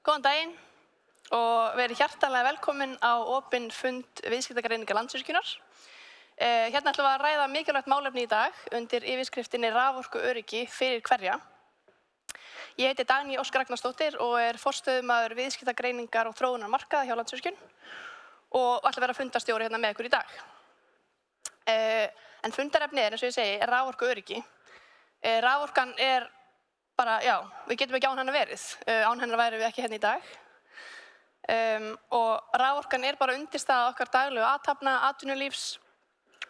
Góðan daginn og verið hjartanlega velkomin á opinn fund Viðskiptagreiningar Landsvirkjunar. Hérna ætlum við að ræða mikilvægt málefni í dag undir yfirskriftinni Raforkuöryggi fyrir hverja. Ég heiti Dagný Ósk Ragnarsdóttir og er forstöðumaður Viðskiptagreiningar og þróunar markaða hjá Landsvirkjun og ætla að vera fundastjóri hérna með ykkur í dag. En fundarefnið eins og ég segi, raforkuöryggi. Raforkan bara, við getum ekki án hennar verið. Án hennar værum við ekki hérna í dag. Og raforkan bara undirstaða okkar daglegu athafna, atvinnulífs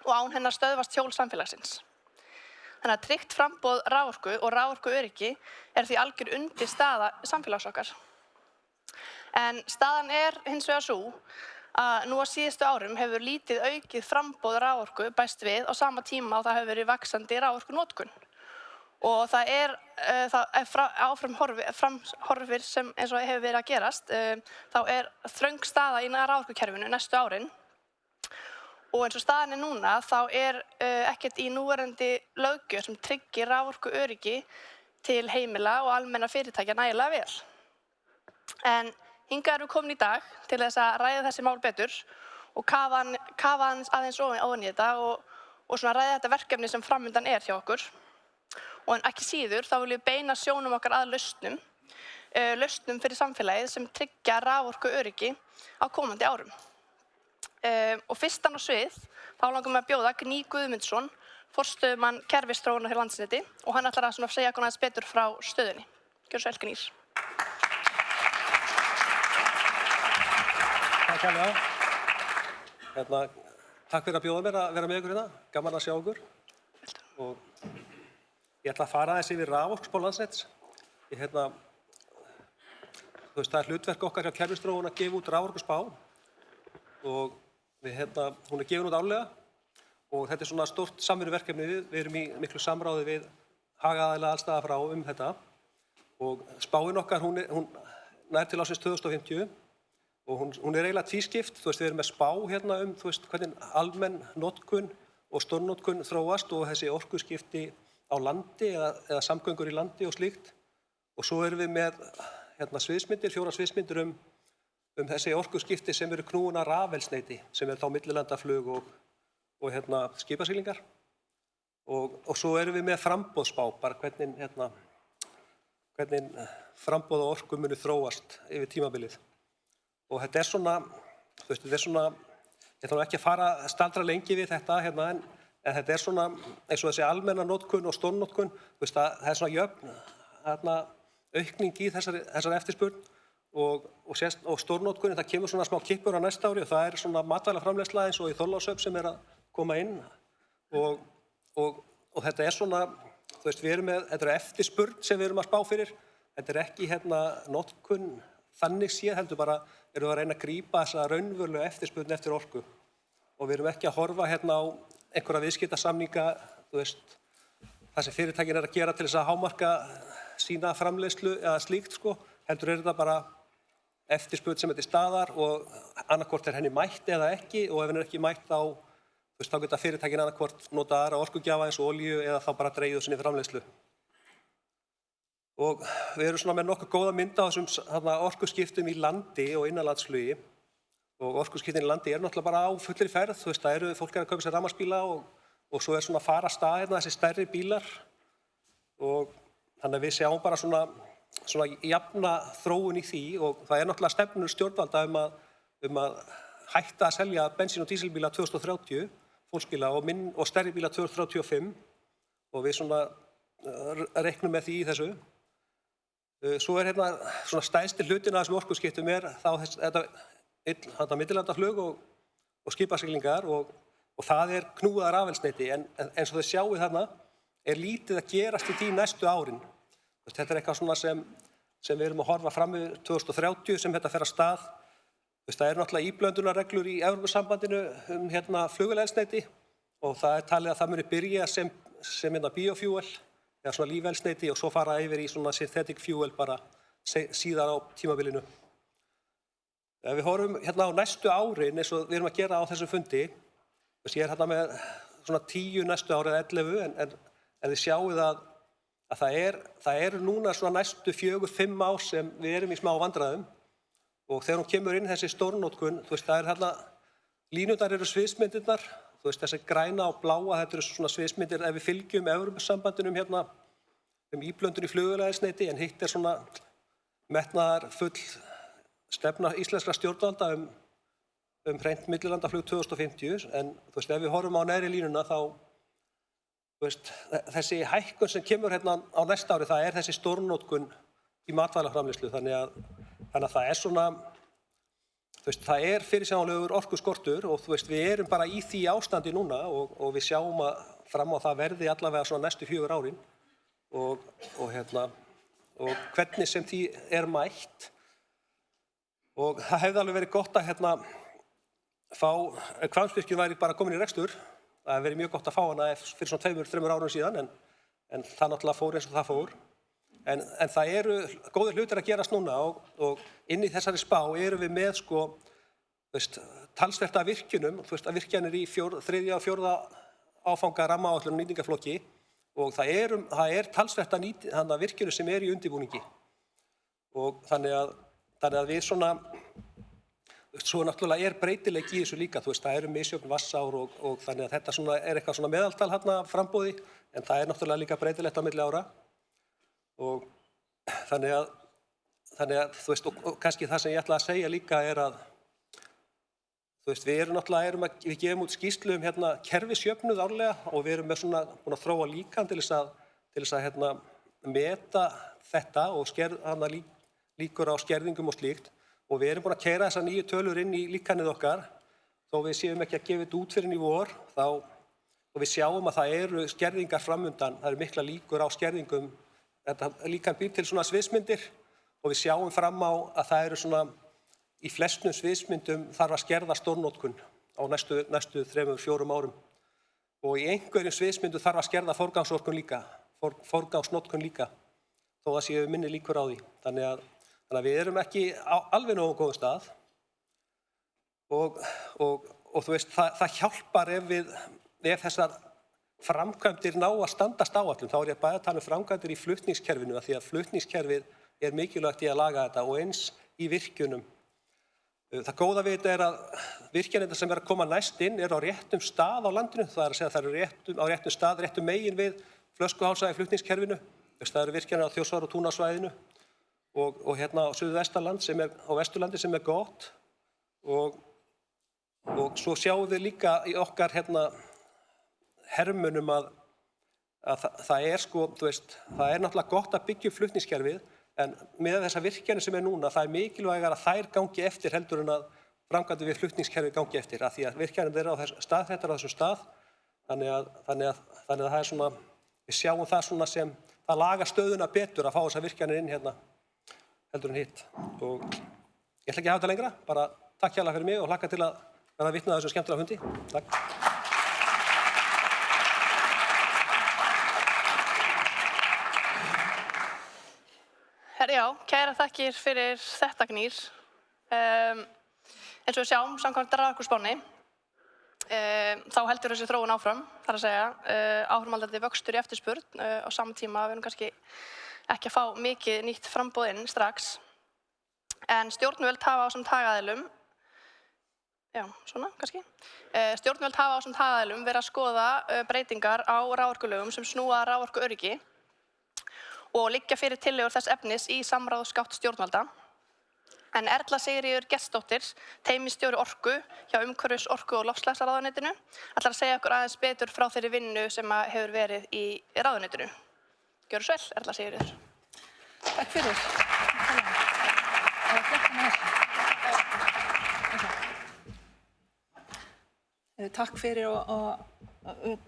og án hennar stöðvast hjól samfélagsins. Þannig að tryggt framboð raforku og raforkuöryggi því algjör undirstaða samfélags okkar. En staðan hins vegar sú að nú á síðustu árum hefur lítið aukið framboð raforku bæst við á sama tíma og það hefur verið vaxandi raforkunotkun. Og það áfram horfir sem eins og hefur verið að gerast, þá þröng staða í raforkukerfinu næstu árin. Og eins og staðan núna, þá ekkert í núverandi löggjöf sem tryggir raforkuöryggi til heimila og almenna fyrirtækja nægilega vel. En hingað erum við komin í dag til þess að ræða þessi mál betur og kafa aðeins ofan í þetta og svona ræða þetta verkefni sem framundan hjá okkur. Og en ekki síður, þá viljum við beina sjónum okkar að lausnum fyrir samfélagið sem tryggja raforkuöryggi á komandi árum. Og fyrstan á svið, þá langum við að bjóða Gný Guðmundsson, forstöðumann kerfisþróunar hjá Landsneti og hann ætlar að segja okkur aðeins betur frá stöðunni. Gjörðu svo vel, Gnýr. Takk hérlega. Takk fyrir að bjóða mér að vera með ykkur hérna. Gaman að sjá okkur. Og ég ætla að fara aðeins yfir raforkuspá Landsnets. Það hlutverk okkar hjá kerfisþróun að gefa út raforkuspá og hún gefin út árlega og þetta svona stórt samvinnuverkefni. Við erum í miklu samráði við hagaðila alls staðar frá þetta og spáin okkar hún nær til ársins 2050 og hún eiginlega tvískipt. Við erum með spá hérna hvernig almenn notkun og stórnotkun þróast og þessi orkuskipti á landi eða samgöngur í landi og slíkt. Og svo erum við með sviðsmyndir, 4 sviðsmyndir þessi orkuskipti sem eru knúin af rafeldsneyti, sem þá millilandaflug og skipasiglingar. Og svo erum við með framboðsspá, bara hvernig framboð og orku muni þróast yfir tímabilið. Og þetta svona, ég ætla ekki að staldra lengi við þetta en þetta svona eins og þessi almenna notkun og stórnotkun, það svona jöfn aukning í þessari eftirspurn og stórnotkunin, það kemur svona smá kippur á næsta ári og það svona matvælaframleiðsla eins og í Þorlákshöfn sem að koma inn og þetta svona, við erum með, þetta eftirspurn sem við erum að spá fyrir, þetta ekki notkun þannig séð, heldur bara erum við að reyna að grípa þessa raunverulega eftirspurn eftir orku og við erum ekki að horfa á einhverja viðskiptasamninga, það sem fyrirtækin að gera til þess að hámarka sína framleiðslu eða slíkt, heldur þetta bara eftirspurn sem til staðar og annaðhvort henni mætt eða ekki og ef henni ekki mætt þá geta fyrirtækin annaðhvort nota aðra orkugjafa eins og olíu eða þá bara dregið sinni framleiðslu. Og við erum svona með nokkuð góða mynd á þessum orkuskiptum í landi og innanlandsflugi og orkuskiptin í landi náttúrulega bara á fullri ferð, fólk að kaupa sér rafmagnsbíla og svo svona að fara af stað þessi stærri bílar og þannig að við sjáum bara svona jafna þróun í því og það náttúrulega stefnur stjórnvalda að hætta að selja bensín- og dísilbíla 2030, fólksbíla og stærri bíla 2035 og við svona reiknum með því í þessu. Svo svona stærsti hlutin af þessum orkuskiptum þetta millilandaflug og skipasiglingar og það knúið af rafeldsneyti en eins og þið sjáið þarna lítið að gerast í því næstu árin. Þetta eitthvað svona sem við erum að horfa fram við 2030 sem þetta fer af stað. Það náttúrulega íblöndunarreglur í Evrópusambandinu flugvélaeldsneyti og það talið að það muni byrja sem biofuel eða svona lífeldsneyti og svo fara yfir í svona synthetic fuel bara síðar á tímabilinu. Ef við horfum á næstu árin eins og við erum að gera á þessum fundi, ég með svona 10 næstu ári eða 11 en þið sjáið að að það eru núna svona næstu 4-5 ár sem við erum í smá vandræðum og þegar hún kemur inn þessi stórnotkun, þú veist, það er hérna, línurnar eru sviðsmyndirnar, þú veist, þessi græna og bláa, þetta eru svona sviðsmyndir ef við fylgjum Evrópusambandinu hérna íblöndun í flugvélaeldsneyti, en hitt er svona metnaðar full stefna íslenskra stjórnvalda hreint millilandaflug 2050, en þú veist, ef við horfum á neðri línuna þá þú veist, þessi hækkun sem kemur hérna á næsta ári, það er þessi stórnotkun í matvælaframleiðslu, þannig að það er svona, þú veist, það er fyrirsjáanlegur orkuskortur og þú veist, við erum bara í því ástandi núna og við sjáum að fram á það verði allavega svona næstu 4 árin og hvernig sem því er mætt. Og það hefði alveg verið gott að Hvammsvirkjun væri bara komin í rekstur. Það hefði verið mjög gott að fá hana fyrir svona 2-3 árum síðan, en það náttúrulega fór eins og það fór. En það eru góðir hlutir að gerast núna og inn í þessari spá erum við með sko, þú veist, talsvert af virkjunum, þú veist, að virkjanir í 3. og 4. áfanga rammaáætlun og nýtingarflokki og það er talsvert af virkjunum sem er í undirbúningi. Og þannig að við svona, svo náttúrulega er breytileiki í þessu líka, þú veist, það eru misjöfn vatnsár og þannig að þetta svona er eitthvað svona meðaltal hérna framboði, en það er náttúrulega líka breytilegt á milli ára. Og þannig að þú veist, og kannski það sem ég ætla að segja líka er að þú veist, við erum náttúrulega við gefum út skýrslu hérna kerfisjöfnuð árlega og við erum með svona búin að þróa líkan til þess að meta þetta og líkur á skerðingum og slíkt og við erum búin að keyra þessar nýju tölur inn í líkanið okkar þó við séum ekki að gefa þetta út fyrir í vor og við sjáum að það eru skerðingar framundan, það eru mikla líkur á skerðingum. Þetta líkan býr til svona sviðsmyndir og við sjáum fram á að það eru svona í flestum sviðsmyndum þarf að skerða stórnotkun á næstu 3-4 árum og í einhverjum sviðsmyndum þarf að skerða forgangsnotkun líka þó að séu minni líkur á því. Þannig að við erum ekki alveg nógu góðum stað og þú veist, það hjálpar ef þessar framkvæmdir ná að standast áætlun, þá er ég bæði að tala framkvæmdir í flutningskerfinu af því að flutningskerfið er mikilvægt í að laga þetta og eins í virkjunum. Það góða við þetta er að virkjanirnar sem að koma næst inn eru á réttum stað á landinu, það er að segja að það eru á réttum stað, réttum megin við flöskuhálsa í flutningskerfinu. Það eru virkjanir á Þjórsár- og Túnasvæðinu og hérna á Suðvesturland á Vesturlandi sem er gott og svo sjáum við líka í okkar hermunum að það er sko, þú veist, það er náttúrulega gott að byggja upp flutningskerfið en með þessar virkjanir sem er núna, það er mikilvægar að þær gangi eftir heldur en að framkvæmdir við flutningskerfið gangi eftir af því að virkjanir eru á þessum stað þannig að það er svona, við sjáum það svona sem það lagar stöðuna betur að fá þessar virkjanir inn hérna heldur en hitt og ég ætla ekki að hafa þetta lengra, bara takk hérlega fyrir mig og hlakka til að verða vitni að þessum skemmtilega fundi. Takk. Já, kærar þakkir fyrir þetta Gnýr. Eins og við sjáum, samkvæmt raforkuspánni, þá heldur þessi þróun áfram, þar að segja, áframhaldandi vöxtur í eftirspurn á sama tíma. Við erum kannski ekki að fá mikið nýtt framboð inn strax. En stjórnvöld hafa ásamt hagaðilum, stjórnvöld hafa ásamt hagaðilum verið að skoða breytingar á raforkulögum sem snúa að raforkuöryggi og liggja fyrir tillögur þess efnis í samráðsgátt stjórnvalda. En Erla Sigríður Gestsdóttir, teymisstjóri Orku hjá Umhverfis-, orku- og loftslagsráðuneytinu, ætlar að segja okkur aðeins betur frá þeirri vinnu sem hefur verið í ráðuneytinu. Gjörðu svo vel, Erla Sigríður. Takk fyrir. Takk fyrir og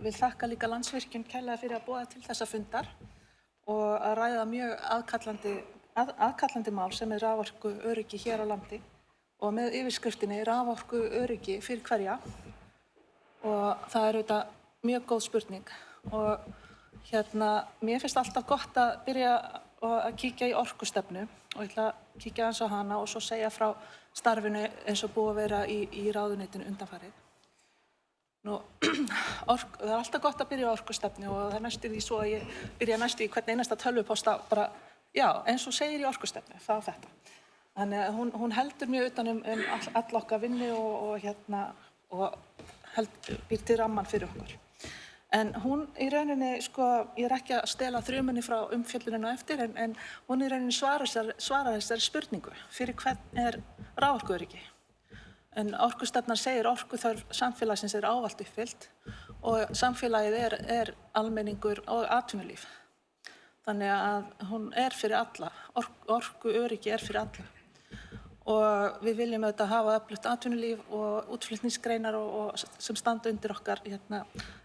vil þakka líka Landsvirkjun kærlega fyrir að boða til þessa fundar og að ræða mjög aðkallandi mál sem er raforkuöryggi hér á landi og með yfirskriftinni raforkuöryggi fyrir hverja og það er auðvitað mjög góð spurning og mér finnst alltaf gott að byrja að kíkja í orkustefnu og ég ætla að kíkja aðeins á hana og svo segja frá starfinu eins og búið að vera í ráðuneytinu undanfarið. Nú, það er alltaf gott að byrja á orkustefnu og það er næstu því svo að ég byrja næstu í hvern einasta tölvupósta bara, já, eins og segir í orkustefnu, það og þetta. Þannig að hún heldur mjög utan all okkar vinnu og býr til ramman fyrir okkur. En hún í rauninni, sko, ég er ekki að stela þrumunni frá umfjölluninu eftir, en hún í rauninni svarar þessari spurningu, fyrir hvern raforkuöryggi. En orkustefnan segir orkuþörf samfélagsins ávallt uppfyllt og samfélagið er almenningur og atvinnulíf. Þannig að hún fyrir alla, orkuöryggi fyrir alla. Og við viljum auðvitað hafa öflugt atvinnulíf og útflutningsgreinar sem standa undir okkar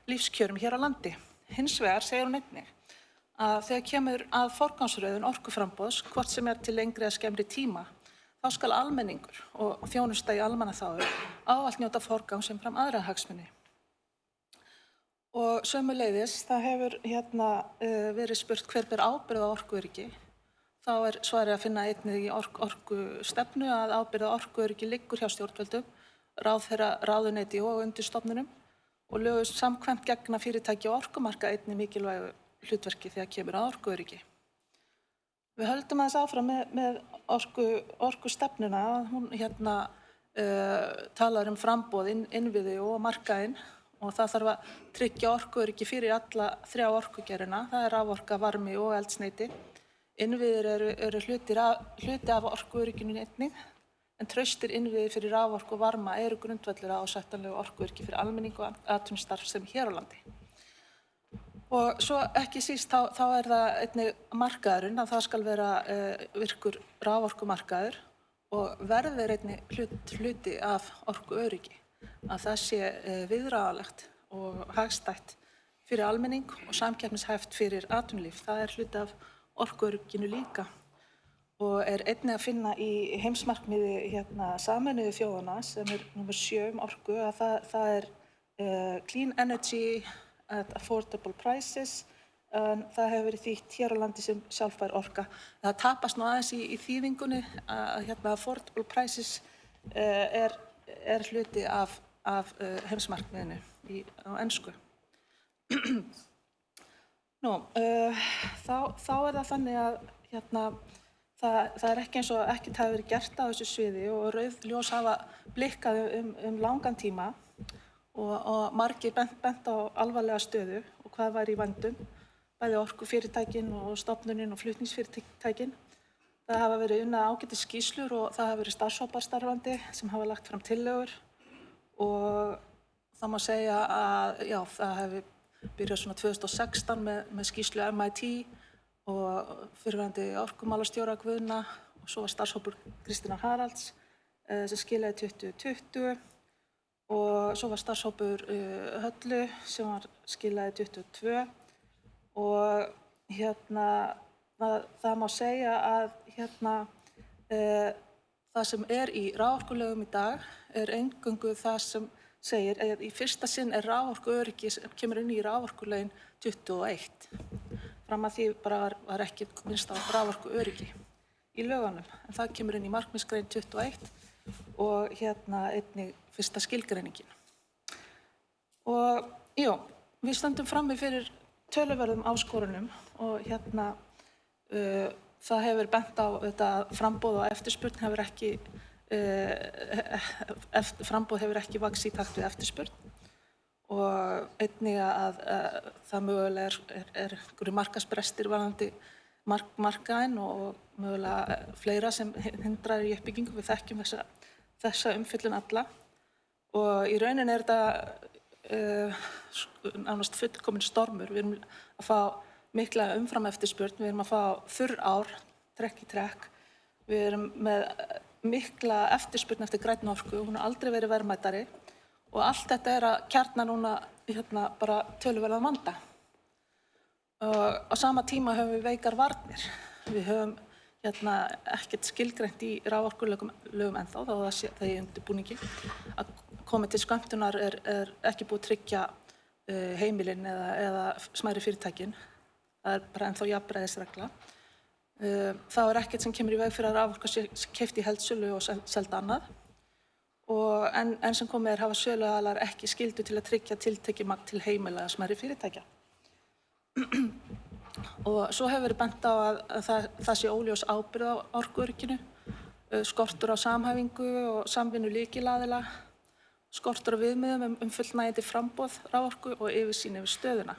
lífskjörum hér á landi. Hins vegar segir hún einnig að þegar kemur að forgangsröðun orkuframboðs, hvort sem til lengri eða skemmri tíma, þá skal almenningur og þjónusta í almannaþágu ávallt njóta forgangs umfram aðra hagsmuni. Og sömuleiðis, það hefur verið spurt hver ber ábyrgð á orkuöryggi. Þá svarið að finna einnig í orkustefnu að ábyrgð á orkuöryggi liggur hjá stjórnvöldum, ráðherra, ráðuneyti og undirstofnunum og lögum samkvæmt gegna fyrirtæki og orkumarka einnig mikilvægu hlutverki þegar kemur að orkuöryggi. Við höldum aðeins áfram með orkustefnuna, hún talar framboð, innviði og markaðinn og það þarf að tryggja orkuöryggi fyrir alla 3 orkugerðina, það raforka, varmi og eldsneyti. Innviðir eru hluti af orkuörygginu einnig, en traustir innviðir fyrir raforku og varma eru grundvöllur á ásættanlegu orkuöryggi fyrir almenning og atvinnustarfsemi hér á landi. Og svo ekki síst þá það einnig markaðurinn, að það skal vera virkur raforkumarkaður og verður einnig hluti af orkuöryggi, að það sé viðráðanlegt og hagstætt fyrir almenning og samkeppnishæft fyrir atvinnulíf. Það hluti af orkuörygginu líka og einnig að finna í heimsmarkmiði Sameinuðu þjóðanna sem númer 7 orku, að það Clean Energy at affordable prices. Það hefur verið þýtt hér á landi sem sjálfbær orka. Það tapast nú aðeins í þýðingunni að affordable prices hluti af heimsmarkmiðinu á ensku. Nú, þá það þannig að það ekki eins og ekkert hafi verið gert á þessu sviði og rauð ljós hafa blikkað langan tíma og margir bent á alvarlega stöðu og hvað væri í vændum, bæði orkufyrirtækin og stofnunin og flutningsfyrirtækin. Það hafa verið unnið ágætis skýrslur og það hafa verið starfshópar starfandi sem hafa lagt fram tillögur og það má segja að já, það hefur byrjað svona 2016 með skýrslu MIT og fyrrverandi orkumálastjóra Guðna og svo var starfshópur Kristínar Haralds sem skilaði 2020 og svo var starfshópur Höllu sem skilaði 22 og það má segja að það sem í raforkulögum í dag eingöngu það sem segir að í fyrsta sinn raforkuöryggi sem kemur inn í raforkulögin 21. Fram að því bara var ekki minnst á raforkuöryggi í lögunum, en það kemur inn í markmiðsgrein 21 og einnig fyrsta skilgreiningin. Og við stöndum frammi fyrir töluverðum áskorunum og það hefur bent á að framboð og eftirspurn hefur ekki framboð hefur ekki vaxið í takt við eftirspurn og einnig að það mögulega einhverju markaðsbrestir varðandi markaðinn og mögulega fleira sem hindrar í uppbyggingu. Við þekkjum þessa umfjöllun alla og í rauninni þetta nánast fullkominn stormur. Við erum að fá mikla umframeftirspurn, við erum að fá þurr ár, trekk í trekk. Við erum með mikla eftirspurn eftir grænni orku, hún har aldrei verið verðmætari og allt þetta að kjarna núna bara töluverðan vanda. Og á sama tíma höfum við veikar varnir. Við höfum ekkert skilgreint í raforkulögum ennþá, þá það í undirbúningi. Að komið til skömmtunar ekki búið að tryggja heimilin eða smærri fyrirtækin. Það bara ennþá jafnræðisregla. Þá ekkert sem kemur í veg fyrir að raforka sé keypt í heildsölu og seld annað. en sem komið hafa söluaðilar ekki skyldu til að tryggja tiltekið magn til heimila eða smærri fyrirtækja. Og svo hefur verið bent á að það sé óljós ábyrgð á orkuörygginu, skortur á samhæfingu og samvinnu lykilaðila, skortur á viðmiðum fullnægjandi framboð raforku og yfirsýn yfir stöðuna.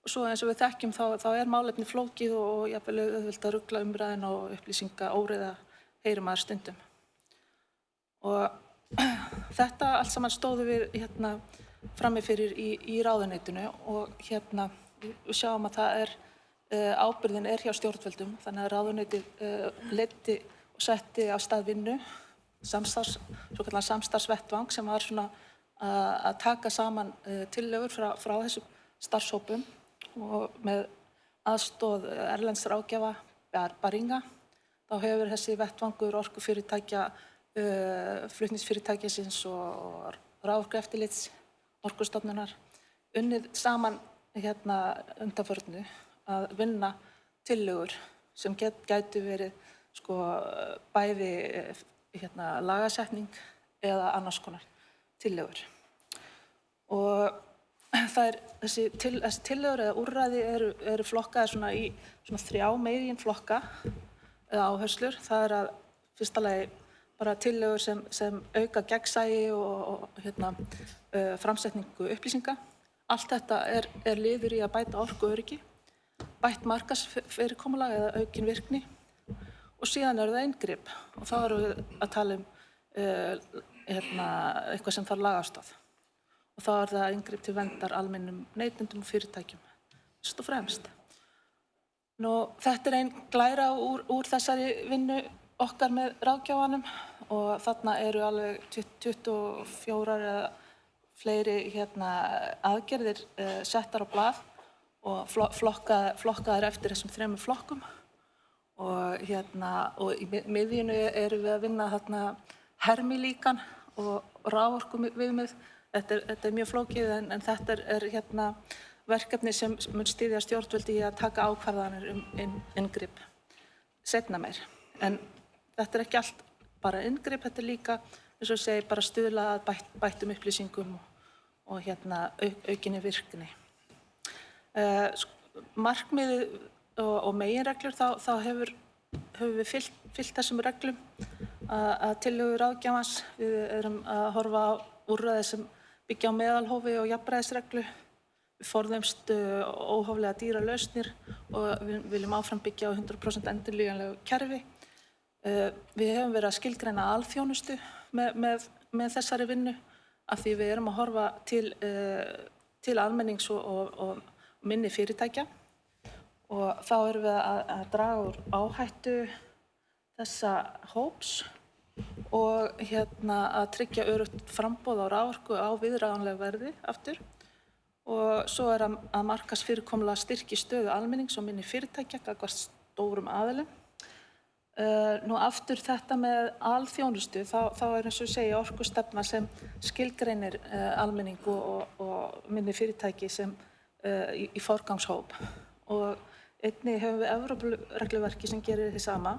Og svo eins og við þekkjum þá málefni flókið og jafnvel auðvelt að rugla umræðuna og upplýsinga óreiða heyrir maður stundum. Og þetta allt saman stóðu við frammi fyrir í ráðuneytinu og við sjáum að það ábyrgðin hjá stjórnvöldum, þannig að ráðuneytið leiddi og setti af stað vinnu, svokallaðan samstarfsvettvang sem var svona að taka saman tillögur frá þessum starfshópum og með aðstoð erlends ráðgjafa Baringa. Þá hefur þessi vettvangur orkufyrirtækja, flutningsfyrirtækisins og raforkueftirlits Orkustofnunar unnið saman undanförnu að vinna tillögur sem gætu verið bæði lagasetning eða annars konar tillögur. Og þessi tillögur eða úrræði eru flokkaðir svona í þrjá meginflokka eða áherslur. Það að fyrsta lagi bara tillögur sem auka gegnsæi og framsetningu upplýsinga. Allt þetta er liður í að bæta orkuöryggi, bætt markaðsfyrirkomulag eða aukin virkni og síðan það inngrip og þá erum við að tala eitthvað sem þarf lagastoð og þá það inngrip til verndar almennum neytendum og fyrirtækjum fyrst og fremst. Þetta ein glæra úr þessari vinnu okkar með ráðgjafanum og þarna eru alveg 24 eða fleiri aðgerðir settar á blað og flokkaðar eftir þessum 3 flokkum og í miðjunni erum við að vinna hermilíkan og raforkuviðmið. Þetta mjög flókið en þetta er verkefni sem mun styðja stjórnvöld í að taka ákvarðanir inngrip seinna meir. En þetta ekki allt bara inngrip, þetta líka, eins og ég segi, bara stuðla að bættum upplýsingum og aukinni virkni. Markmiðið og meginreglur, þá höfum við fylgt þessum reglum að tillögu ráðgjafans. Við erum að horfa á úrræði sem byggja á meðalhófi og jafnræðisreglu. Við forðumst óhóflega dýrar lausnir og við viljum áfram byggja á 100% endurnýjanlegu kerfi. Við höfum verið að skilgreina alþjónustu með þessari vinnu af því við erum að horfa til almennings og minni fyrirtækja og þá erum við að draga úr áhættu þessa hóps og að tryggja öruggt framboð á raforku á viðráðanlegu verði aftur og svo að markaðsfyrirkomulag styrki stöðu almennings og minni fyrirtækja gagnvart stórum aðilum. Aftur þetta með alþjónustu, þá eins og ég segi orkustefna sem skilgreinir almenning og minni fyrirtæki sem í forgangshóp og einnig höfum við Evrópuregluverki sem gerir því sama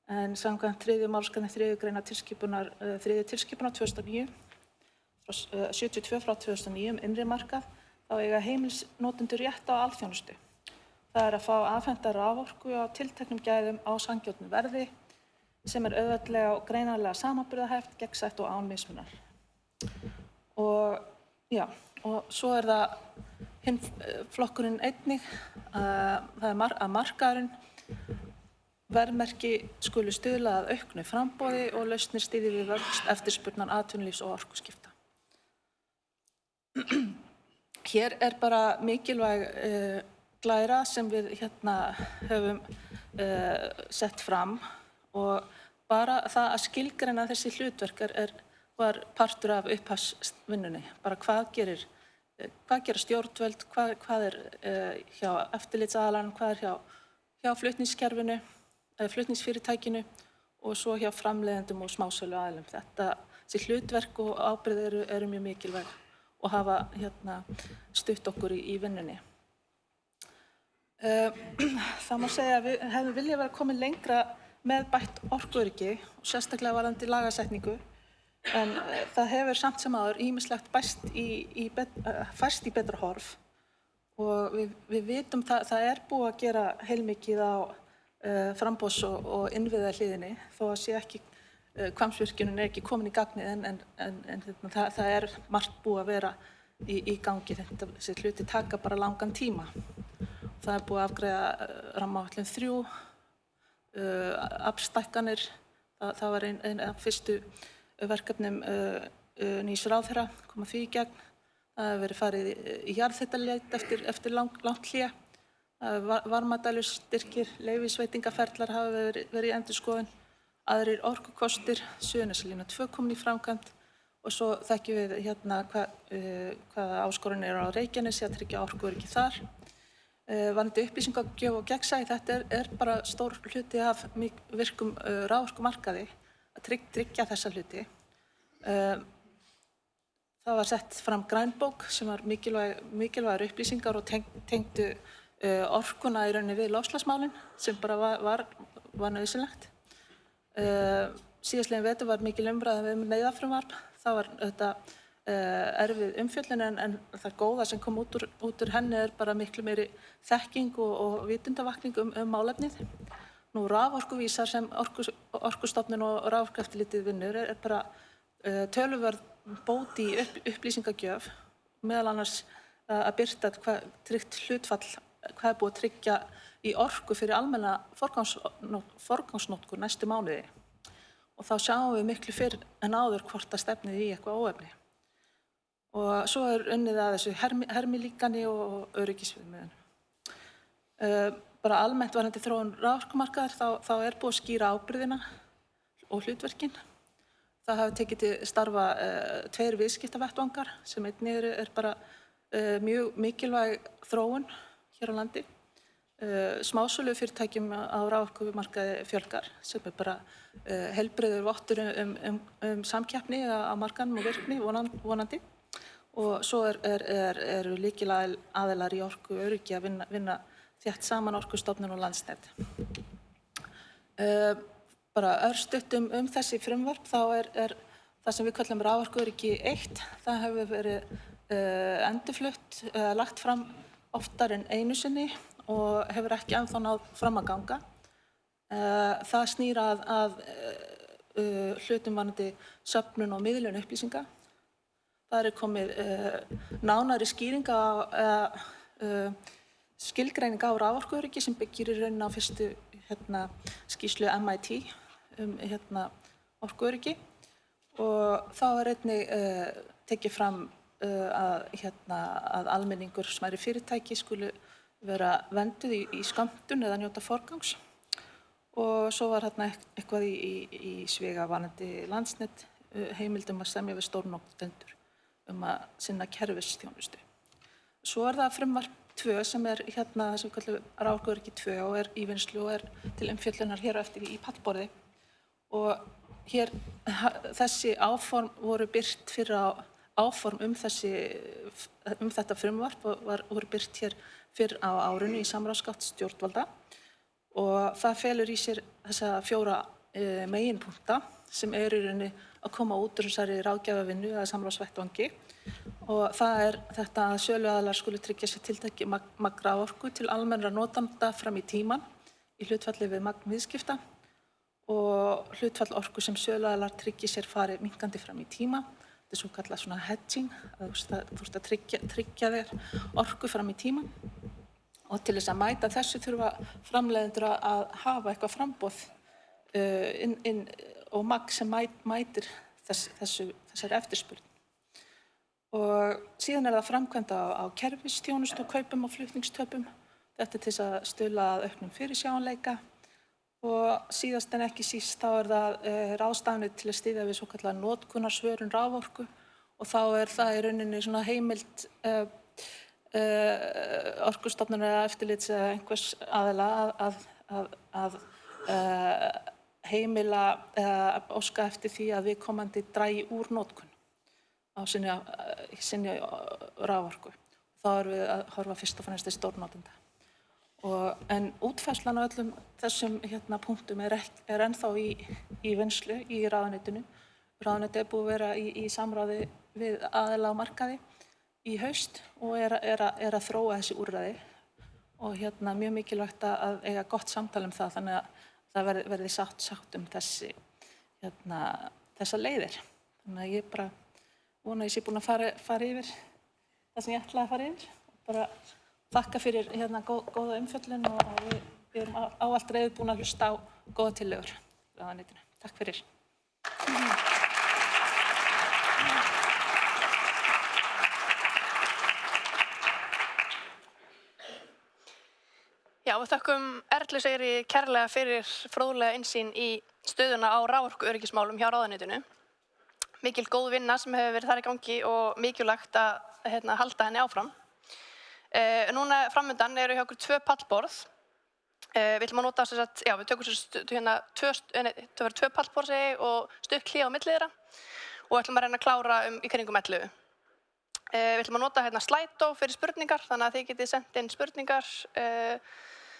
en samkvæmt 3. málsgrein 3. grein tilskipunar 3. tilskipunar 2009 72 frá 2009 innri markað þá eiga heimilisnotendur rétt á alþjónustu. Það að fá afhenta raforku á tilteknum gæðum á sanngjörnu verði sem auðveldlega og greinarlega samanburðarhæft, gegnsætt og án mismunar. Og svo það hinn flokkurinn einnig það að markaðurinn verðmerki skulu stuðla að auknu framboði og lausnir styðji við vöxt eftirspurnar atvinnulífs og orkuskipta. Hér bara mikilvæg glæra sem við höfum sett fram og bara það að skilgreina þessi hlutverk var partur af upphafsvinnunni. Bara hvað gera stjórnvöld, hvað hjá eftirlitsaðalanum, hvað hjá flutningskerfinu, flutningsfyrirtækinu og svo hjá framleiðendum og smásöluaðilum. Þessi hlutverk og ábyrgð eru mjög mikilvæg og hafa stutt okkur í vinnunni. Það má segja að við hefðum viljað vera komin lengra með bætt orkuöryggi og sérstaklega varðandi lagasetningu En það hefur samt sem áður ýmislegt færst í betra horf og við vitum það búið að gera heilmikið á framboðs- og innviða hliðinni þó að sé ekki, Hvammsvirkjunin ekki komin í gagnið en það margt búið að vera í gangi. Þessi hluti taka bara langan tíma. Það búið að afgreiða rammaáætlun 3, afstækkanir, það var ein af fyrstu verkefnum nýs ráðherra, koma því í gegn. Það hefur verið farið í jarðhitaleit eftir langt hlé. Varmadælustyrkir, leyfisveitingaferlar hafa verið í endurskoðun. Aðrir orkukostir, Suðurnesjalína 2 komin í framkvæmd og svo þekkjum við hérna hvaða áskoranir eru á Reykjanesi að tryggja orkuöryggi þar. Varðandi upplýsingagjöf og gegnsæi, þetta bara stór hluti af virkum raforkumarkaði að tryggja þessa hluti. Það var sett fram grænbók sem var mikilvægar upplýsingar og tengdu orkuna í rauninni við loftslagsmálin sem bara var nauðsynlegt. Síðastliðinn vetur var mikil umræða um neyðarfrumvarp. Það var þetta erfið umfjöllun en það góða sem kom út úr henni bara miklu meiri þekking og vitundavakning málefnið. Nú raforkuvísar sem Orkustofnun og Raforkueftirlitið vinnur bara töluverð bót í upplýsingagjöf, meðal annars að birta tryggt hlutfall, hvað búið að tryggja í orku fyrir almenna forgangsnotkun næstu mánuði. Og þá sjáum við miklu fyrr en áður hvort það stefnir í eitthvað óefni. Og svo unnið að þessu hermilíkani og öryggisviðmiðum. Bara almennt varðandi þróun raforkumarkaðar þá búið að skýra ábyrgðina og hlutverkin. Það hafa tekið til starfa 2 viðskiptavettvangar sem einnig bara mjög mikilvæg þróun hér á landi. Smásölufyrirtækjum á raforkumarkaði fjölgar sem bara heilbrigður vottur samkeppni á markaðnum og virkni vonandi. Og svo eru lykilaðilar í orkuöryggi að vinna þétt saman Orkustofnun og Landsnet. Bara örstutt þessi frumvarp, þá það sem við köllum raforkuöryggi 1, það hefur verið endurflutt, lagt fram oftar en einu sinni og hefur ekki ennþá náð fram að ganga. Það snýr að hlutum varðandi söfnun og miðlun upplýsinga. Það komið nánari skýringa skilgreining á raforkuöryggi sem byggir í rauninni á fyrstu skýrslu MIT orkuöryggi og þá einnig tekið fram að almenningur smærri fyrirtæki skulu vera vernduð í skömmtun eða njóta forgangs og svo var eitthvað í sviga varðandi Landsnet heimildum að semja við stórnotendur að sinna kerfisþjónustu. Svo það frumvarp 2 sem það sem við kallum raforkuöryggi 2 og í vinnslu og til umfjöllunar hér á eftir í pallborði og hér þessi áform voru birt fyrir áform þetta frumvarp voru birt hér fyrr á árinu í samráðsgátt stjórnvalda og það felur í sér þessa 4 meginpunkta sem í rauninni að koma út úr þessari ráðgjafarvinnu eða samráðsvettvangi og það þetta að söluaðilar skuli tryggja sér tiltekið magn raforku til almennra notenda fram í tímann í hlutfalli við magn viðskipta og hlutfall orku sem söluaðilar tryggja sér fari minnkandi fram í tíma. Þetta svo kallað svona hedging, þú ert að tryggja þér orku fram í tímann og til þess að mæta þessu þurfa framleiðendur að hafa eitthvað framboð og magn sem mætir þessari eftirspurn. Og síðan það framkvæmt á kerfisþjónustu og kaupum og flutningstöpum. Þetta til þess að stuðla að auknum fyrirsjáanleika og síðast en ekki síst þá það ráðstafanir til að styðja við svokallaða notkunarsvörun raforku og þá það í rauninni svona heimild Orkustofnunar eða eftirlits eða einhvers aðila að heimila eða óska eftir því að viðkomandi dragi úr notkun á sinni raforku. Þá við að horfa fyrst og fremst til stórnotenda. En útfærslan á öllum þessum punktum ennþá í vinnslu í ráðuneytinu. ráðuneytið er búið að vera í samráði við aðila á markaði í haust og er að þróa þessi úrræði og mjög mikilvægt að eiga gott samtal það þannig að það verði sátt þessar leiðir. Þannig að ég bara vona að ég sé búin að fara yfir það sem ég ætlaði að fara yfir. Bara þakka fyrir góða umfjöllun og við erum ávallt reiðubúin að hlusta á góða tillögur ráðuneytinu. Takk fyrir. Já, við þökkum Erlu Sigri kærlega fyrir fróðlega innsýn í stöðuna á raforkuöryggismálum hjá ráðuneytinu. Mikil góð vinna sem hefur verið þar í gangi og mikilvægt að halda henni áfram. Núna framundan eru hjá okkur 2 pallborð. Við ætlum að nota við tökum 2 pallborð og stutt hlé á milli þeirra og ætlum að reyna að klára í kringum 11. Við ætlum að nota Slido fyrir spurningar, þannig að þið getið sendt inn spurningar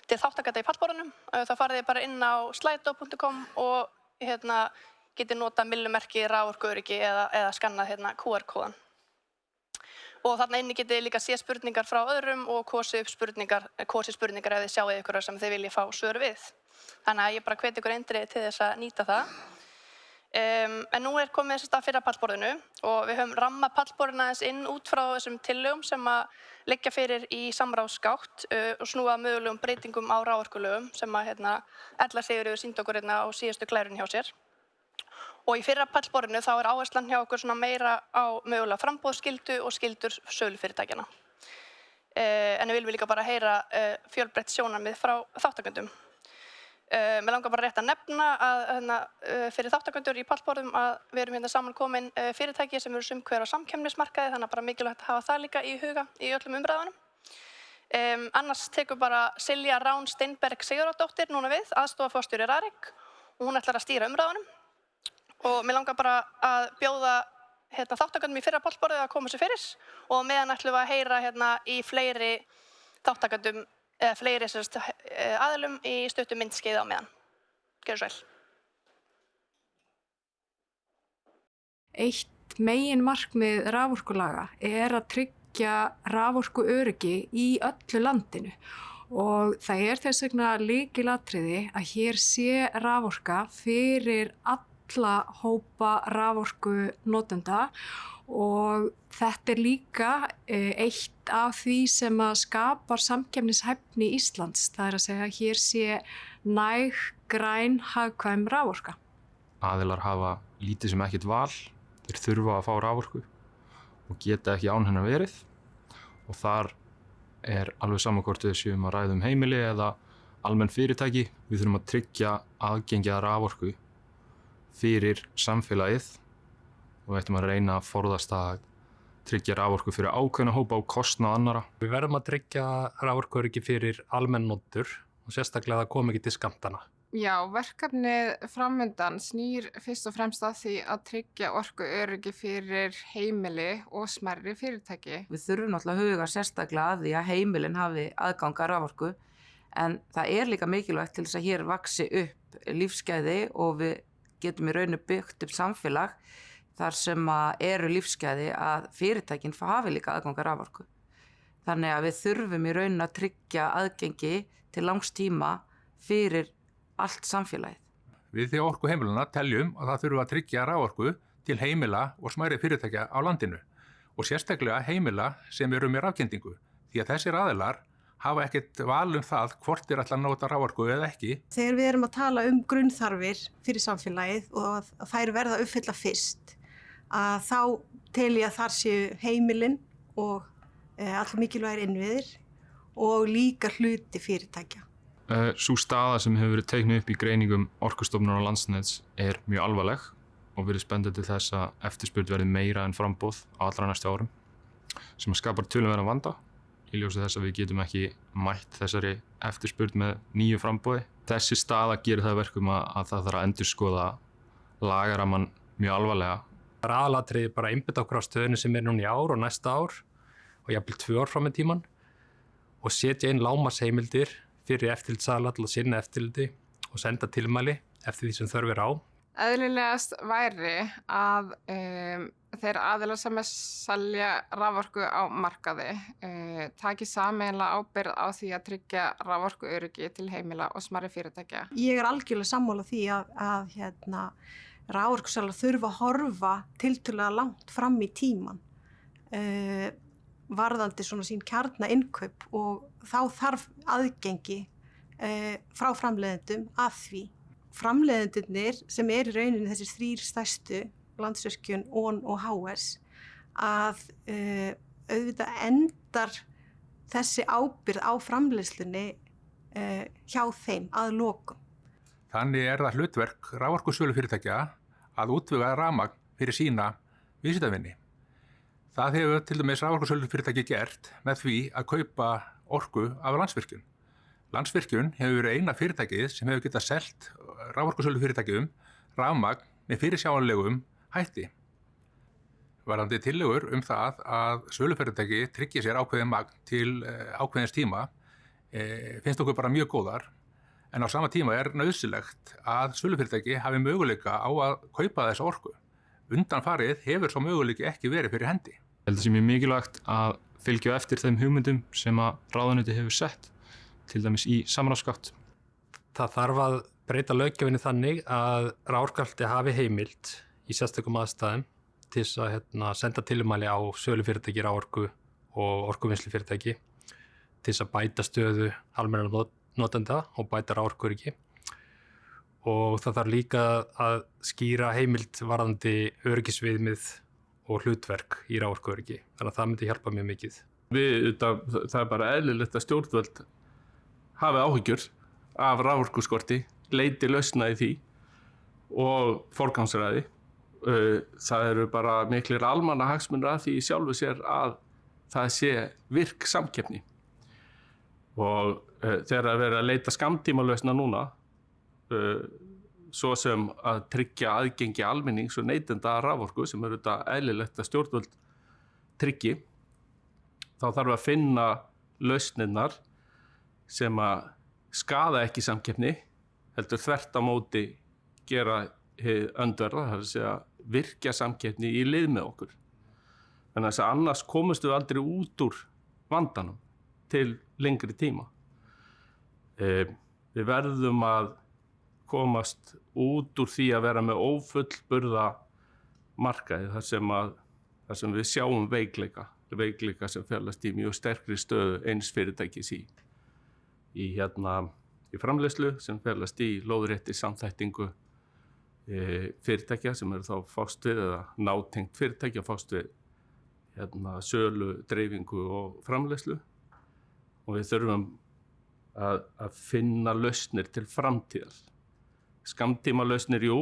til þátttakenda í pallborðunum. Þá farið þið bara inn á slido.com og getið notað myllumerki, raforkuöryggi eða skannað QR-kóðan. Og þarna inni getið líka séð spurningar frá öðrum og kosið spurningar ef þið sjáið ykkur sem þið viljið fá svör við. Þannig að ég bara hvet ykkur eindrið til þess að nýta það. En nú er komið þess að fyrra pallborðinu og við höfum rammað pallborðina aðeins inn út frá þessum tillögum sem að liggja fyrir í samráðsgátt og snúa mögulegum breytingum á raforkulögum sem að Erla Sigríður sýndi okkur á síðustu glærunni hjá sér. Og í fyrra pallborðinu þá er áherslan hjá okkur meira á mögulega framboðsskyldu og skyldur sölufyrirtækjanna. En við viljum líka bara heyra fjölbreytt sjónarmið frá þáttakendum. Mér langar bara rétt að nefna að fyrir þáttakendur í pallborðum að við erum saman komin fyrirtæki sem eru sum hver á samkeppnismarkaði, þannig að bara mikilvægt að hafa það líka í huga í öllum umræðunum. Annars tekur bara Silja Rán Steinberg Sigurðardóttir núna við, aðstoðarforstjóri Rarik, og hún ætlar að stýra umræðunum. Og mér langar bara að bjóða þáttakendum í fyrra pallborðið að koma sér fyrir og meðan ætlum við að heyra í fleiri þáttakendum eða fleiri aðilum í stuttu myndskeiði á meðan. Gjörðu svo vel. Eitt meginmarkmið raforkulaga er að tryggja raforkuöryggi í öllu landinu og það er þess vegna lykilatriði að hér sé raforka fyrir alla hópa raforkunotenda og þetta er líka eitt af því sem að skapar samkeppnishæfni Íslands. Það er að segja að hér sé næg, græn, hagkvæm raforka. Aðilar hafa lítið sem ekkert val, þeir þurfa að fá raforku og geta ekki án hennar verið og þar er alveg saman hvort við séum að ræða heimili eða almenn fyrirtæki. Við þurfum að tryggja aðgengi að raforku fyrir samfélagið og við ættum að reyna að forðast að tryggja raforku fyrir ákveðna hópa á kostnað annarra. Við verðum að tryggja raforkuöryggi fyrir almennotendur og sérstaklega það kom ekki til skammtana. Já, verkefnið framundan snýr fyrst og fremst að því að tryggja orkuöryggi fyrir heimili og smærri fyrirtæki. Við þurfum náttúrulega að huga sérstaklega að því að heimilin hafi aðgang að raforku en það er líka mikilvægt til þess að hér vaxi upp lífsgæði og við getum í rauninu byggt upp samfélag þar sem eru lífsgæði að fyrirtækin hafi líka aðgang að raforku. Þannig að við þurfum í rauninu að tryggja aðgengi til langs tíma fyrir allt samfélagið. Við því Orku heimilana teljum að það þurfa að tryggja raforku til heimila og smærri fyrirtækja á landinu og sérstaklega heimila sem eru með rafkendingu því að þessir aðilar hafa ekkert val það hvort þeir ætla að nota raforku eða ekki. Þegar við erum að tala grunnþarfir fyrir samfélagið og að þær verða að uppfylla fyrst, að þá tel ég að þar séu heimilin og allir mikilvægir innviðir og líka hluti fyrirtækja. Sú staða sem hefur verið teiknuð upp í greiningum Orkustofnunar og Landsnets er mjög alvarleg og virðist benda til þess að eftirspurn verði meira en framboð á allra næstu árum sem skapar töluverðan vanda í ljósi þess að við getum ekki mætt þessari eftirspurn með nýju framboði. Þessi staða gerir það verkum að það þarf að endurskoða lagarammann mjög alvarlega. Það er aðalatriði bara að einbeita okkur á stöðunni sem er núna í ár og næsta ár og jafnvel 2 ár fram í tímann og setja inn lágmarksheimildir fyrir eftirlitsaðila til að sinna eftirliti og senda tilmæli eftir því sem þörf er á Eðlilegast væri að þeir aðilar sem selja raforku á markaði taki sameiginlega ábyrgð á því að tryggja raforkuöryggi til heimila og smærri fyrirtækja. Ég er algjörlega sammála því að raforkusalar þurfa að horfa tiltölulega langt fram í tíman varðandi svona sín kjarnainnkaup og þá þarf aðgengi frá framleiðendum að því. Framleiðendurnir sem í rauninni þessir 3 stærstu, Landsvirkjun, ON og HS, að auðvitað endar þessi ábyrgð á framleiðslunni hjá þeim að lokum. Þannig er það hlutverk raforkusölufyrirtækja að útvega rafmagn fyrir sína viðskiptavinni. Það hefur til dæmis raforkusölufyrirtæki gert með því að kaupa orku af Landsvirkjun. Landsvirkjun hefur verið eina fyrirtækið sem hefur getað selt raforkusölufyrirtækjum rafmagn með fyrirsjáanlegum hætti. Varðandi tillögur það að sölufyrirtæki tryggi sér ákveðin magn til ákveðins tíma finnst okkur bara mjög góðar, en á sama tíma er nauðsynlegt að sölufyrirtæki hafi möguleika á að kaupa þessa orku. Undanfarið hefur svo möguleiki ekki verið fyrir hendi. Ég held að það sé mjög mikilvægt að fylgja eftir þeim hugmyndum sem að ráðuneytið hefur sett, til dæmis í samráðsgátt. Það þarf að breyta löggjöfinni þannig að raforkuhaldi hafi heimild í sérstökum aðstæðum til þess að senda tilmæli á sölufyrirtæki raforku og orkuvinnslufyrirtæki til þess að bæta stöðu almennra notenda og bæta raforkuöryggi. Og það þarf líka að skýra heimild varðandi öryggisviðmið og hlutverk í raforkuöryggi. Þannig að það myndi hjálpa mjög mikið. Það er bara eðlilegt að stjórnvöld hafi áhyggjur af raforkuskorti, leiti lausna í því og forgangsraði. Það eru bara miklir almannahagsmunir að því sjálfu sér að það sé virk samkeppni. Og þegar að vera að leita skammtímalausna núna, svo sem að tryggja aðgengi almennings og neytenda að raforku, sem eru þetta eðlilegt að stjórnvöld tryggi, þá þarf að finna lausnirnar sem að skaða ekki samkeppni, heldur þvert á móti gera hið öndverða, það er að segja virkja samkeppni í lið með okkur. Þannig að annars komumst við aldrei út úr vandanum til lengri tíma. Við verðum að komast út úr því að vera með ófullburða markaði þar sem við sjáum veikleika sem felast í mjög sterkri stöðu eins fyrirtækis í framleiðslu, sem felast í lóðrétti samþættingu fyrirtækja sem eru þá fást við eða nátengt fyrirtækja fást við sölu, dreifingu og framleiðslu. Og við þurfum að finna lausnir til framtíðar. Skammtíma lausnir, jú,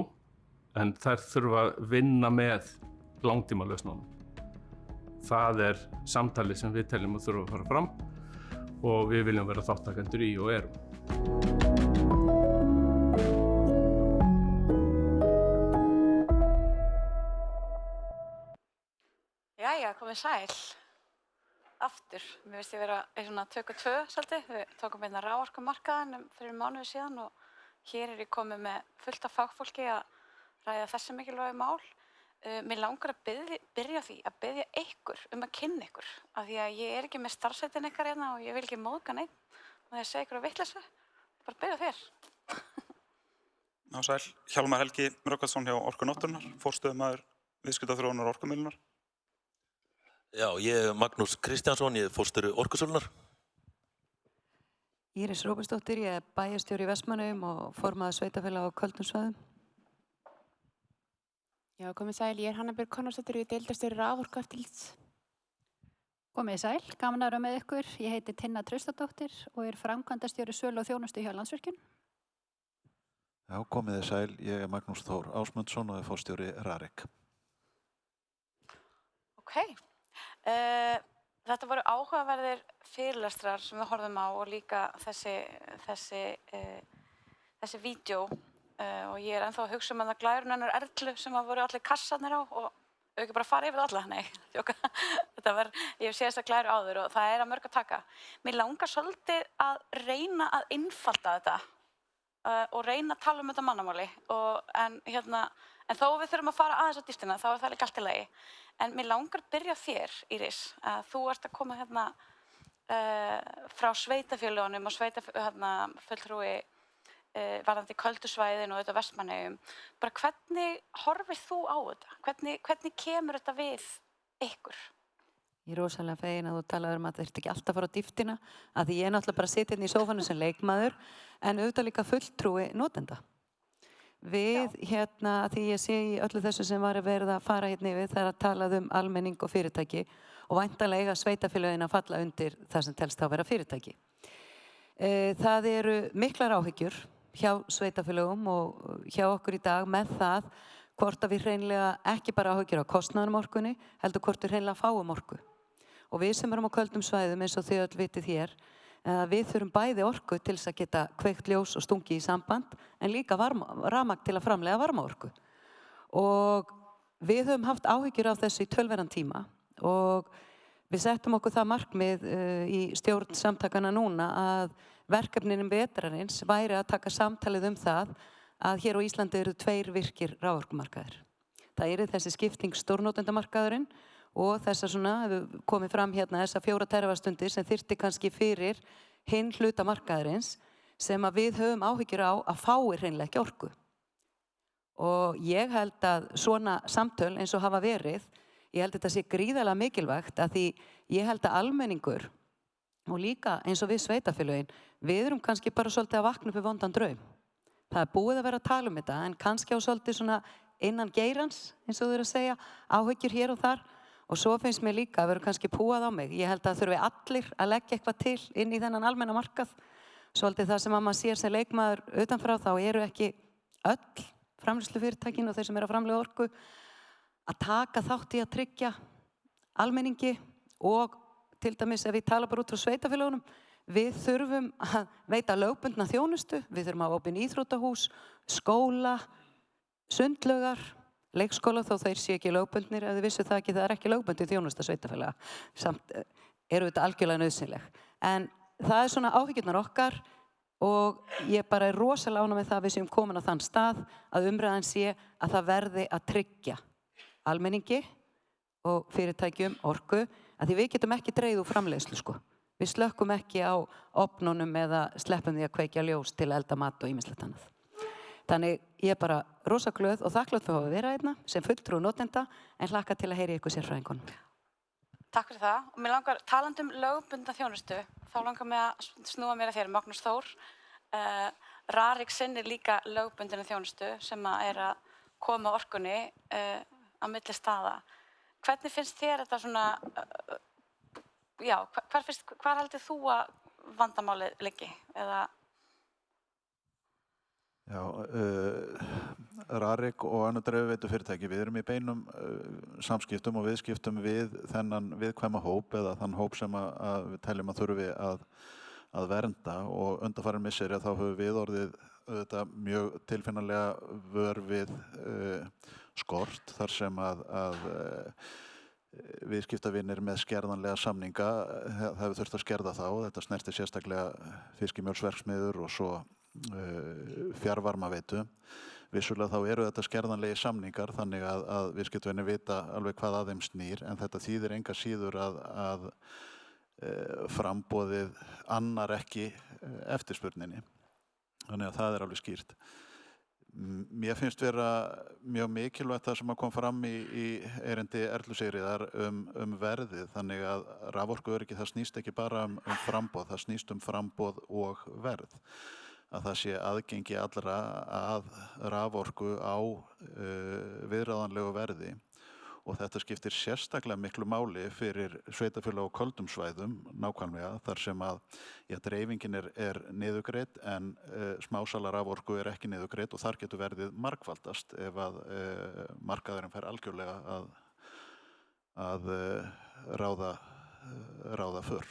en þær þurfa að vinna með langtíma lausnunum. Það er samtali sem við teljum að þurfa að fara fram og við viljum vera þáttakendur í og erum. Jæja, komið sæl. Aftur. Mér finnst ég vera í svona tökku 2 svolítið. Við tókum einna raforkumarkaðinn fyrir mánuði síðan og hér er ég komið með fullt af fagfólki að ræða þessi mikilvægu mál. Mér langar að byrja því að biðja ykkur að kynna ykkur, af því að ég er ekki með starfsveitin ykkar hérna og ég vil ekki móðga neinn og þegar segja ykkur að vitleysu, bara byrja þér. Já, sæl, Hjálmar Helgi Röggvaldsson hjá Orkunótturinnar, forstöðumaður viðskiptaþróunar og orkumiðlunar. Já, ég er Magnús Kristjánsson, ég er forstjóri Orkusölunar. Íris Róbertsdóttir, ég er bæjarstjóri í Vestmannaeyjum og formaður sveitarfélaga á köldum svæðum. Já, komið sæl, ég er Hanna Björg Konráðsdóttir og ég er deildarstjóri raforkueftirlits. Komið sæl, gaman að vera með ykkur. Ég heiti Tinna Traustadóttir og er framkvæmdastjóri sölu og þjónustu hjá Landsvirkjun. Já, komið sæl, ég er Magnús Þór Ásmundsson og er forstjóri Rarek. Ok, þetta voru áhugaverðir fyrirlestrar sem við horfum á og líka þessi vídeo. Og ég er ennþá að hugsa það glærun hennar Erlu sem voru allir kassarnir á og ekki bara fara yfir alla, nei, tjóka. Ég hef séð þessa glæru áður og það er að mörg að taka. Mér langar svolítið að reyna að einfalda þetta og reyna að tala um þetta mannamáli en þó við þurfum að fara aðeins á dýptina þá það líka allt í lagi. En mér langar að byrja á þér, Íris, að þú ert að koma frá sveitafélögunum og fulltrúi varðandi Köldusvæðin og auðvitað Vestmannaeyjum. Bara hvernig horfir þú á þetta? Hvernig kemur þetta við ykkur? Ég rosalega fegin að þú talaður að þetta ekki alltaf fara á dýptina, að því ég náttúrulega bara sitja í sófanum sem leikmaður, en auðvitað líka fulltrúi notenda. Við að því ég sé í öllu þessu sem var að verða að fara yfir þegar að talað almenning og fyrirtæki og væntanlega eiga sveitafélögin að falla undir það sem telst þá vera fyrirtæki. Það eru miklar áhyggjur hjá sveitafélögum og hjá okkur í dag með það hvort að við hreinlega ekki bara áhyggjur á kostnaðinum orkunni, heldur hvort við hreinlega fáum orku. Og við sem erum á köldum svæðum eins og þið öll vitið hér, við þurfum bæði orku til þess að geta kveikt ljós og stungið í samband, en líka rafmagn til að framleiða varmaorku. Og við höfum haft áhyggjur af þessu í tölverðan tíma og við settum okkur það markmið í stjórn samtakana núna að verkefninum vetrarins væri að taka samtalið það að hér á Íslandi eru 2 virkir raforkumarkaðir. Það eru þessi skipting stórnotendamarkaðurinn og þessar hefur komið fram þessar 4 terawattstundir sem þyrfti kannski fyrir hinn hluta markaðarins sem að við höfum áhyggjur á að fái hreinlega ekki orku. Og ég held að svona samtöl eins og hafa verið, ég held að þetta sé gríðarlega mikilvægt að því ég held að almenningur og líka eins og við sveitafélögin, við erum kannski bara svolítið að vakna upp við vondan draum. Það er búið að vera að tala um þetta en kannski á svolítið innan geirans eins og þau eru að segja, áhyggjur hér og þar. Og svo finnst mér líka að vera kannski púað á mig. Ég held að þurfi allir að leggja eitthvað til inn í þennan almenna markað. Svolítið það sem að maður sér sem leikmaður utanfrá þá eru ekki öll framleiðslufyrirtækin og þeir sem eru að framleiða orku að taka þátt í að tryggja almenningi og til dæmis ef við tala bara út frá sveitafélögunum, við þurfum að veita lögbundna þjónustu, við þurfum að hafa opin íþróttahús, skóla, sundlaugar, leikskóla þó þeir sé ekki lögbundnir, ef þið vissu það ekki, það er ekki lögbundin þjónusta sveitafélaga, samt eru þetta algjörlega nauðsynleg. En það er svona áhyggjurnar okkar og ég bara er rosalega ánægð með það að við séum komin á þann stað að umræðan sé að það verði að tryggja almenningi og fyrirtækjum orku, að því við getum ekki dreigð úr framleiðslu sko. Við slökkum ekki á ofnunum eða sleppum því að kveikja ljós til að elda mat og ýmislegt annað. Þannig ég er bara rosa glöð og þakklátt fyrir að vera hérna sem fulltrúi notenda en hlakka til að heyra ykkur sérfræðingunum. Takk fyrir það. Og mér langar, talandi lögbundna þjónustu, þá langar mig að snúa mér að þér, Magnús Þór. Rarik sinnir líka lögbundina þjónustu sem að koma orkunni á milli staða. Hvernig finnst þér þetta hvar heldur þú að vandamálið liggi? Já, Rarik og önnur dreifiveitu við erum í beinum samskiptum og viðskiptum við þennan viðkvæma hóp eða þann hóp sem að við teljum að þurfi að vernda og undanfarin misseri þá höfum við orðið mjög tilfinnanlega vör við skort þar sem að viðskiptavinir með skerðanlega samninga það hefur þurft að skerða þá, þetta snertir sérstaklega fiskimjölsverksmiðjur og svo fjarvarmaveitu. Vissulega þá eru þetta skerðanlegi samningar þannig að viðskiptavinir vita alveg hvað að þeim snýr en þetta þýðir enga síður að framboðið annar ekki eftirspurninni. Þannig að það er alveg skýrt. Mér finnst vera mjög mikilvægt það sem kom fram í erindi Erlu Sigríðar verðið þannig að raforkuöryggi það snýst ekki bara framboð, það snýst framboð og verð. Að það sé aðgengi allra að raforku á viðráðanlegu verði og þetta skiptir sérstaklega miklu máli fyrir sveitarfélög á köldum svæðum nákvæmlega þar sem að dreifingin er niðurgreidd en smásala raforku er ekki niðurgreidd og þar getur verðið margfaldast ef að markaðurinn fer algjörlega að ráða för.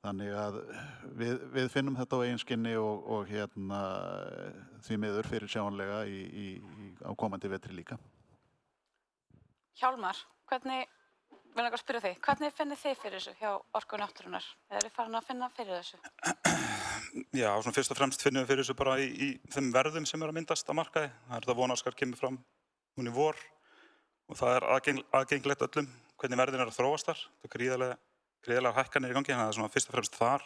Þannig að við finnum þetta á eigin skinni og því miður fyrir sjáanlega á komandi vetri líka. Hjálmar, vil ég spyrja þig, hvernig finnir þið fyrir þessu hjá Orku náttúrunnar? Eru farin að finna fyrir þessu? Já, svona fyrst og fremst finnum við fyrir þessu bara í þeim verðum sem að myndast á markaði. Það er þetta vonaskar kemur fram hún í vor og það er aðgengilegt öllum hvernig verðin að þróast þar. Það er gríðarlega hækkanir í gangi, þannig að það er svona fyrst og fremst þar.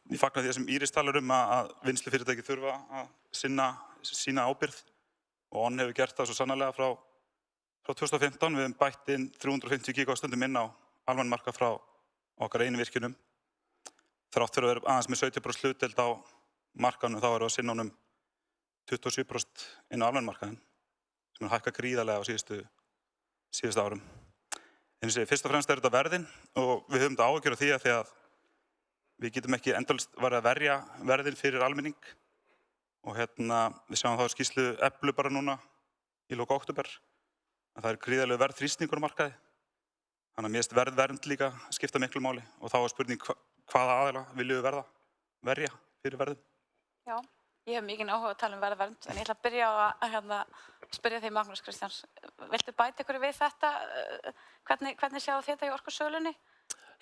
Ég fagna því sem Íris talar að vinnslufyrirtæki þurfa að sína ábyrgð og ON hefur gert það svo sannarlega frá 2015. Við höfum bætt inn 350 gigawattsstundum inn á almennan markað frá okkar einu virkjunum. Þrátt fyrir að vera aðeins með 70% hlutdeild á markaðnum þá erum við að sinna honum 27% inn á almennan markaðinn sem hækkað gríðarlega á síðustu árum. En fyrst og fremst er þetta verðin og við höfum þetta áhyggjur af því að við getum ekki endalaust verið að verja verðin fyrir almenning og við sjáum þá skýrslu Eflu bara núna í lok október að það er gríðarlegur verðþrýstingur á markaði. Þannig að mér finnst verðvernd líka skipta miklu máli og þá er spurning hvaða aðila viljum við verja fyrir verðum. Já, ég hef mikinn áhuga að tala verðvernd en ég ætla að byrja á að spyrja þig Magnús Kristjáns. Viltu bæta ykkur við þetta? Hvernig sjáu þetta í orkusölunni?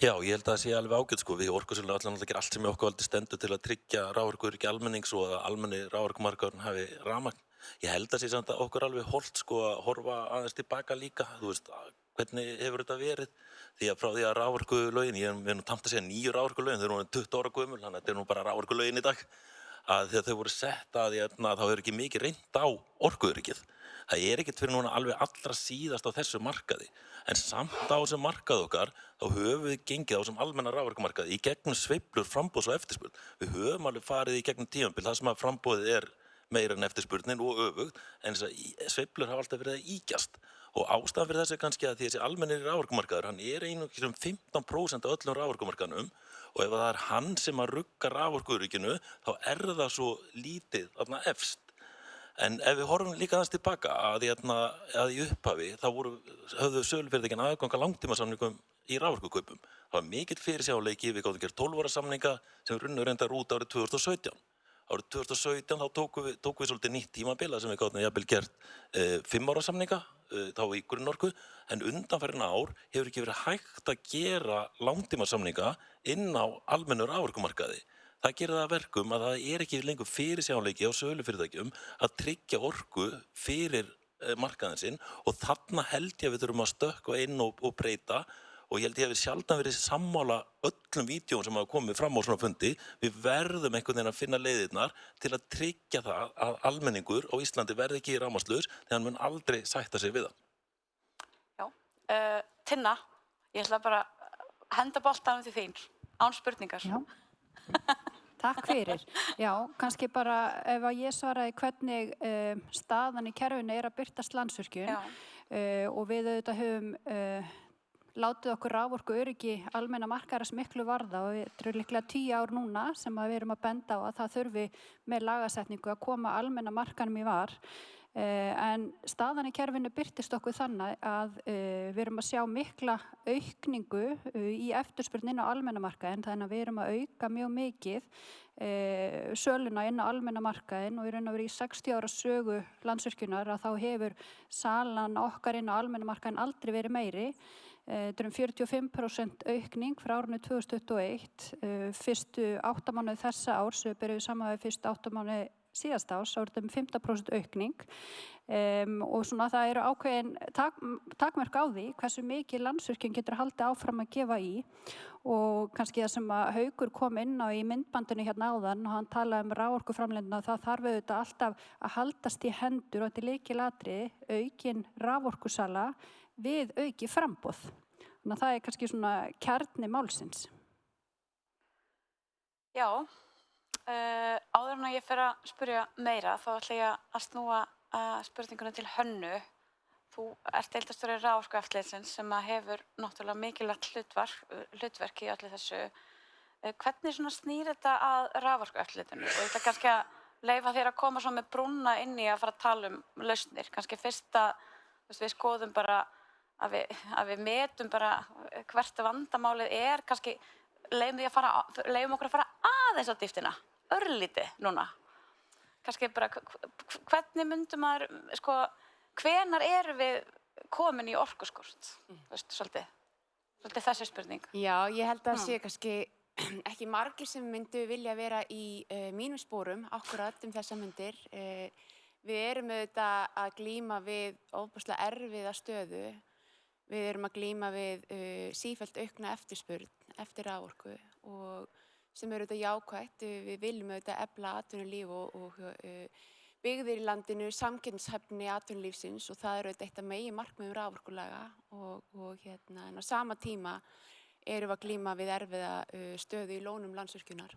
Já, ég held að það sé alveg ágætt sko. Við orkusölunni ætlum að gera allt sem í okkar valdi stendur til að tryggja raforkuöryggi almennings og að almenni raforkumarkaðurinn hafi rafmagn. Ég held að sé samt að okkur alveg hollt sko að horfa aðeins tilbaka líka. Þú veist, hvernig hefur þetta verið? Því að frá því að raforkulögin, ég er nú tamt að segja 9 raforkulögin, þau eru nú 20 ára gömul, þannig að þetta er nú bara raforkulögin í dag. Að þegar þau voru sett að þá hefur ekki mikið reynt á orkuöryggið. Það er ekkert fyrir núna alveg allra síðast á þessu markaði. En samt á þessum markað okkar, þá höfum við gengið á þessum almenna raforkumarkaði í gegnum sveiflur framboðs og eftirspurn. Við höfum alveg farið í gegnum tímabil, það sem að framboðið er meira en eftirspurnin og öfugt, en þess að sveiflur hafa alltaf verið að ígjast. Og ástæðan fyrir þessu er kannski að því þessi almenni raforkumarkaður, hann er einungis 15% af öllum raforkumarkaðnum og ef það er hann sem að rugga raforkuörygginu, þá er það svo lítið þarna efst. En ef við horfum líka aðeins tilbaka að í upphafi, þá höfðu sölufyrirtækin aðgang að langtímasamningum í raforkukaupum. Það var mikill fyrirsjáanleiki, við gátum gert 12 ára samninga sem runnu reyndar út árið 2017. Árið 2017 þá tókum við svolítið nýtt tímabil sem við gátum jafnvel gert 5 ára samninga þá í grunnorku, en undanfarin ár hefur ekki verið hægt að gera langtímasamninga inn á almennu raforkumarkaði. Það gerir það að verkum að það er ekki lengur fyrirsjáanleiki á sölufyrirtækjum að tryggja orku fyrir markaðinn sinn og þarna held ég að við þurfum að stökkva inn og breyta og ég held ég að við sjaldan verið sammála öllum vídeóum sem hafa komið fram á svona fundi. Við verðum einhvern veginn að finna leiðirnar til að tryggja það að almenningur á Íslandi verði ekki rafmagnslaus þegar hann mun aldrei sætta sig við það. Já, Tinna, ég ætla bara að henda boltanum til þín, án spurningar. Já. Takk fyrir. Já, kannski bara ef að ég svaraði hvernig staðan í kerfinu er að birtast Landsvirkjun og við auðvitað höfum látið okkur raforkuöryggi almenna markaðarins miklu varða og þetta eru líklega 10 ár núna sem við erum að benda á að það þurfi með lagasetningu að koma almenna markaðnum í var. En staðan í kerfinu birtist okkur þannig að við erum að sjá mikla aukningu í eftirspurn inn á almenna markaðinn, þannig að við erum að auka mjög mikið söluna inn á almenna markaðinn og í raun og veru í 60 ára sögu Landsvirkjunar að þá hefur salan okkar inn á almenna markaðinn aldrei verið meiri. Þetta 45% aukning frá árinu 2021, fyrstu 8 mánuði þessa árs, við byrjuðum saman við fyrstu 8 mánuði síðasta árs, þá er þetta 15% aukning og svona það eru ákveðin takmörk á því hversu mikið Landsvirkjun getur haldið áfram að gefa í og kannski það sem að Haukur kom inn á í myndbandinu hérna áðan og hann talaði raforkuframleiðsluna og það þarf auðvitað alltaf að haldast í hendur og þetta er lykilatriði, aukin raforkusala við auki framboð. Þannig að það er kannski svona kjarni málsins. Já, áður en að ég fer að spyrja meira þá ætla ég að snúa spurningunum til Hönnu. Þú ert deildarstjóri raforkueftirlitsins sem hefur náttúrulega mikilvægt hlutverk í öllu þessu. Hvernig svona snýr þetta að raforkueftirlitinu? Og ég ætla kannski að leyfa þér að koma svo með brúnna inn í að fara að tala lausnir. Kannski fyrst að við skoðum bara að við metum bara hvert vandamálið er, kannski leyfum okkur að fara aðeins á dýptina, örlítið núna. Kannski bara, hvernig myndum maður, hvenær erum við komin í orkuskort? Svolítið þessi spurning. Já, ég held að það sé kannski ekki margir sem myndu vilja vera í mínum spórum akkurat þessar mundir. Við erum auðvitað að glíma við ofboðslega erfiða stöðu. Við erum að glíma við sífellt aukna eftirspurn eftir raforku og sem auðvitað jákvætt. Við viljum auðvitað efla atvinnulíf og byggðir í landinu, samkeppnishæfni atvinnulífsins og það auðvitað eitt af meginmarkmiðum raforkulaga en á sama tíma erum við að glíma við erfiða stöðu í lónum Landsvirkjunar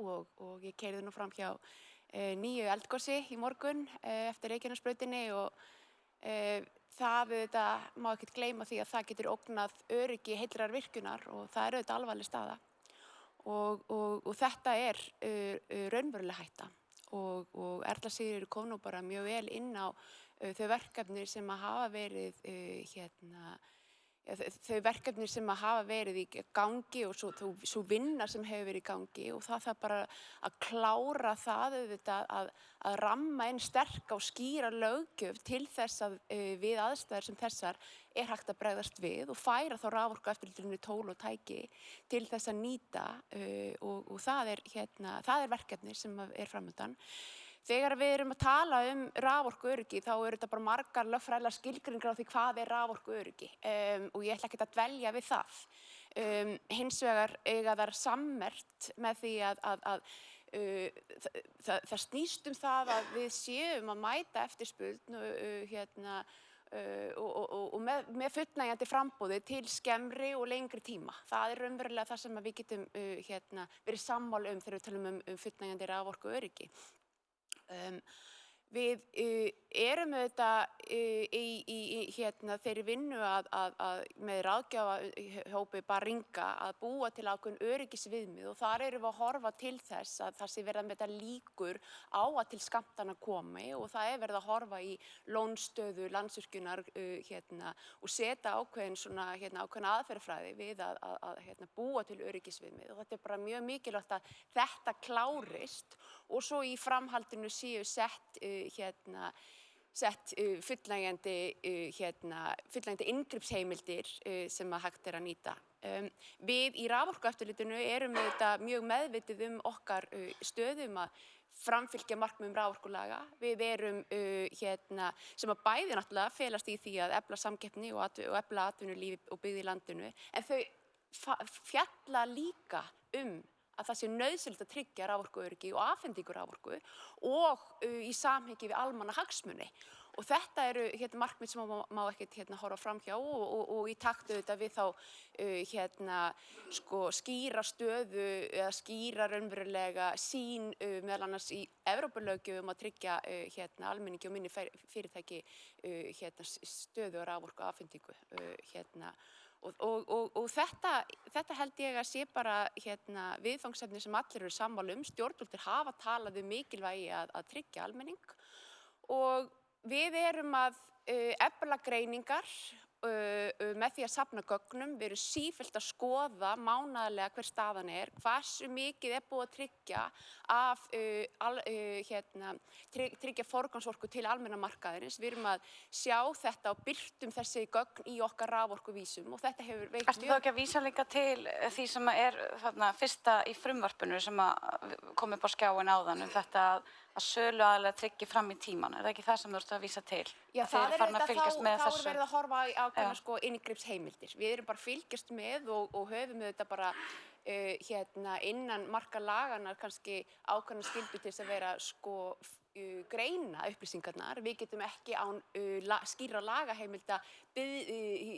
og ég keyrði nú fram hjá nýju eldgosi í morgun eftir Reykjanesbrautinni og það auðvitað má ekkert gleyma því að það getur ógnað öryggi heillar virkjunar og það auðvitað alvarleg staða og þetta raunveruleg hætta og Erla Sigríður kom nú bara mjög vel inn á þau verkefni sem hafa verið þau verkefni sem hafa verið í gangi og svo vinna sem hefur verið í gangi og það þarf bara að klára það auðvitað að ramma inn sterka og skýra löggjöf til þess að við aðstæður sem þessar hægt að bregðast við og færa þá raforkueftirlitinu tól og tæki til þess að nýta og það verkefni sem framundan. Þegar við erum að tala raforkuöryggi þá þetta bara margar lögfræðilegar skilgreiningar á því hvað raforkuöryggi og ég ætla ekkert að dvelja við það. Hins vegar eiga þær sammerkt með því að það snýst það að við séum að mæta eftirspurn og með fullnægjandi framboði til skemmri og lengri tíma. Það raunverulega það sem við getum verið sammála þegar við talum fullnægjandi raforkuöryggi. Við erum auðvitað í þeirri vinnu með ráðgjafahópi Baringa að búa til ákveðin öryggisviðmið og þar erum við að horfa til þess að það sé verið með þetta líkur á að til skammtana komi og það verið að horfa í lónstöðu Landsvirkjunar og setja ákveðin aðferðafræði við að búa til öryggisviðmið og þetta bara mjög mikilvægt að þetta klárist og svo í framhaldinu séu sett fullnægjandi inngripsheimildir sem hægt að nýta. Við í raforkueftirlitinu erum auðvitað mjög meðvituð okkar stöðum að framfylgja markmiðum raforkulaga. Við erum sem að bæði náttúrulega felast í því að efla samkeppni og efla atvinnulíf og byggð í landinu, en þau fjalla líka að það sé nauðsynlegt að tryggja raforkuöryggi og afhendingu raforku og í samhengi við almannahagsmuni. Og þetta markmið sem má ekkert horfa framhjá og í takt auðvitað við þá skýra stöðu eða skýra raunverulega sýn meðal annars í Evrópulöggjöf að tryggja almenningi og minni fyrirtæki stöðu og raforku afhendingu Og þetta held ég að sé bara viðfangsefni sem allir eru sammála stjórnvöld hafa talað mikilvægi að tryggja almenning og við erum að efla greiningar með því að safna gögnum. Við erum sífellt að skoða mánaðarlega hver staðan hversu mikið búið að tryggja af tryggja forgangsorku til almenna markaðarins. Við erum að sjá þetta og birtum þessi gögn í okkar raforkuvísum og þetta hefur veikt mjög. Ertu þá ekki að vísa líka til því sem þarna fyrsta í frumvarpinu sem kom upp á skjáin áðan þetta að söluaðilar tryggi fram í tíman? Er það ekki það sem þú ert að vísa til? Já, það þá verið að horfa á ákveðna inngripsheimildir. Við erum bara að fylgjast með og höfum þetta bara innan marka lagana kannski ákveðna skyldu til þess að vera greina upplýsingarnar. Við getum ekki án skýra lagaheimilda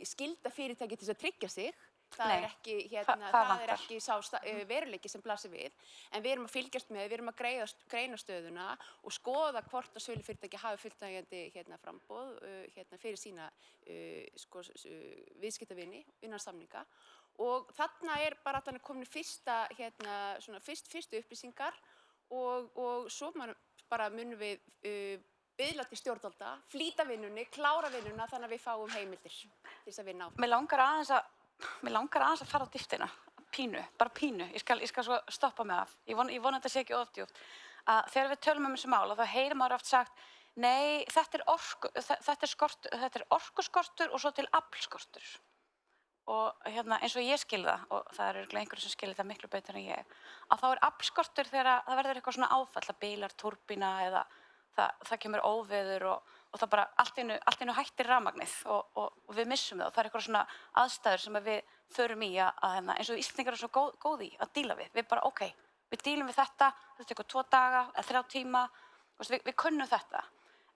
skylda fyrirtæki til þess að tryggja sig. Það ekki sá veruleiki sem blasir við, en við erum að fylgjast með, við erum að greina stöðuna og skoða hvort að sölufyrirtæki hafi fullnægjandi framboð fyrir sína viðskiptavini innan samninga og þarna bara komin fyrstu upplýsingar og svo bara munum við biðla til stjórnvalda, flýta vinnunni, klára vinnuna þannig að við fáum heimildir til þess að vinna á. Mér langar aðeins að fara á dýptina, bara pínu. Ég skal svo stoppa mig af. Ég vona þetta sé ekki of djúpt. Þegar við tölum þessi mál, þá heyrir maður oft sagt, nei, þetta er orkuskortur og svo til aflskortur. eins og ég skil það, og það eru örugglega einhverjir sem skilja það miklu betur en ég, að þá aflskortur þegar það verður eitthvað svona áfall, það bílar túrbína eða það kemur óveður og það bara allt í einu hættir rafmagnið og við missum það og það er eitthvað svona aðstæður sem við förum í að eins og Íslendingar eru svo góð í að díla við. Við bara við dílum við þetta tekur 2 daga eða 3 tíma, við kunnum þetta.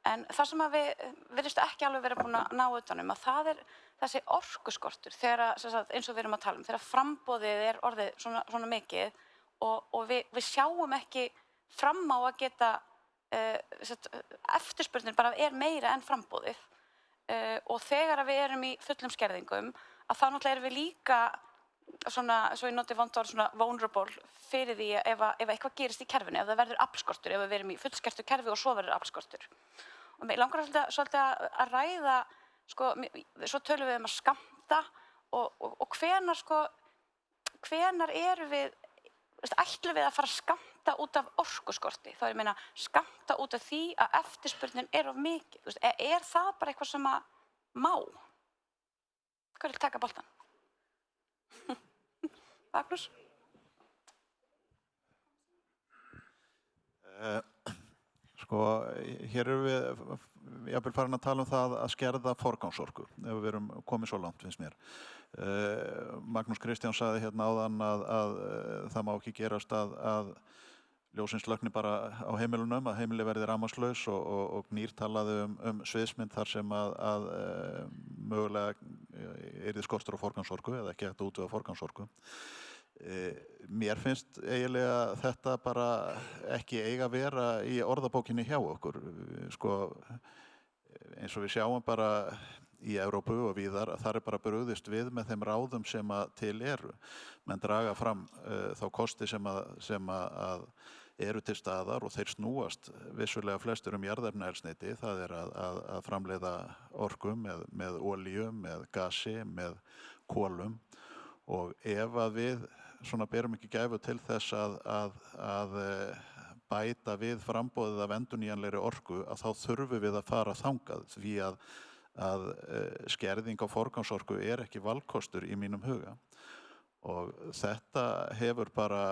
En það sem að við virðumst ekki alveg vera búin að ná utan að það er þessi orkuskortur þegar, eins og við erum að tala þegar framboðið er orðið svona mikið og við sjáum ekki fram á að geta eftirspurnin bara er meira en framboðið og þegar við erum í fullum skerðingum að þá náttúrulega erum við líka svona, svo ég noti vondorð, svona vulnerable fyrir því ef eitthvað gerist í kerfinu, ef það verður aflskortur, ef við erum í fullskertu kerfi og svo verður aflskortur. Og mig langar svolítið að ræða, svo tölum við að skammta og hvenar erum við, ætlum við að fara að skammta út af orkuskorti? Þá ég meina skammta út af því að eftirspurnin of mikið. Er það bara eitthvað sem að má? Hver vil taka boltan? Magnús? Hér erum við jafnvel farin að tala það að skerða forgangsorku ef við erum komið svo langt, finnst mér. Magnús Kristján sagði hérna áðan að það má ekki gerast að ljósins slökkni bara á heimilunum, að heimili verði rafmagnslaus og Gnýr talaði sviðsmynd þar sem að mögulega yrði skortur á forgangsorku eða ekki hægt að útvega forgangsorku. Mér finnst eiginlega þetta bara ekki eiga að vera í orðabókinni hjá okkur. Eins og við sjáum bara í Evrópu og víðar að það bara brugðist við með þeim ráðum sem til eru. Menn draga fram þá kosti sem að eru til staðar og þeir snúast vissulega flestur jarðefnaeldsneyti. Það er að framleiða orku með olíu, með gasi, með kolum og ef að við berum ekki gæfu til þess að bæta við framboðið af endurnýjanlegri orku að þá þurfum við að fara þangað því að skerðing á forgangsorku er ekki valkostur í mínum huga og þetta hefur bara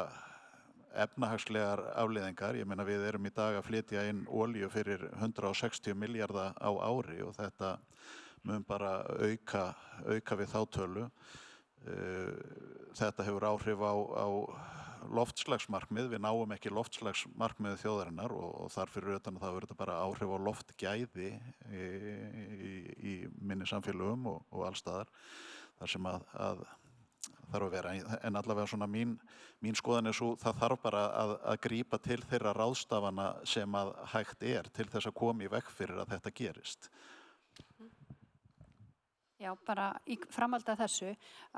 efnahagslegar afleiðingar. Ég meina við erum í dag að flytja inn olíu fyrir 160 milljarða á ári og þetta mun bara auka við þá tölu. Þetta hefur áhrif á loftslagsmarkmið, við náum ekki loftslagsmarkmiði þjóðarinnar og þar fyrir utan að það verður bara áhrif á loftgæði í minni samfélögum og allstaðar þar sem að þarf að vera, en allavega svona mín skoðun er svo, það þarf bara að grípa til þeirra ráðstafana sem að hægt er til þess að koma í veg fyrir að þetta gerist. Já, bara í framhaldi af þessu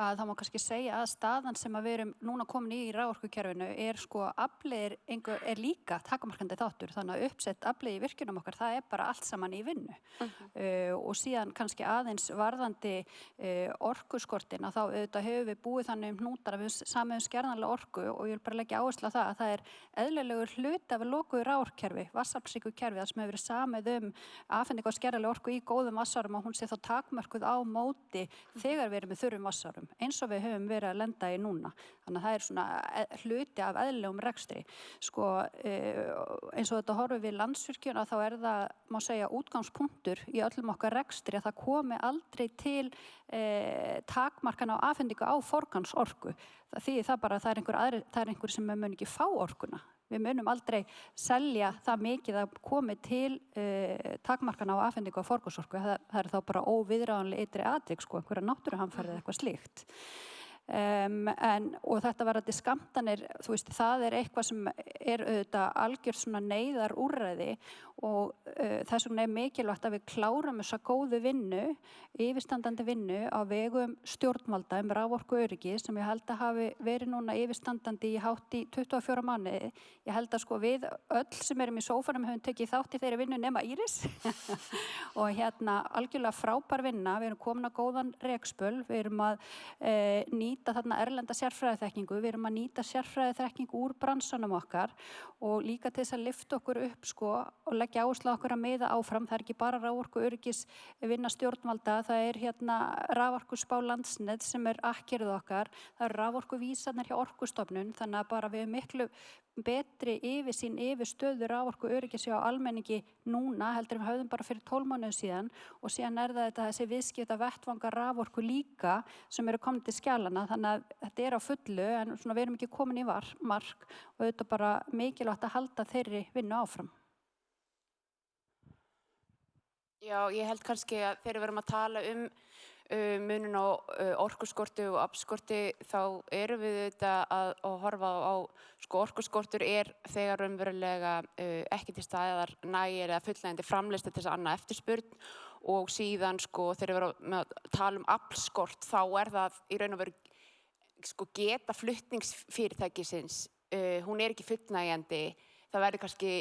að það má kannski segja að staðan sem að við erum núna komin í raforkukerfinu aflið er líka takmarkandi þáttur, þannig að uppsett aflið í virkjunum okkar, það er bara allt saman í vinnu. Og síðan kannski aðeins varðandi orkuskortin að þá auðvitað höfum við búið þannig hnútar að við samið skerðanlega orku og ég vil bara leggja áherslu á það að það er eðlilegur hluti af lokuðu raforkukerfi, vatnsaflsíkukerfi, það sem hefur verið samið afhendingu á skerðanlega orku í góðum vatnsárum og hún sé þá takmörkuð á móti þegar við erum með þurrum vatnsárum eins og við höfum verið að lenda í núna. Þannig að það er svona hluti af eðlilegum rekstri. Eins og þetta horfum við Landsvirkjun að þá er það, má segja, útgangspunktur í öllum okkar rekstri að það komi aldrei til takmarkana á afhendingu á forgangsorku. Það þýðir það bara að það er einhver sem mun ekki fá orkuna. Við munum aldrei selja það mikið að komi til takmarkana á afhendingu á forgangsorku. Það er þá bara óviðráðanleg ytri atvik, einhverja náttúruhamfarir eða eitthvað slíkt. Og þetta varðandi skammtanir, það er eitthvað sem er auðvitað algjört svona neyðarúrræði og þess vegna er mikilvægt að við klárum þessa góðu vinnu, yfirstandandi vinnu á vegum stjórnvalda raforkuöryggi sem ég held að hafi verið núna yfirstandandi í hátt í 24 mánuði. Ég held að við öll sem erum í sófanum höfum tekið þátt í þeirri vinnu nema Íris og algjörlega frábær vinna, við erum komin að góðan rekspöl, við erum að nýta nýta þarna erlenda sérfræðiþekkingu, við erum að nýta sérfræðiþekkingu úr bransanum okkar og líka til þess að lyfta okkur upp sko og leggja áherslu á okkur að miða áfram. Það ekki bara raforkuöryggis vinna stjórnvalda, það hérna raforkuspá Landsnet sem akkerið okkar, það raforkuvísarnir hjá Orkustofnun, þannig að bara við miklu betri yfirsýn yfir stöðu raforkuöryggis hjá almenningi núna heldur en við höfðum bara fyrir 12 mánuðum síðan og síðan það þetta þessi viðskipta vettvangar raforku líka sem komin til skjalana, þannig að þetta á fullu en svona við erum ekki komin í mark og þetta bara mikilvægt að halda þeirri vinnu áfram. Já, ég held kannski að þegar við erum að tala munun á orkuskorti og aflskorti þá erum við þetta að horfa á sko orkuskortur þegar raunverulega ekki til staðar nægir eða fullnægjandi framleiðsla til þess að anna eftirspurn og síðan sko þegar við erum að tala aflskort þá það í raun og veru sko geta flutningsfyrirtækisins hún ekki fullnægjandi, það verður kannski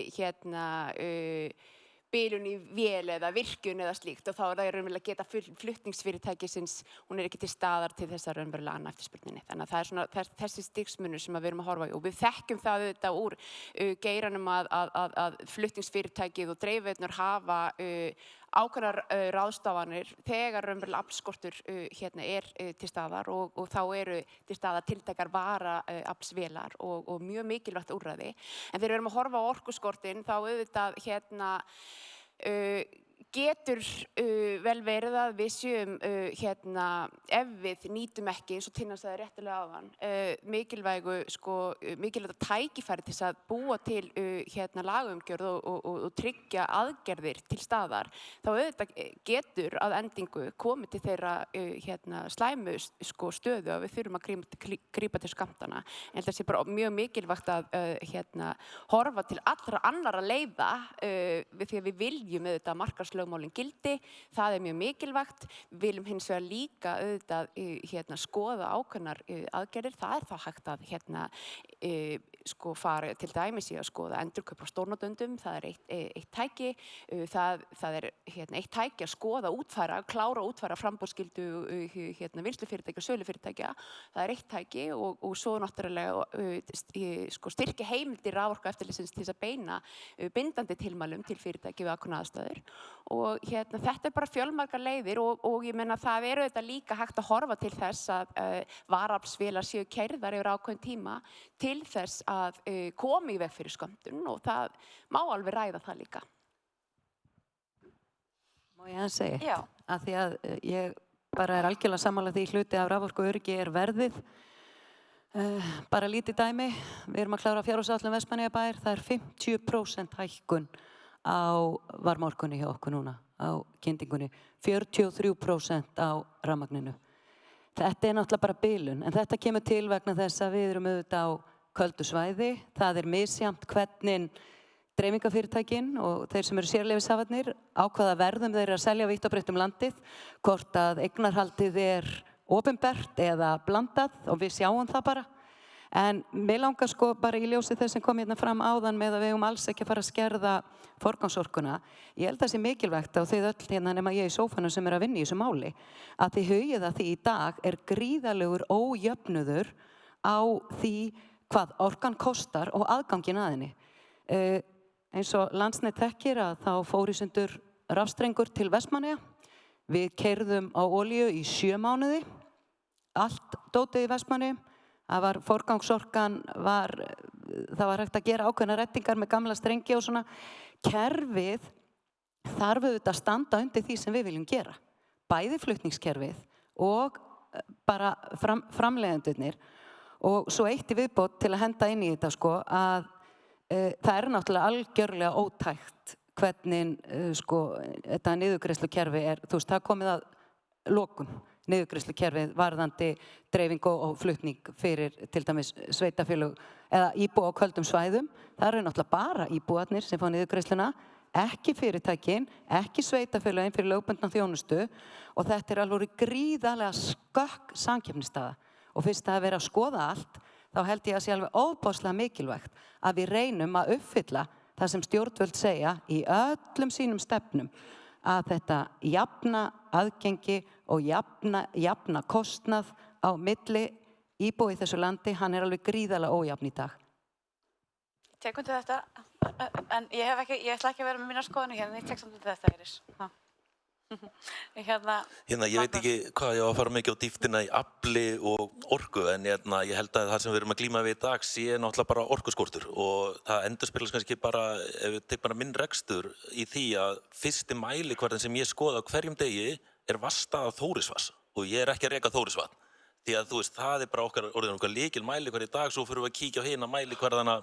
bilun í vél eða virkjun eða slíkt og þá það raunverulega geta flutningsfyrirtækisins, hún ekki til staðar til þess að raunverulega anna eftirspurninni. Þannig að það er þessi stigsmunur sem við erum að horfa í og við þekkjum það auðvitað úr geiranum að flutningsfyrirtækið og dreifveitunar hafa ákveðnar ráðstafanir þegar raunverulega aflskortur til staðar og þá til staðar tiltækar varaaflsvélar og mjög mikilvægt úrræði. En þegar við erum að horfa á orkuskortinn þá auðvitað getur vel verið að við séum ef við nýtum ekki eins og Tinna sagði réttilega áðan mikilvægt tækifæri til að búa til lagaumgjörð og tryggja aðgerðir til staðar þá auðvitað getur að endingu komið til þeirra slæmu stöðu að við þurfum að grípa til skammtana. En það sé bara mjög mikilvægt að horfa til allra annarra leiða því að við viljum auðvitað markaðslögmálin gildi, það mjög mikilvægt. Við viljum hins vegar líka auðvitað skoða ákveðnar aðgerðir, það þá hægt að fara til dæmis í að skoða endurkaup á stórnotendum, það eitt tæki, það eitt tæki að skoða klára útfæra framboðsskyldu vinnslufyrirtækja og sölufyrirtækja, það eitt tæki og svo náttúrulega styrkja heimildir raforkueftirlitsins til að beina bindandi tilmælum til fyrirtæki við ákveðnar aðstæður og þetta bara fjölmargar leiðir og ég meina það auðvitað líka hægt að horfa til þess að varaaflsvélar séu keyrðar yfir ákveðinn tíma til þess að koma í veg fyrir skömmtun og það má alveg ræða það líka. Má ég aðeins segja? Já. Af því að ég bara algjörlega sammála því hluti af raforkuöryggi verðið. Bara lítið dæmi, við erum að klára fjárhagsáætlun Vestmannaeyjabæjar, það 50% hækkun á varmaorkunni hjá okkur núna, á kyndingunni, 43% á rafmagninu. Þetta náttúrulega bara bilun, en þetta kemur til vegna þess að við erum auðvitað á köldu svæði, það misjafnt hvernig dreifingafyrirtækin og þeir sem eru sérleyfishafarnir ákvaða verðum þeir að selja vítt og breitt landið, hvort að eignarhaldið opinbert eða blandað og við sjáum það bara. En mig langar sko bara í ljósi þess sem kom hérna fram áðan með að við alls ekki að fara að skerða forgangsorkuna. Ég held að það sé mikilvægt og þið öll hérna nema ég í sófanum sem að vinna í þessu máli að þið hugið að því í dag gríðarlegur ójöfnuður á því hvað orkan kostar og aðgangin að henni. Eins og Landsnet þekkir að þá fór í sundur rafstrengur til Vestmannaeyja. Við keyrðum á olíu í 7 mánuði, allt dótið í Vestmannaeyjum. Það var forgangsorkan, það var hægt að gera ákveðna rettingar með gamla strengi og svona. Kerfið þarf auðvitað að standa undir því sem við viljum gera. Bæði flutningskerfið og bara framleiðendurnir. Og svo eitt í viðbót til að henda inn í þetta sko að það náttúrulega algjörlega ótækt hvernig þetta niðurgreiðslukerfi þú veist, það komið að lokum. Niðurgreiðslukerfið varðandi dreifingu og flutning fyrir til dæmis sveitarfélög eða íbúa á köldum svæðum. Það eru náttúrulega bara íbúarnir sem fá niðurgreiðsluna, ekki fyrirtækin, ekki sveitarfélögin fyrir lögbundna þjónustu og þetta alveg gríðarlega skökk samkeppnisstaða. Og fyrst það verið að skoða allt, þá held ég að sé alveg óbáslega mikilvægt að við reynum að uppfylla það sem stjórnvöld segja í öllum sínum stefnum að þetta jafna aðgengi og jafna kostnað á milli íbúi í þessu landi, hann er alveg gríðarlega ójafn í dag. Tek undir þetta, en ég ætla ekki að vera með mína skoðinu hérna, ég tek samt undir þetta, Íris. Hérna, ég veit ekki hvað ég á að fara mikið á dýptina í afli og orku, en ég held að það sem við erum að glíma við í dag sé náttúrulega bara orkuskortur og það endurspeglar kannski bara, ef við tek bara minn rekstur í því að fyrsti mælikvarðinn sem ég skoða á hverjum degi er vatnsstaða Þórisvatns og ég er ekki að reka Þórisvatn. Því að þú veist, það er bara orðin okkar lykil mælikvarð í dag, svo fyrir við að kíkja á hina mælikvarðana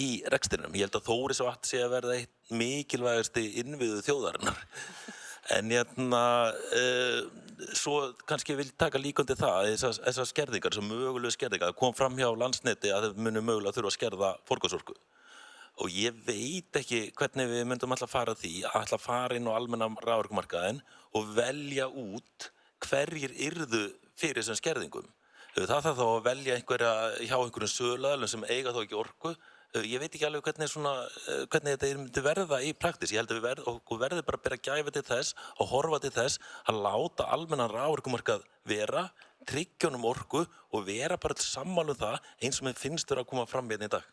í rekstrinum. Ég held að Þórisvatn sé að verða eitt mikilvægasti innviðu þjóðarinnar. En svo kannski vil taka líka undir það, þessar skerðingar, þessar mögulegu skerðingar, það kom fram hjá Landsneti að þau munu mögulega þurfa að skerða forgangsorku. Og ég veit ekki hvernig við myndum alltaf fara því, alltaf fara inn á almenna raforkumarkaðinn og velja út hverjir yrðu fyrir þessum skerðingum. Það þarf þá að velja einhverja hjá einhverjum söluaðilum sem eiga þá ekki orku. Ég veit ekki alveg hvernig þetta myndi verða í praktis. Ég held að við verðum bara að bera gæfu til þess og horfa til þess að láta almennan raforkumarkað vera, tryggja honum orku og vera bara sammála um það eins og mér finnst þurfa að koma fram hérna í dag.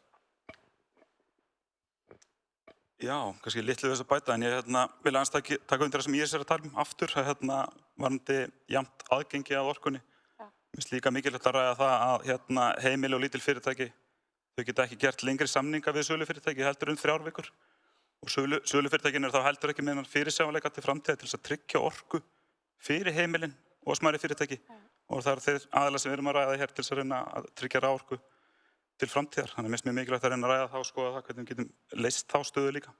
Já, kannski litlu við þess að bæta, en ég vil aðeins taka undir það sem ég er að tala um aftur, varandi jafnt aðgengi að orkunni. Mér finnst líka mikilvægt að ræða það að heimili og lítil fyrirtæki, þau geta ekki gert lengri samninga við sölufyrirtæki heldur 3 vikur og sölufyrirtækin þá heldur ekki með fyrirsjáanleika til framtíðar til þess að tryggja orku fyrir heimilin og smærri fyrirtæki og það eru þeir aðilar sem við erum að ræða hér til þess að reyna að tryggja raforku til framtíðar. Þannig að mér finnst mikilvægt að reyna að ræða það og skoða það hvernig við getum leyst þá stöðu líka.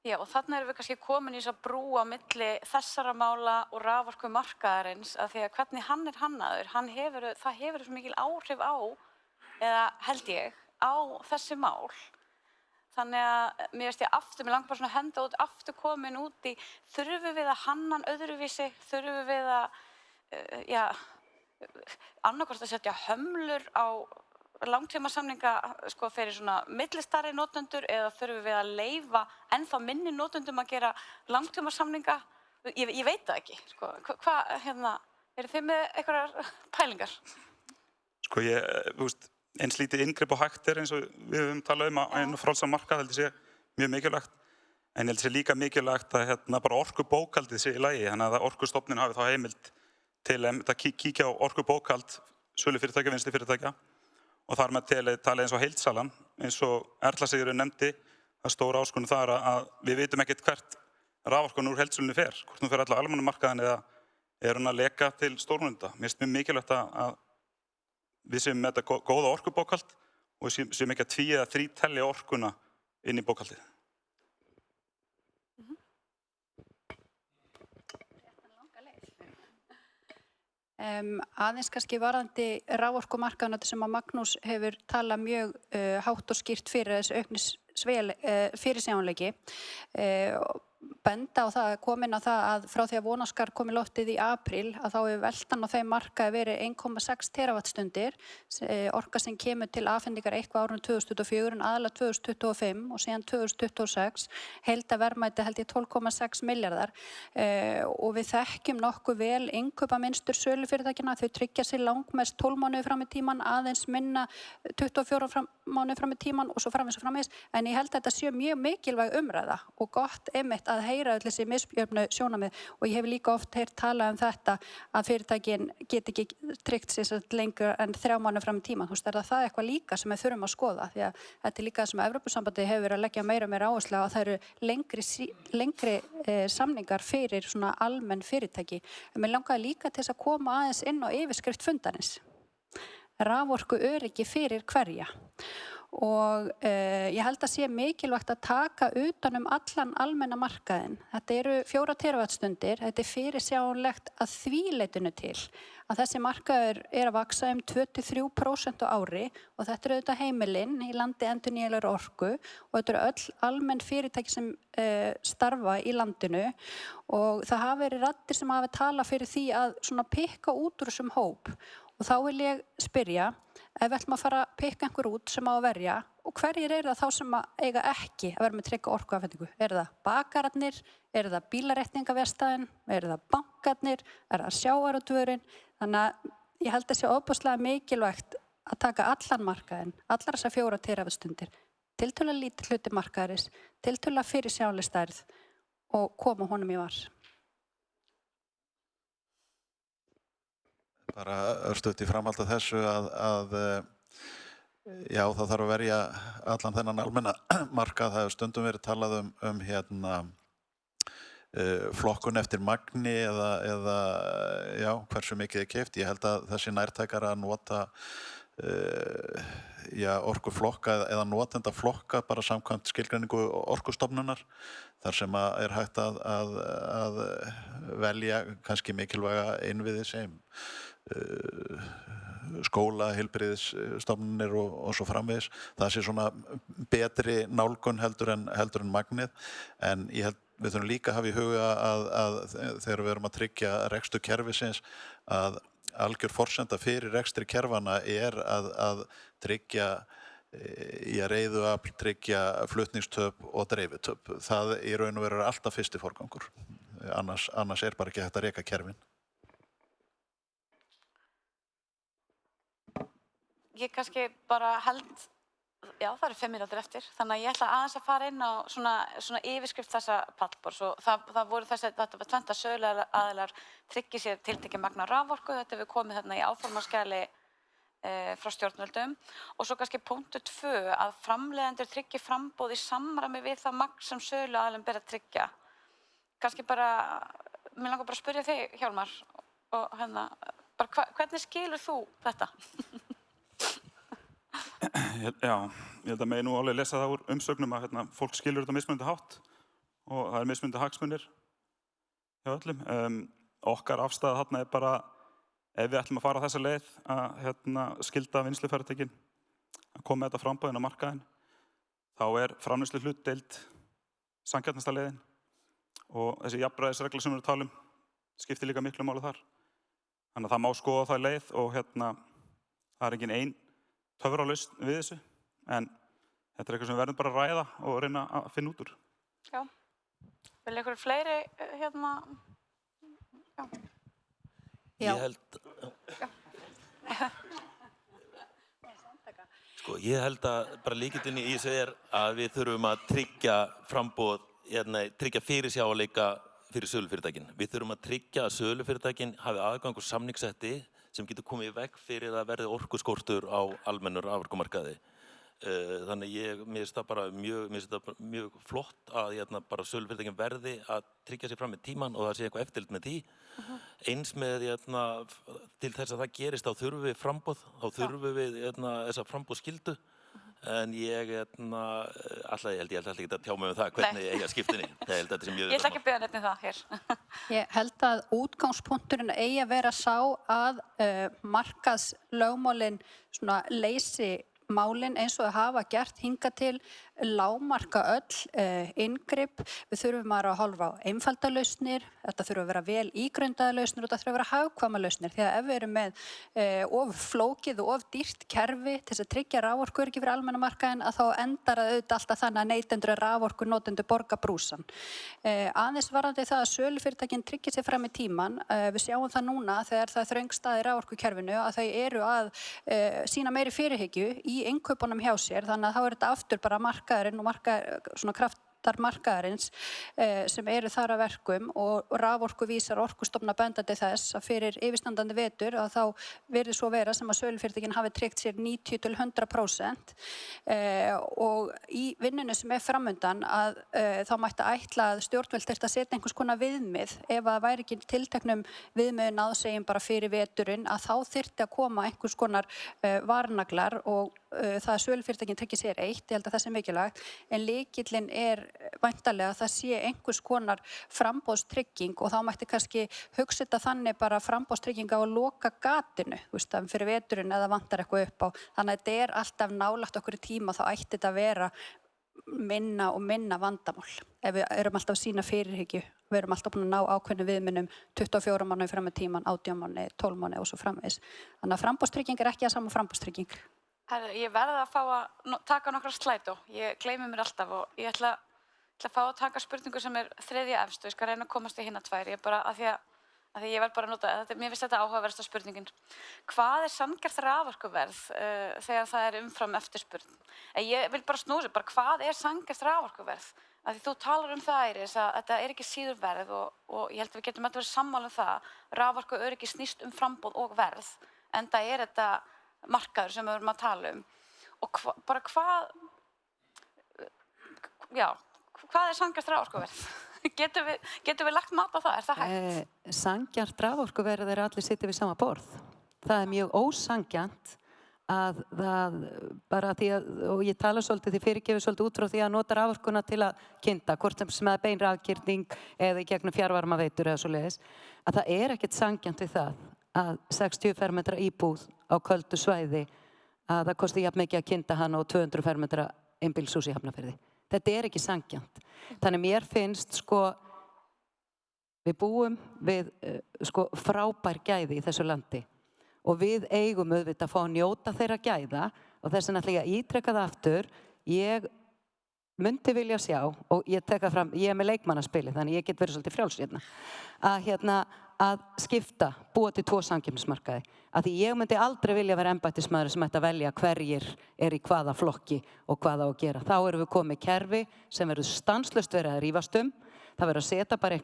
Já, og þarna erum við kannski komin í þess að brúa milli þessara mála og raforkumarkaðarins af því að hvernig hann er hannaður, það hefur svo mikil áhrif á, eða held ég, á þessi mál. Þannig að mér veist mér langar bara svona að henda út, aftur komin út í, þurfum við að hanna hann öðruvísi, þurfum við að, annarkvort að setja hömlur á langtímasamninga fyrir svona millistærri notendur eða þurfum við að leyfa ennþá minni notendum að gera langtímasamninga? Ég veit það ekki. Eru þið með einhverjar pælingar? Eins lítið inngrip á hægt eins og við höfum talað um að einu frálsa markað heldur sé mjög mikilvægt. En heldur sé líka mikilvægt að bara orkubókhaldið sé í lagi, þannig að Orkustofnun hafi þá heimild til að kíkja á orkubókhald sölufyrirtækja, vinnslufyrirtækja og þar með talið eins og heildsalan, eins og Erla Sigurður nefndi, það stóra áskorun þar að við vitum ekkert hvert raforkan úr heildsölunni fer, hvort hún fer alla almenna markaðin eða er hún að leka til stórnunda. Mér finnst mjög mikilvægt að við séum með þetta góða orkubókhald og séum ekki að 2 eða 3 telja orkuna inn í bókhaldið. Aðeins kannski varðandi raforkumarkaðinn sem að Magnús hefur talað mjög hátt og skýrt fyrir þessu auknis fyrirsjáanleiki. Benda á það, komin á það að frá því að Vonaskar kom í loftið í apríl að þá hefur veltan á þeim markaði verið 1,6 teravattstundir, orka sem kemur til afhendingar eitthvað árunum 2024 en aðalega 2025 og síðan 2026, heildarverðmæti held ég 12,6 milljarðar og við þekkjum nokkuð vel innkaupamynstur sölufyrirtækjanna, þau tryggja sér langmest 12 mánuði fram í tíman, aðeins minna 24 mánuði fram í tíman og svo framvegis, en ég held að þetta sé mjög mikilvæg umræða og gott einmitt að heyra öll þessi misjöfnu sjónarmið og ég hef líka oft heyrt talað þetta að fyrirtækin get ekki tryggt sér lengur en 3 mánuði fram í tíman. Þú veist, það eitthvað líka sem við þurfum að skoða því að þetta er líka það sem Evrópusambandið hefur verið að leggja meira áherslu á að það eru lengri samningar fyrir svona almenn fyrirtæki. En mér langaði líka til þess að koma aðeins inn á yfirskrift fundarins. Raforku öryggi fyrir hverja. Og ég held að sé mikilvægt að taka utan allan almenna markaðinn. Þetta eru 4 teravattstundir, þetta er fyrirsjáanlegt að því leytinu til að þessi markaður er að vaksa 23% á ári og þetta eru auðvitað heimilin í landi endurnýjanlegrar orku og þetta eru öll almenn fyrirtæki sem starfa í landinu og það hafa verið raddir sem hafa talað fyrir því að svona pikka út úr þessum hóp og þá vil ég spyrja ef við ætlum að fara að pikka einhver út sem á að verja og hverjir eru það þá sem eiga ekki að vera með trygga orkuafhendingu? Eru það bakararnir? Eru það bílaréttingaverstaðin? Eru það bankarnir? Er það sjávarútvegurinn? Þannig að ég held að sé ofboðslega mikilvægt að taka allan markaðinn, allar þessar 4 terafistundir, tiltölulega lítið hluti markaðarins, tiltölulega fyrirsjáanleg stærð og koma honum í var. Bara örstuðt í framhald af þessu að já, það þarf að verja allan þennan almenna markað. Það hefur stundum verið talað flokkun eftir magni eða já, hversu mikið er keypt. Ég held að þessi nærtækara að nota orkuflokka eða notendaflokka bara samkvæmt skilgreiningu Orkustofnunar, þar sem er hægt að velja kannski mikilvæga innviði sem skóla, heilbrigðisstofnanir og svo framvegis. Það sé svona betri nálgun heldur en magnið, en ég held við þurfum líka að hafa í huga að þegar við erum að tryggja rekstur kerfisins að algjör forsenda fyrir rekstri kerfana er að tryggja reiðuafl, tryggja flutningstöp og dreifitöp. Það í raun og veru er alltaf fyrsti forgangur. Annars er bara ekki hægt að reka kerfin. Ég kannski bara held, já það eru 5 mínútur eftir, þannig að ég ætla aðeins að fara inn á svona yfirskrift þessa pallborðs og það voru þetta var tvent að söluaðilar tryggi sér tiltekið magna raforku, þetta hefur komið þarna í áformaskjali frá stjórnvöldum og svo kannski punktur 2 að framleiðendur tryggi framboð í samræmi við það magn sem söluaðilum ber að tryggja. Kannski bara, mér langar bara að spyrja þig Hjálmar og bara hvernig skilur þú þetta? Já, ég held að megi nú alveg lesa það úr umsögnum að fólk skilur þetta mismunandi hátt og það er mismunandi hagsmunir hjá öllum. Okkar afstæða þarna er bara ef við ætlum að fara þessa leið að skylda vinnslufyrirtækin að koma með þetta framboðinn á markaðinn, þá er framleiðslu hlutdeild sanngjarnasta leiðin og þessi jafnræðisregla sem við erum að tala skiptir líka miklu máli þar. Þannig að það má skoða það leið og það er engin ein töfralausn við þessu, en þetta er eitthvað sem við verðum bara að ræða og reyna að finna út úr. Já. Vil ykkur fleiri Já. Ég held ég held að bara lykillinn í þessu er að við þurfum að tryggja framboð, tryggja fyrirsjáanleika fyrir sölufyrirtækin. Við þurfum að tryggja að sölufyrirtækin hafi aðgang úr samningssetti sem getur komið í veg fyrir að verði orkuskortur á almennur raforkumarkaði. Þannig mér finnst það mjög flott að bara sölufyrirtækin verði að tryggja sér fram með tíman og það sé eitthvað eftirlit með því. Eins með til þess að það gerist þá þurfum við framboð, þá þurfum við þessa framboðsskyldu. En ég held ekki að tjá mig um það hvernig eiga skiptinni. Ég ætla ekki að biðja neitt það hér. Ég held að útgangspunkturinn eigi að vera sá að markaðslögmálin leysi málin eins og það hafa gert hingað til, lágmarka öll inngrip. Við þurfum að horfa á einfaldar lausnir, þetta þurfa að vera vel ígrundaðar lausnir og þetta þurfa að vera hagkvæmar lausnir. Því að ef við erum með of flókið og of dýrt kerfi til þess að tryggja raforkuöryggi fyrir almenna markaðinn, að þá endar það auðvitað alltaf þannig að neytendur og raforkunotendur borga brúsann. Aðeins varðandi það að sölufyrirtækin tryggja sér fram í tíman, við sjáum það núna þegar það er þröngstað í raforkukerfinu að þau eru að sýna meiri fyrirhyggju í innkaupunum hjá sér, þannig að þá er þetta aftur bara markaðurinn og kraftarmarkaðarins sem eru þar að verkum og raforkuvísar Orkustofnun bendandi þess að fyrir yfirstandandi vetur að þá virði svo vera sem að sölufyrirtækin hafi tryggt sér 90–100% og í vinnunni sem er framundan að þá mætti ætla að stjórnvöld þyrfti að setja einhvers konar viðmið ef að það væri ekki tilteknum viðmiðum náðsegjum bara fyrir veturinn að þá þyrfti að koma einhvers konar varnaglar og það að sölufyrirtækin tryggir sér eitt, ég held að það sé mikilvægt, en lykillinn er væntanlega að það sé einhvers konar framboðstrygging og þá mætti kannski hugsa þetta þannig bara framboðstrygging á að loka gatinu, fyrir veturinn eða vantar eitthvað upp á, þannig að þetta er alltaf nálagt okkur í tíma, þá ætti þetta að vera minna og minna vandamál. Ef við erum alltaf að sýna fyrirhyggju, við erum alltaf búin að ná ákveðnu viðmiðum 24 mánuði fram með tíman, 18 mánuði, 12 mánuði og svo framvegis. Þannig að framboðstrygging er ekki að sama framboðstrygging. Ég verði að fá að taka nokkra slætó. Ég gleymi mér alltaf og ég ætla að fá að taka spurningu sem er þriðja efst og ég skal reyna að komast í hinna tvær. Ég bara, af því að af því ég verð bara að nota, mér finnst þetta áhugaverðasta spurningin. Hvað sanngjarnt raforkuverð þegar það er umfram eftirspurn? Ég vil bara snúsa, hvað er sanngjarnt raforkuverð? Af því þú talar það, Íris, að þetta er ekki síður verð og ég held að við getum alltaf verið sammála það. Raforkuöryggi snýst framboð og verð, en það er þetta markaður sem við erum að tala Og hvað er sanngjarnt raforkuverð? Getum við lagt mat á það? Er það hægt? Sanngjarnt raforkuverð allir sitja við sama borð. Það er mjög ósanngjarnt að það bara því að, og ég tala svolítið því fyrirgefið svolítið út frá því að nota raforkuna til að kynda, hvort sem er bein rafgirning eða í gegnum fjarvarmaveitur eða svoleiðis, að það er ekkert sanngjarnt við það að 60 fermetra íbúð á köldu svæði að það kosti jafn mikið að kynda hann og 200 fermetra einbýlishús í Hafnarfirði. Þetta er ekki sanngjarnt. Þannig mér finnst við búum við frábær gæði í þessu landi og við eigum auðvitað að fá að njóta þeirra gæða og þess vegna ætla ég að ítreka það aftur. Ég myndi vilja sjá, og ég tek það fram, ég er með leikmannaspili þannig ég get verið svolítið frjáls að skipta, búa til 2 samkeppnismarkaði. Af því ég myndi aldrei vilja vera embættismaður sem ætti að velja hverjir í hvaða flokki og hvað á að gera. Þá erum við komið kerfi sem verður stanslaust verið að rífast Það verður að setja bara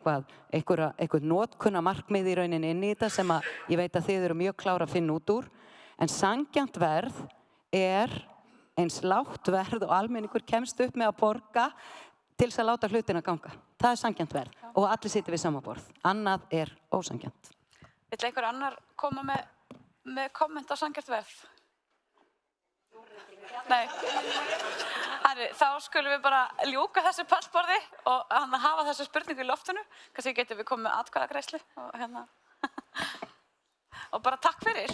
eitthvað notkunna markmið í rauninni inn í þetta sem að ég veit að þið eru mjög klára að finna út úr. En sanngjarnt verð er eins lágt verð og almenningur kemst upp með að borga til þess að láta hlutina ganga. Það er sanngjarnt verð og allir sitja við sama borð. Annað er ósanngjarnt. Vill einhver annar koma með komment á sanngjarnt verð? Nei. Þá skulum við bara ljúka þessu pallborði og hafa þessu spurningu í loftinu. Kannski getum við komið með atkvæðagreiðslu og bara takk fyrir.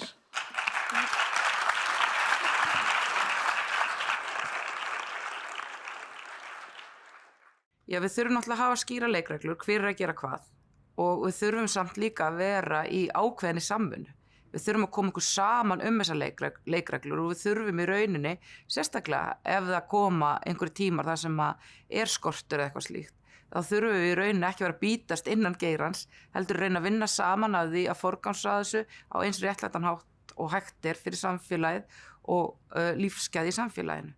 Já, við þurfum náttúrulega að hafa skýra leikreglur, hver að gera hvað og við þurfum samt líka að vera í ákveðinni samvinnu. Við þurfum að koma okkur saman þessar leikreglur og við þurfum í rauninni, sérstaklega ef það koma einhverjir tímar þar sem er skortur eða eitthvað slíkt, þá þurfum við í rauninni ekki að vera að bítast innan geirans, heldur reyna að vinna saman að því að forgangsraða þessu á eins réttlátan hátt og hægt fyrir samfélagið og lífsgæði í samfélaginu.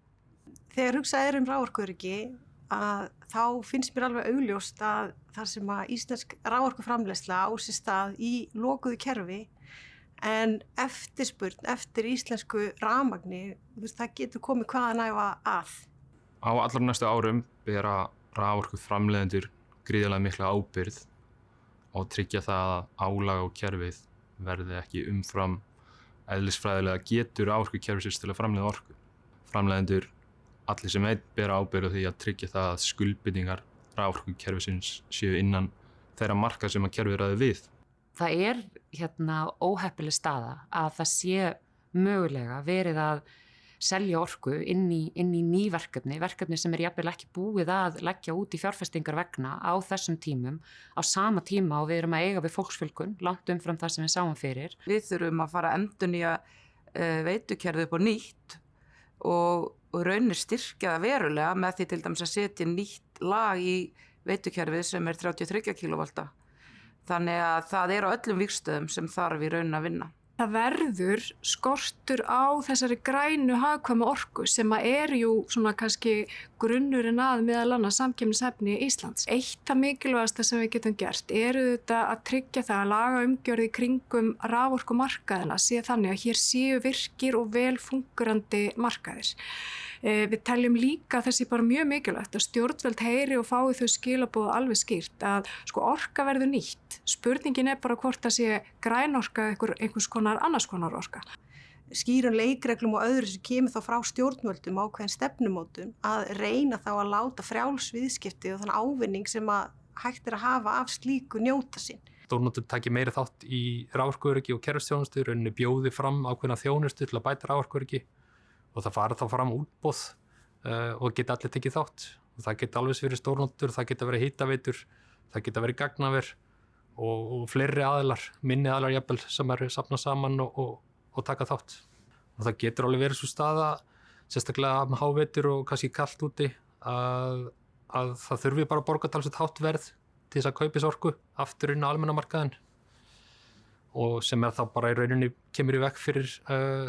Þegar hugsað raforkuöryggi, þá finnst mér alveg augljóst að þar sem íslensk raforkuframleiðsla á sér stað í lokuðu kerfi en eftirspurn eftir íslensku rafmagni, það getur komið hvaðan að. Á allra næstu árum bera raforkuframleiðendur gríðarlega mikla ábyrgð og tryggja það að álag á kerfið verði ekki umfram eðlisfræðilega getur raforkukerfisins til að framleiða orku. Framleiðendur allir sem einn bera ábyrgð á því að tryggja það að skuldbindingar raforkukerfisins séu innan þeirra marka sem að kerfið ræður við. Það er óheppileg staða að það sé mögulega verið að selja orku inn í ný verkefni sem jafnvel ekki búið að leggja út í fjárfestingar vegna á þessum tímum, á sama tíma og við erum að eiga við fólksfjölgun, langt umfram það sem við sáum fyrir. Við þurfum að fara að endurnýja veitukerfið upp á nýtt og raunir styrkja það verulega með því til dæmis að setja nýtt lag í veitukerfið sem 33 kV. Þannig að það á öllum vígstöðum sem þarf í rauninni að vinna. Það verður skortur á þessari grænu hagkvæmu orku sem jú svona kannski grunnurinn að meðal annars samkeppnishæfni Íslands. Eitt það mikilvægasta sem við getum gert þetta að tryggja það að laga umgjörð í kringum raforkumarkaðina sé þannig að hér séu virkir og vel fúnkurandi markaðir. Við teljum líka þessi bara mjög mikilvægt að stjórnvöld heyri og fái þau skilaboð alveg skýrt að orka verður nýtt. Spurningin bara hvort það sé græn orka einhvers konar annars konar orka. Skýrum leikreglum og öðru sem kemur þá frá stjórnvöldum ákveðin stefnumótun að reyna þá að láta frjáls viðskipti og þann ávinning sem hægt að hafa af slíku njóta sín. Stórnotendur taki meiri þátt í raforkuöryggi og kerfisþjónustu, rauninni bjóði fram ákveðna þjónustu til að bæta raforkuöryggi og það fara þá fram útboð og geta allir tekið þátt. Og það geta alveg verið stórnotendur, það geta verið hitaveitur, það geta verið gagnaver og fleiri aðilar, minni aðilar jafnvel sem safnað saman og taka þátt. Og það getur alveg verið svo staða, sérstaklega með háveitur og kannski kalt úti, að það þurfi bara að borga talsvert hátt verð til þess að kaupa orku aftur inn á almenna markaðinn. og sem þá bara í rauninni kemur í veg fyrir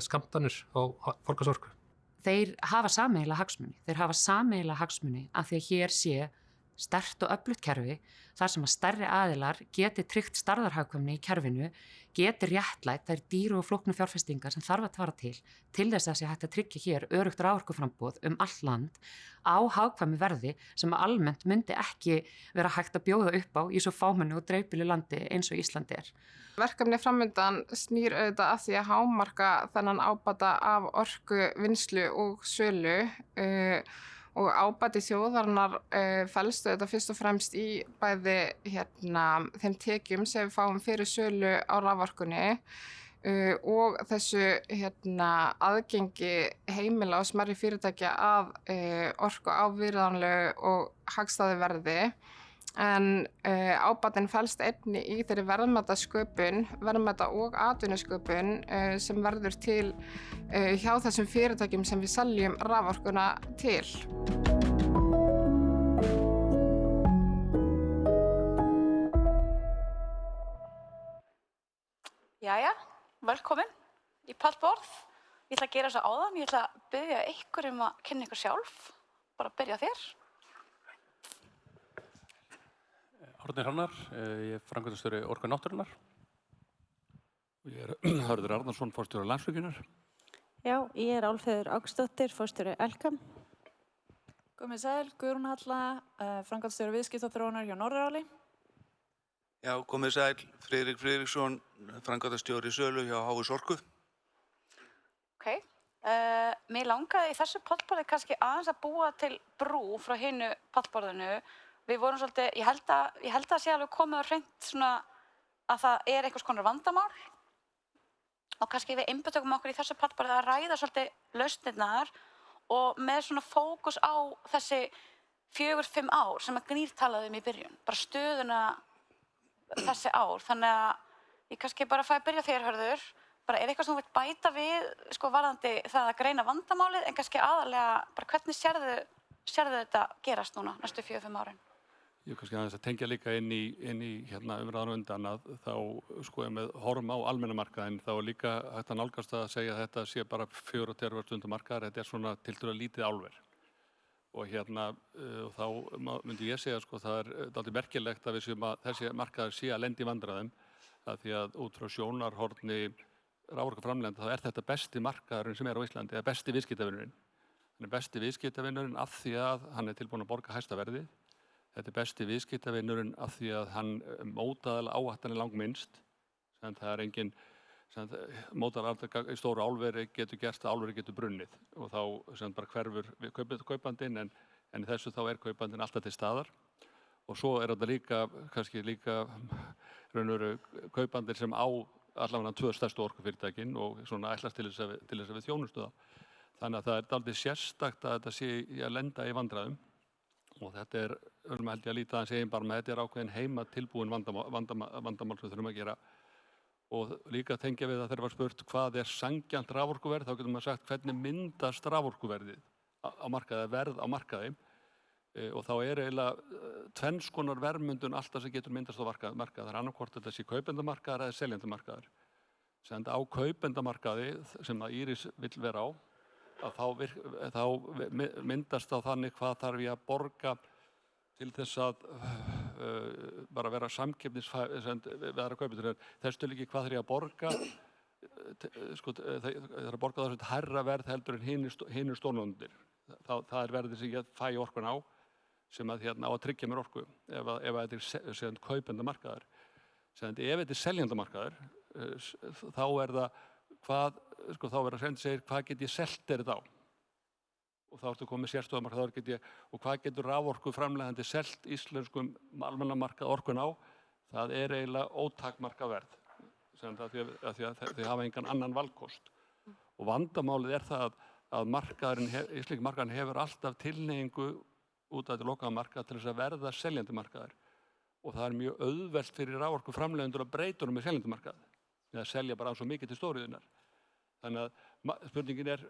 skammtanir á forgangsorku. Þeir hafa sameiginlega hagsmuni. Þeir hafa sameiginlega hagsmuni af því að hér sé sterkt og öflugt kerfi þar sem að stærri aðilar geti tryggt stærðarhagkvæmni í kerfinu, geti réttlætt þær dýru og flóknu fjárfestingar sem þarf að fara til þess að sé hægt að tryggja hér öruggt raforkuframboð allt land á hagkvæmu verði sem almennt myndi ekki vera hægt að bjóða upp á í svo fámennu og dreifbýlu landi eins og Ísland er. Verkefni framöndan snýr auðvitað að því að hámarka þennan ábata af orku, vinnslu og sölu og ábati þjóðarinnar felst auðvitað fyrst og fremst í bæði þeim tekjum sem við fáum fyrir sölu á raforkunni og þessu aðgengi heimila og smærri fyrirtækja að orku á viðráðanlegu og hagstæðu verði. En ábatinn felst einnig í þeirri verðmæta og atvinnusköpun sem verður til hjá þessum fyrirtækjum sem við seljum raforkuna til. Jæja, velkomin í pallborð. Ég ætla að gera þess áðan, ég ætla að biðja ykkur að kynna ykkur sjálf. Bara byrja þér. Árni Hrannar, ég er framkvæmdastjóri Orku náttúrunnar. Ég er Hörður Arnarsson, forstjóri Landsvirkjunar. Já, ég er Álfheiður Ágústsdóttir, forstjóri Elkam. Komið sæl, Guðrún Halla, framkvæmdastjóri viðskiptaþróunar hjá Norðuráli. Já, komið sæl, Friðrik Friðriksson, framkvæmdastjóri sölu hjá Háus Orku. Mér langaði í þessu pallborði kannski aðeins að búa til brú frá hinu pallborðinu. Við vorum svolítið, ég held að sé alveg komið á hreint svona að það einhvers konar vandamál og kannski við einbetökum okkur í þessu pallborði að ræða svolítið lausnirnar og með svona fókus á þessi 4-5 ár sem að Gnýr talaði í byrjun, bara stöðuna þessi ár. Þannig að ég kannski bara fæ að byrja þér, Hörður. Bara eitthvað sem þú vilt bæta við varðandi það að greina vandamálið en kannski aðalega bara hvernig sérðu þetta gerast núna næstu 4-5 árin? Ég kannski aðeins að tengja líka inn í umræðan undan að þá með horfum á almenna markaðinn þá er líka hægt að nálgast að segja að þetta sé bara 4 TWh markaðar, þetta er svona tiltölulega lítið álver. Og þá myndi ég segja það er dálítið merkilegt að við séum að þessi markaður sé að lenda í vandræðum að því að út frá sjónarhorni raforkuframleiðenda þá er þetta besti markaðurinn sem er á Íslandi, eða besti viðskiptavinurinn. Hann er besti viðskiptavinurinn af því að hann er tilbúinn að borga hæsta verðið. Þetta er besti viðskiptavinurinn af því að hann mótaðalega áhættan er langminnst. Það er engin mótaðalega í stóru álveri getur gerst að álveri getur brunnið og þá bara hverfur kaupandinn en þessu þá er kaupandinn alltaf til staðar. Og svo er þetta kannski líka kaupandir sem á allavega 2 stærstu orkufyrirtækin og svona ætlast til þess að við þjónustu það. Þannig að það er dálítið sérstakt að þetta sé að lenda í vandræðum og þetta er, held ég að líta aðeins eiginbarma, þetta er ákveðin heima tilbúin vandamál sem við þurfum að gera. Og líka tengja við að þegar var spurt hvað er sanngjarnt raforkuverð, þá getur maður sagt hvernig myndast raforkuverðið á markaði, verð á markaði. Og þá er eiginlega tvenns konar verðmyndun alltaf sem getur myndast á markaði. Það er annarkvort þetta sé kaupendamarkaðar eða seljendamarkaðar. Sem á kaupendamarkaði sem að Íris vill vera á, að þá myndast á þannig hvað þarf ég að borga til þess að bara vera samkeppnisfæra kaupendur. Þess til ekki hvað þarf ég að borga, það er að borga það hærra verð heldur en hinir stórnotendur. Það er verðið sem ég fæ orkun á sem að á að tryggja mér orku ef þetta er kaupendamarkaðar. Ef þetta er seljendamarkaðar þá er það þá verður að segja hvað get ég selt þetta á og þá ertu komið sérstöðumarkað og hvað getur raforkuframleiðandi selt íslenskum almennamarkað orkun á, það er eiginlega ótakmarkað verð því að þau hafa engan annan valkost. Og vandamálið er það að íslenski markaðurinn hefur alltaf tilhneigingu út af þetta lokaða markað til þess að verða seljandi markaðar og það er mjög auðvelt fyrir raforkuframleiðendur að breyta honum í seljandi markað eða selja bara svo mikið til stóriðunnar. Þannig að spurningin er,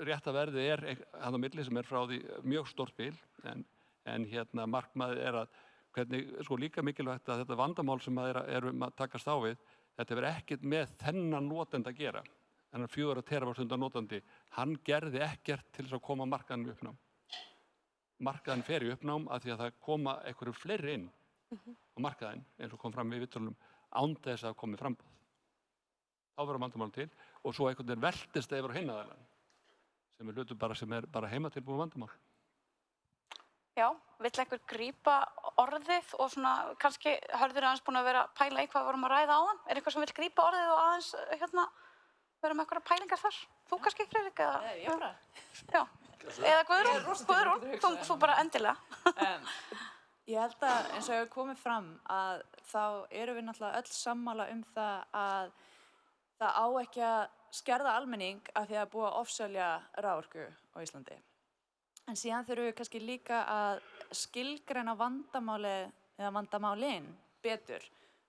rétta verðið er hann á milli sem er frá því mjög stórt bil en markmiðið er að hvernig, líka mikilvægt að þetta vandamál sem erum að takast á við Þetta verður ekkert með þennan notenda að gera. Þennan 4 terawattstunda notandi, hann gerði ekkert til þess að koma markaðanum í uppnám. Markaðan fer í uppnám af því að það koma einhverju fleiri inn á markaðin, eins og kom fram í viðtölunum, án þess að komi framboð. Þá verður vandamál til og svo einhvern veginn veltist það yfir á hinn aðilann, sem er bara heimatilbúið vandamál. Já, vill einhver grípa orðið og svona kannski Hörður aðeins búin að vera að pæla í hvað við vorum að ræða áðan. Er eitthvað sem vill grípa orðið og aðeins vera með einhverja pælingar þar? Þú kannski, Friðrik? Ég bara. Já, eða Guðrún, þú bara endilega. Ég held að eins og hefur komið fram að þá erum við náttúrulega öll sammála það að það á ekki að skerða almenning af því að búa að ofselja raforku á Íslandi. En síðan þurfum við kannski líka að skilgreina vandamálið eða vandamálin betur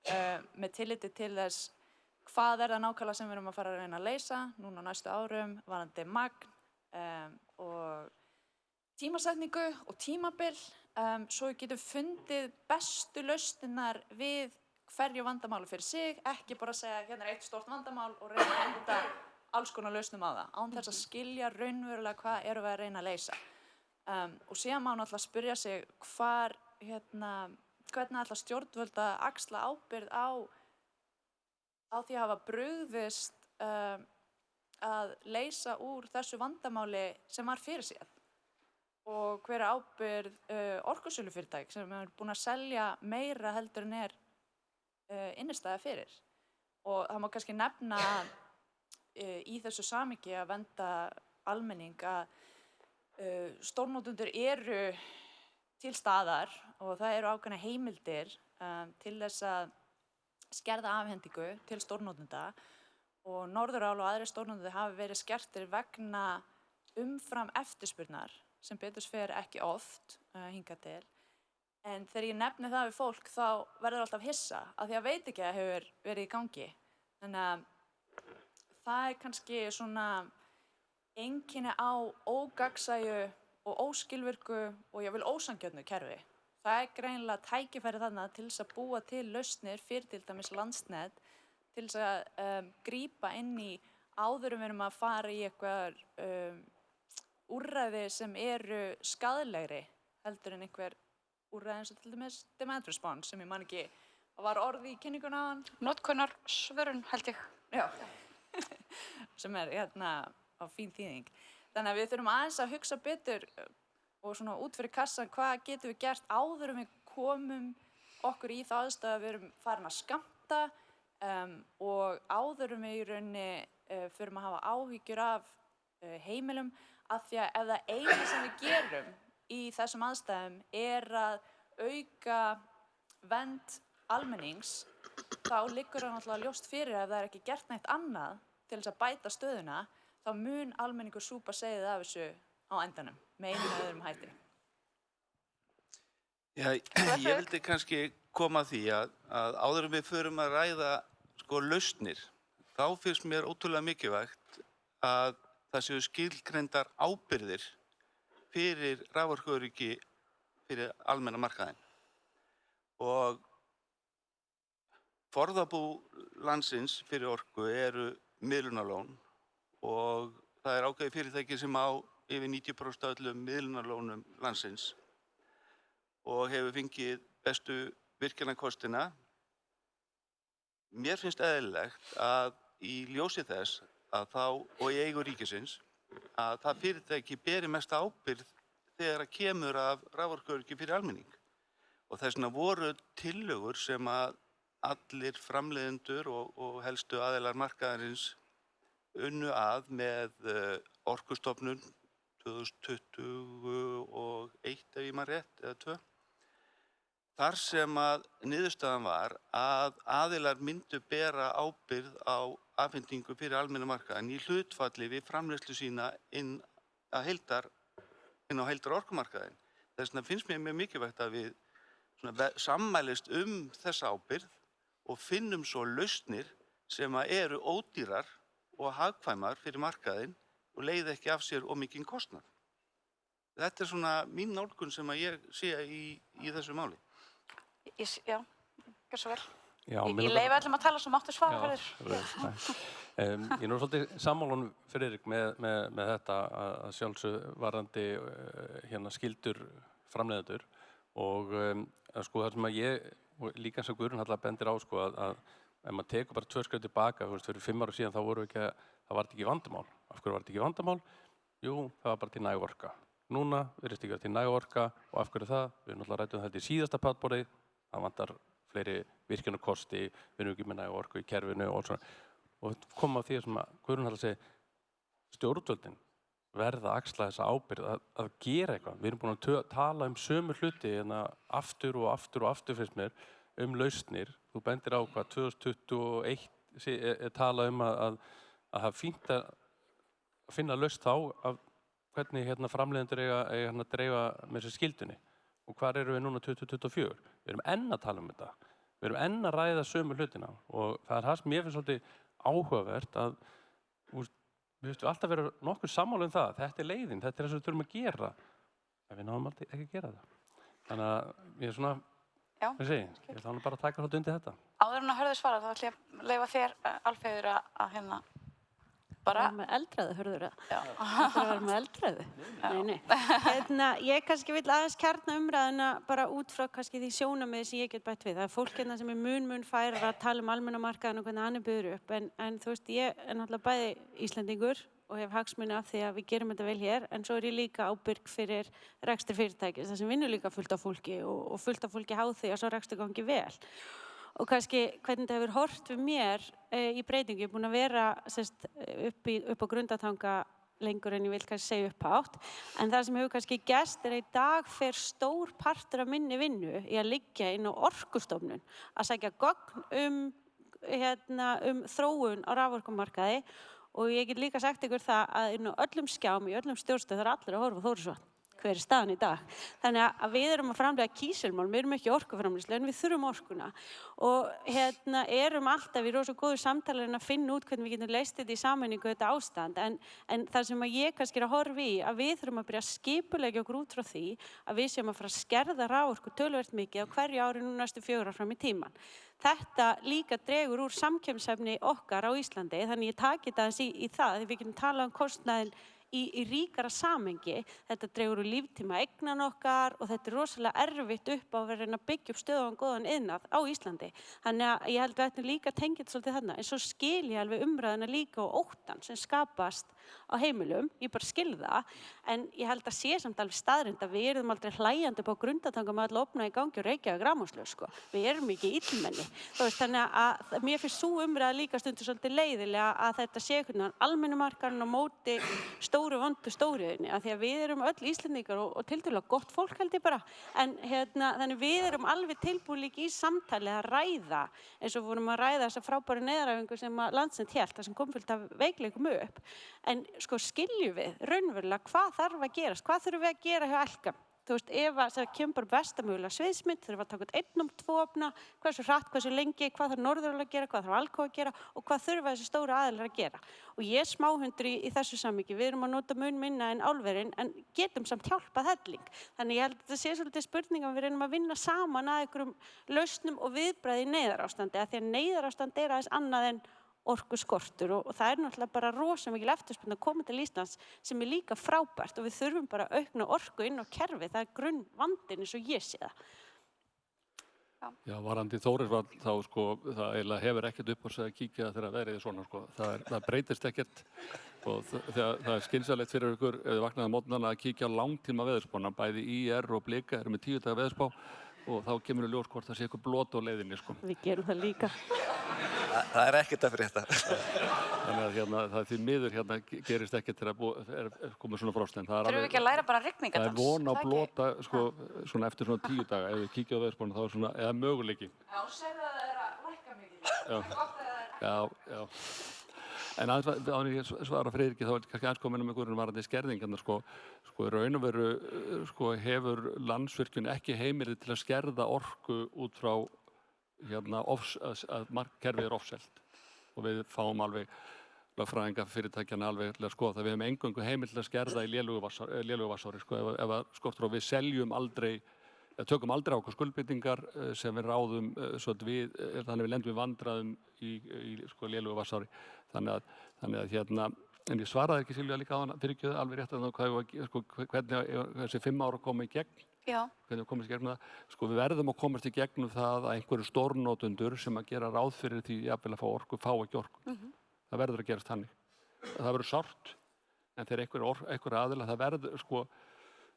með tilliti til þess hvað það nákvæmlega sem við erum að fara að reyna að leysa núna á næstu árum, varðandi magn og tímasetningu og tímabil, svo við getum fundið bestu lausnirnar við hverju vandamáli fyrir sig, ekki bara að segja hérna eitt stórt vandamál og reyna að henda alls konar lausnum á það, án þess að skilja raunverulega hvað erum við að reyna að leysa. Og síðan má náttúrulega spyrja sig hvernig ætla stjórnvöld að axla ábyrgð á því að hafa brugðist að leysa úr þessu vandamáli sem var fyrirséð og hver ábyrgð orkusölufyrirtæk sem er búin að selja meira heldur en innistæða fyrir. Og það má kannski nefna í þessu samhengi að vernda almenning að stórnotendur eru til staðar og það eru ákveðnar heimildir til þess að skerða afhendingu til stórnotenda og Norðurál og aðrir stórnotendur hafa verið skertir vegna umfram eftirspurnar sem betur fer ekki oft hingað til. En þegar ég nefni það við fólk þá verður alltaf hissa af því að veit ekki að það hefur verið í gangi. Þannig að það kannski svona einkenni á ógagnsæju og óskilvirku og jafnvel ósanngjörnu kerfi. Það greinilega tækifæri þarna til þess að búa til lausnir fyrir til dæmis Landsnet til þess að grípa inn í áður við erum að fara í eitthvað úrræði sem eru skaðlegri heldur en einhver úrræði eins og til dæmis demand response sem ég man ekki að var orði í kynninguna á hann. Notkunar svörun held ég. Já, sem er á fín þýðing. Þannig að við þurfum aðeins að hugsa betur og svona út fyrir kassan hvað getum við gert áður við komum okkur í það aðstæðu að við erum farin að skammta og áður við í rauninni förum að hafa áhyggjur af heimilum af því að ef það eina sem við gerum í þessum aðstæðum er að auka vernd almennings, þá liggur það náttúrulega ljóst fyrir ef það er ekki gert neitt annað til þess að bæta stöðuna, þá mun almenningur súpa seyðið af þessu á endanum, með einu eða öðrum hætti. Já, ég vildi kannski koma að því að áður en við förum að ræða lausnir, þá finnst mér ótrúlega mikilvægt að það séu skilgreindar ábyrgðir fyrir raforkuöryggi fyrir almenna markaðinn. Og forðabú landsins fyrir orku eru miðlunarlón og það er ákveðið fyrirtæki sem á yfir 90% af öllum miðlunarlónum landsins og hefur fengið bestu virkjunarkostina. Mér finnst eðlilegt að í ljósi þess að þá, og í eigu ríkisins, að það fyrirtæki beri mesta ábyrgð þegar að kemur af raforkuöryggi fyrir almenning. Og þess vegna voru tillögur sem að allir framleiðendur og helstu aðilar markaðarins unnu að með Orkustofnun 2021 ef ég man rétt, eða 2. Þar sem að niðurstaðan var að aðilar myndu bera ábyrgð á afhendingu fyrir almenna markaðinn í hlutfalli við framleiðslu sína inn á heildar orkumarkaðinn. Þess vegna finnst mér mjög mikilvægt að við sammælist þessa ábyrgð og finnum svo lausnir sem eru ódýrar og hagkvæmar fyrir markaðinn og leiði ekki af sér of mikinn kostnað. Þetta er svona mín nálgun sem að ég sé í þessu máli. Já, gjör svo vel. Ég leyfi öllum að tala svo máttu svara fyrir Ég er nú svolítið sammála Friðrik með þetta að sjálfsögðu varðandi hérna skyldur framleiðendur og sko það sem að ég og líka eins og Guðrún Halla bendir á sko að ef maður tekur bara 2 skref tilbaka, þú veist, fyrir 5 ára síðan þá var þetta ekki vandamál. Af hverju var þetta ekki vandamál? Jú, það var bara til næg orka. Núna virðist ekki vera til næg orka og af hverju það? Við erum náttúrulega ræddum þetta í síðasta pallborði, það vantar fleiri virkjunarkosti, við erum ekki með næg orku í kerfinu og svona. Og koma á því sem að Guðrún Halla segi, stjórnvöldin verða að axla þessa ábyrgð að gera eitthvað. Við erum búin að tala sömu hluti aftur og aftur og aftur finnst mér lausnir. Þú bendir á hvað 2021 tala að hafa fínt að finna lausn þá af hvernig framleiðendur eiga að dreifa með þessi skildunni. Og hvar erum við núna 2024? Við erum enn að tala um þetta. Við erum enn að ræða sömu hlutina og það það sem ég finnst svolítið áhugavert að við höfum alltaf verið nokkuð sammála um það. Þetta leiðin, þetta það sem við þurfum að gera. En við náðum alltaf ekki að gera það. Þannig að ég svona, ég ætla bara að taka svolítið undir þetta. Áður en að Hörður svara, þá ætla ég að leyfa þér, Alfheiður, að bara... Með eldræðu, Hörður, það að vera með eldræðu. Nei. Ég kannski vil aðeins kjarna umræðuna bara út frá kannski því sjónarmiði sem ég get bætt við. Það fólk sem mun færar að tala almenna markaðinn og hvernig hann byggður upp. En þú veist, ég náttúrulega bæði Íslendingur og hef hagsmuni af því að við gerum þetta vel hér, en svo ég líka ábyrg fyrir rekstri fyrirtækis, það sem vinnur líka fullt af fólki og fullt af fólki háð því að svo rekstri gangi vel. Og kannski hvernig þetta hefur horft við mér í breytingu, ég er búin að vera upp á Grundartanga lengur en ég vil kannski segja upphátt, en það sem hefur kannski gerst í dag fer stór partur af minni vinnu í að liggja inn á Orkustofnun, að sækja gögn þróun á raforkumarkaði og ég get líka sagt ykkur það að inn á öllum skjám í öllum stjórnstöð það allir að horfa á Þórisvatn. Hver staðan í dag. Þannig að við erum að framleiða kísilmál, við erum ekki orkuframleiðslu en við þurfum orkuna og erum alltaf í rosa góðu samtali að finna út hvernig við getum leyst þetta í sameiningu þetta ástand en það sem að ég kannski er að horfa í að við þurfum að byrja að skipuleggja okkur út frá því að við séum að fara að skerða raforku töluvert mikið á hverju ári nú næstu 4 ár fram í tíman. Þetta líka dregur úr samkeppnishæfni okkar á Íslandi þannig ég taki þetta aðeins í það því við getum talað um kostnaðinn í ríkara samengi, þetta dregur úr líftíma eignan okkar og þetta er rosalega erfitt upp á að vera að byggja upp stöðugan góðan iðnað á Íslandi. Þannig að ég held að þetta líka tengja þetta svolítið þarna, en svo skil ég alveg umræðuna líka og óttan sem skapast á heimilum, ég bara skil það, en ég held að sé samt alveg staðrind að við erum aldrei hlæjandi upp á Grundartanga með alla opna í gangi og Reykjavík rafmagnslaus, sko. Við erum ekki illmenni. Þannig að mér finnst sú umræða líka stundur svolítið leiðilega að þetta sé hvernig almennumarkaðurinn á móti stóru vondu stóriðinni, af því að við erum öll Íslendingar og tiltölulega gott fólk held ég bara, en þannig við erum alveg tilbúin líka í samtali að ræða, eins og vorum að ræða þessa frábæru neyðaræfingu sem að Landsnet hélt, það sem kom fullt af veikleikum upp, en sko skiljum við raunverulega hvað þarf að gerast, hvað þurfum við að gera hjá Elka? Þú veist, ef það kemur bara bestamögulega sviðsmynd, þurfum við að taka 1 2 opna, hversu hratt, hversu lengi, hvað þarf Norðurál að gera, hvað þarf Alcoa að gera og hvað þurfa þessi stóru aðilar að gera. Og ég smáhundur í þessu samhengi, við erum að nota mun minna en álverin en getum samt hjálpað helling. Þannig ég held að þetta sé svolítið spurning að við reynum að vinna saman að einhverjum lausnum og viðbragði í neyðarástandi, af því að neyðarástand er aðeins annað en orkuskortur og það er náttúrulega bara rosa mikil eftirspurn að koma til Íslands sem er líka frábært og við þurfum bara að aukna orku inn á kerfi, það er grunnvandinn eins og ég sé það. Já, varandi Þórisvatn þá sko, það eiginlega hefur ekkert upp á sig að kíkja þegar veðrið er svona sko, það breytist ekkert og það er skynsamlegt fyrir ykkur ef þið vaknaði á morgnana að kíkja á langtíma veðurspána, bæði IR og Blika eru með 10 daga veðurspá og þá kemur í ljós hvort það sé eitthvað blot á leiðinni sko. Við gerum það líka. Það er ekkert að frétta. Þannig að það því miður gerist ekkert þegar er komið svona frost. Þurfum við ekki að læra bara rigningadans? Það er von á blota sko, svona eftir svona 10 daga. Ef við kíkja á veðurspána þá er svona, eða möguleiki. Já, segðu að það er að lækka mikið. Já. En aðeins ég svara Friðriki þá er kannski aðeins komin einhverjum varandi skerðingarnar sko í raun og veru sko hefur Landsvirkjun ekki heimilið til að skerða orku út frá að kerfið er ofselt og við fáum alveg lögfræðinga fyrirtækjana alveg til að skoða það. Við hefum eingöngu heimild til að skerða í lélugu vatnsári sko ef skortur og við seljum aldrei tökum aldrei á okkur skuldbindingar sem við ráðum þannig við lendum við vandræðum í sko lélegu vatnsári. Þannig að en ég svaraði ekki Silvía líka á hana fyrirgefðu alveg rétt hvernig þessi 5 ár að koma í gegn. Já. Hvernig við komast í gegnum það. Sko við verðum að komast í gegnum það að einhverju stórnotendur sem að gera ráð fyrir því jafnvel að fá orku, fá ekki orku. Það verður að gerast þannig. Það verður sárt, en þegar einhverju aðila, það verður, sko,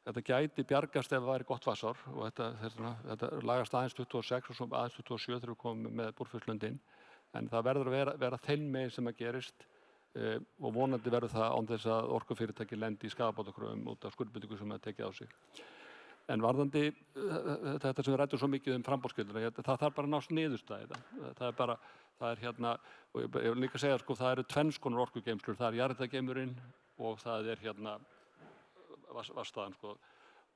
þetta gæti bjargast ef það væri gott vatnsár og þetta lagast aðeins 26 og svo aðeins 27 þegar við komum með Búrfellslund inn. En það verður að vera þeim megin sem að gerist og vonandi verður það án þess að orkufyrirtæki lendi í skaðabótakröfum út af skuldbindingu sem það tekið á sig. En varðandi þetta sem við ræddum svo mikið framboðsskylduna, það þarf bara að nást niðurstaða í það. Og ég vil líka segja, sko, það eru tvenns konar orkugeymslur. Það jarðhitageymurinn og það vatnsstaðan, sko.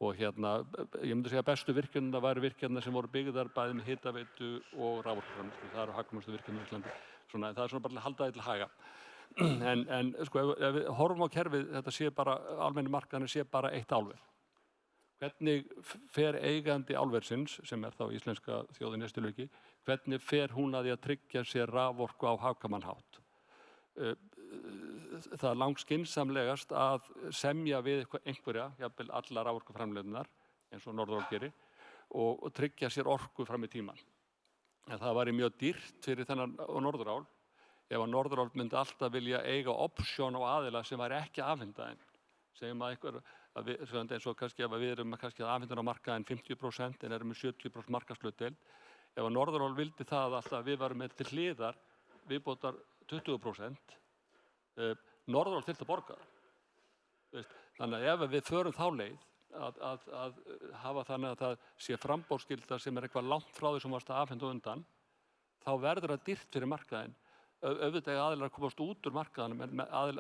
Og ég myndi segja að bestu virkjunina væru virkjunina sem voru byggðar bæði með hitaveitu og raforkuframleiðslu. Það eru hagkvæmustu virkjunina í Íslandi. Það er svona bara að halda því til haga. En sko, ef við horfum á kerfið, þetta sé bara, almenni markaðurinn sé bara eitt álver. Hvernig fer eigandi álversins, sem þá íslenska þjóðin Nestlauki, hvernig fer hún að því að tryggja sér raforku á hagkvæman hátt? Það er langt skynsamlegast að semja við einhverja, jafnvel alla raforkuframleiðendur, eins og Norðurál gerir, og tryggja sér orku fram í tímann. En það væri mjög dýrt fyrir þennan Norðurál, ef að Norðurál myndi alltaf vilja eiga option á aðila sem væri ekki afhendaðinn. Segjum að eins og kannski ef við erum kannski að afhenda á markaðinn 50% en erum með 70% markaðshlutdeild. Ef að Norðurál vildi það alltaf við varum með til hliðar viðbótar 20%, Norðurál þyrfti að borga það. Þannig að ef við förum þá leið að hafa þannig að það sé framboðsskylda sem eitthvað langt frá því sem varst að afhenda undan, þá verður það dýrt fyrir markaðinn. Auðvitað aðilar að komast út úr markaðanum, en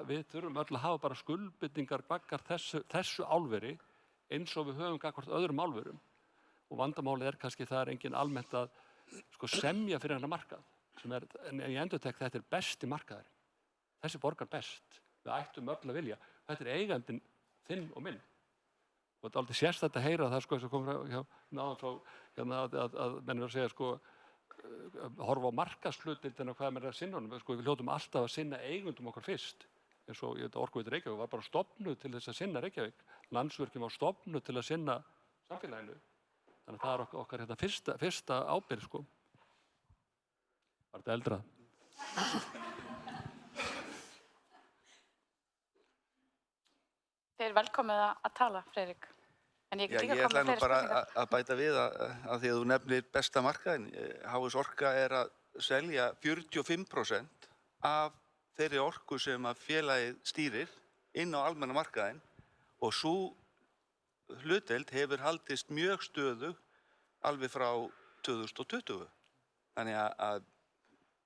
við þurfum öll að hafa bara skuldbindingar gagnvart þessu álveri eins og við höfum gagnvart öðrum álverum. Og vandamálið kannski það engin almennt að semja fyrir hennar markað. En ég endurtek þetta besti markaðurinn. Þessi borgar best. Við ættum öll að vilja. Þetta eigandinn þinn og minn. Og þetta er aldrei sérstætt að heyra það sem kom náðan frá að menn verður að segja horfa á markaðshlutdeildina og hvað menn er að sinna honum. Við hljótum alltaf að sinna eigundum okkar fyrst. Eins og Orkuveitur Reykjavík var bara stofnuð til þess að sinna Reykjavík. Landsvirkjun var stofnuð til að sinna samfélaginu. Þannig að það er okkar fyrsta ábyrgð, sko. Var þetta eldrað? Þið er velkomið að tala, Friðrik. En ég get líka Ég ætla komið nú fleiri bara spurningar. að bæta við að því að þú nefnir besta markaðinn. HS Orka er að selja 45% af þeirri orku sem að félagið stýrir inn á almenna markaðinn og svo hlutdeild hefur haldist mjög stöðug alveg frá 2020. Þannig að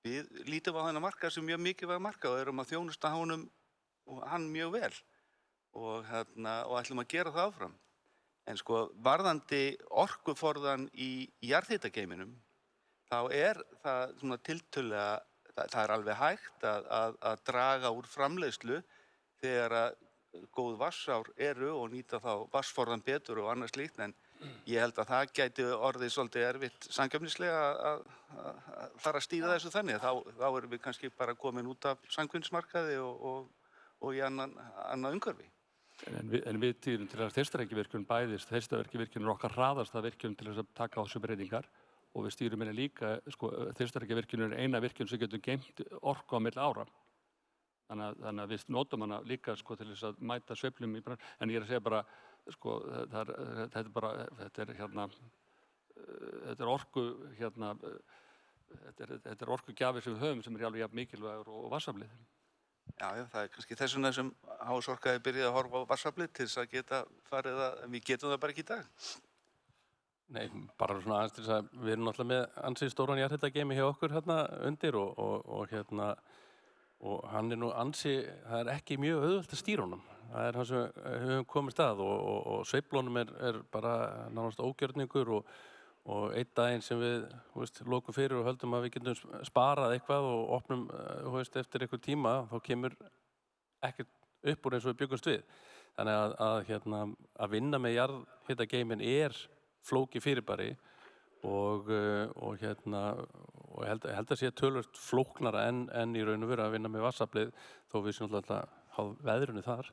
við lítum á þennan markað sem mjög mikilvæg markað og erum að þjónusta hann mjög vel og ætlum að gera það áfram. En sko varðandi orkuforðan í jarðhitageyminum, þá er það svona tiltölulega, það er alveg hægt að draga úr framleiðslu þegar að góð vatnsár eru og nýta þá vatnsforðan betur og annað slíkt, en ég held að það gæti orðið svolítið erfitt samkeppnislega að fara að stýra þessu þannig. Þá erum við kannski bara komin út af samkeppnismarkaði og í annað umhverfi. En við týrum til að Þeistareykjavirkjun bæðist. Þeistareykjavirkjun er okkar hraðasta virkjun til þess að taka á þessu breytingar og við stýrum henni líka, Þeistareykjavirkjun er eina virkjun sem getur geymt orku á milli ára. Þannig að við notum hana líka til þess að mæta sveiflum í brann. En ég er að segja bara, þetta er orku, þetta er orkugjafi sem við höfum sem er alveg jafn mikilvægur og vatnsaflið. Já, það er kannski þess vegna sem HS Orka hefur byrjað að horfa á vatnsaflið til þess að geta farið en við getum það bara ekki í dag. Nei, bara svona aðeins til þess að við erum náttúrulega með ansið stóran jarðhitageymi hjá okkur undir og hann er nú það er ekki mjög auðvelt að stýra honum. Það er hann sem við höfum komist að og sveiflunum er bara nánast ógjörningur og einn daginn sem við lokum fyrir og höldum að við getum sparað eitthvað og opnum eftir einhver tíma, þá kemur ekkert upp úr eins og við byggumst við. Þannig að vinna með jarðhitageymin er flókið fyrirbæri og ég held að sé töluvert flóknara en í raun og veru að vinna með vatnsaflið þó við séum alltaf á veðrinu þar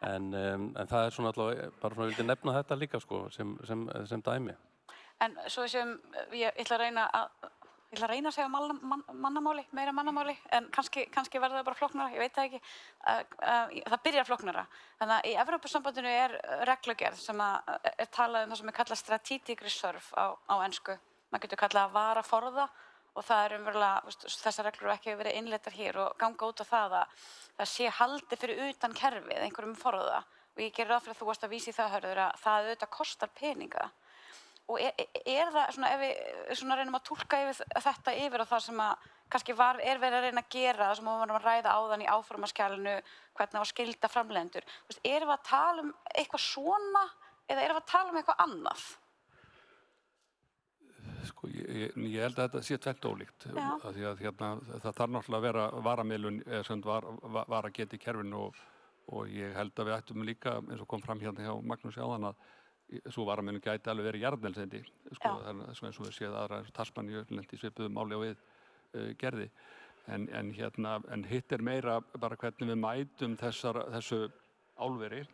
en það er svona allavega bara svona vildi nefna þetta líka sko sem dæmi. En svo sem ég ætla að reyna að segja mannamáli, meira mannamáli, en kannski verður það bara flóknara, ég veit það ekki. Það byrjar flóknara. Þannig að í Evrópusambandinu er reglugerð sem er talað það sem er kallað strategic reserve á ensku. Maður getur kallað varaforða og það er umverulega, þessar reglur eru ekki verið innleiddar hér og ganga út á það að það sé haldið fyrir utan kerfið einhverjum forða og ég gerir ráð fyrir að þú varst að vísa í það, Hörður, að það auðvitað kostar peninga. Og er það svona, ef við svona reynum að túlka þetta yfir á það sem að kannski er verið að reyna að gera, það sem við varum að ræða áðan í áformaskjalinu, hvernig á að skylda framleiðendur. Erum við að tala um eitthvað svona eða erum við að tala um eitthvað annað? Sko, ég held að þetta sé tvennt ólíkt. Því að það þarf náttúrulega að vera varamiðlun sem var að geta í kerfinu og ég held að við ættum líka, eins og kom fram hérna hjá Magnúsi áðan, að svo varamiðlun gæti alveg verið jarðeldsneyti. Sko, eins og við séð aðra Tasmaníu lendi svipuðu máli á við gerði. En hitt er meira bara hvernig við mætum þessu álveri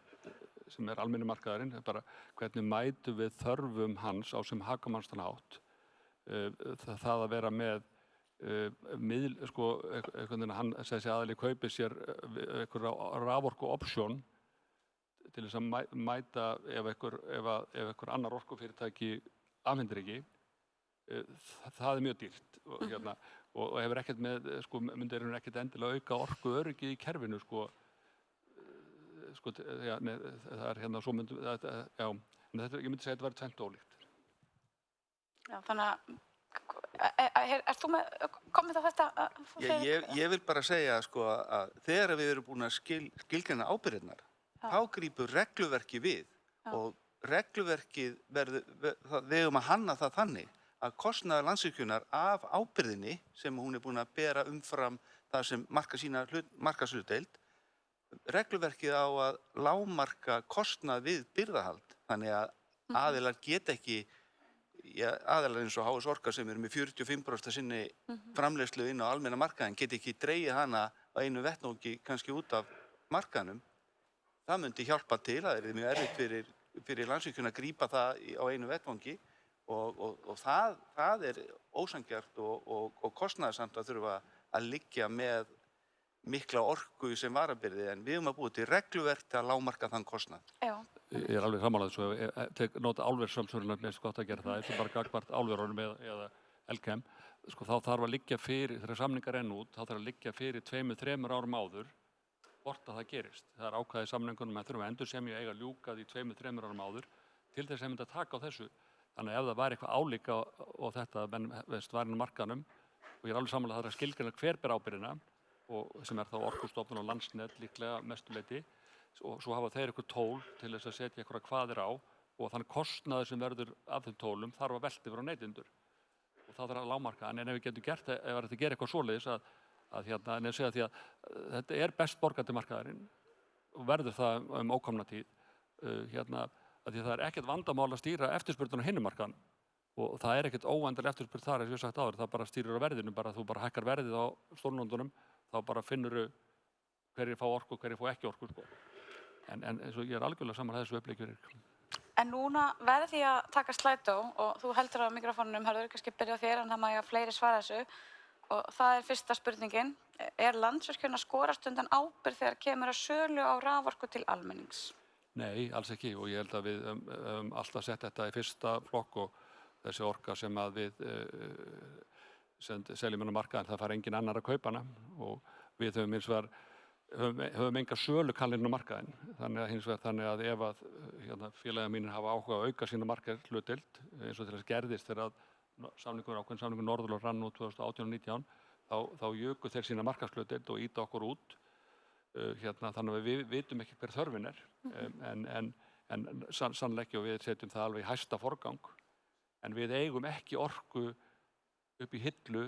sem er almenni markaðurinn, bara hvernig mætum við þörfum hans á sem hagkvæmastan hátt. Það að vera með hann segir sig aðallega kaupir sér einhverja raforku option til þess að mæta ef einhver annar orkufyrirtæki afhendir ekki, það er mjög dýrt og hefur ekkert með, myndir ekkert endilega auka orkuöryggi í kerfinu, það er hérna svo myndum, ég myndi segja að þetta væri tvennt ólíkt. Já, þannig að, ert þú komið á þetta? Ég vil bara segja að þegar við erum búin að skilgreina ábyrgðirnar, þá grípur regluverkið við og regluverkið við eigum að hanna það þannig að kostnaður Landsvirkjunar af ábyrgðinni sem hún er búin að bera umfram það sem marka sína markaðshlutdeild, regluverkið á að lágmarka kostnað við birgðahald, þannig að aðilar geta ekki aðilar eins og HS Orka sem eru með 45% sinni framleiðslu inn á almenna markaðinn geta ekki dregið hana á einu vettvangi kannski út af markaðnum. Það myndi hjálpa til, það er mjög erfitt fyrir Landsvirkjun að grípa það á einu vettvangi og það er ósanngjarnt og kostnaðarsamt að þurfa að liggja með mikla orku sem varabirgði en við að búa til regluverk til að lágmarka þann kostnað. Ég er alveg samanlega svo ef nota álverssamsvöruna með gott að gera það eins og bara gagnvart álverunum eða LKM, þá þarf að liggja fyrir, þegar samningar renna út, þá þarf að liggja fyrir 2-3 árum áður hvort að það gerist. Það er ákvæðið í samningunum að þurfum að endursemja eiga ljúka því 2-3 árum áður til þess að mynda að taka á þessu. Þannig að ef það væri eitthvað álíka og þetta var inn á markaðnum og ég er alveg samanlega að það er að skilgreina hver ber ábyrgðina og sem er þá Orkustofnun og Landsnet líklega mestu leyti og svo hafa þeir eitthvað tól til þess að setja eitthvað kvaðir á og þann kostnaður sem verður af þeim tólum þarf að velta yfir á neytendur og það þarf að lágmarka. En ef við getum gert ef við gerum eitthvað svoleiðis að segja því að þetta er best borgandi markaðurinn og verður það ókomna tíð að því það er ekkert vandamál að stýra eftirspurn á hinum markaðan og það er ekkert óendanleg eftirspurn þar eins og ég sagt áður, það bara stýrir á verðinu, þú bara hækkar verðið á stórnotendunum, þá bara finnurðu hverjir fá orku og hverjir fá ekki orku. En eins og ég er algjörlega saman þessu uppleikjur. En núna verð ég að taka slætó og þú heldur á mikrofónunum, Hörður, kannski byrja á þér en það má ég að fleiri svara þessu og það er fyrsta spurningin. Er Landsvirkjun að skorast undan ábyrgð þegar kemur að sölu á raforku til almennings? Nei, alls ekki og ég held að við alltaf sett þetta í fyrsta flokk og þessi orka sem að við seljum inn á markaðinn, það fær engin annar að kaupa hana og við höfum hins vegar höfum enga sölukannir inn á markaðinn þannig að ef að félagar mínir hafa áhuga að auka sína markaðshlutdeild eins og til þess gerðist þegar ákveðin samningur Norðurlög rann út 2018-19 þá juku þeir sína markaðshlutdeild og ýta okkur út þannig að við vitum ekki hver þörfin er en sannlega ekki og við setjum það alveg í hæsta forgang en við eigum ekki orku upp í hillu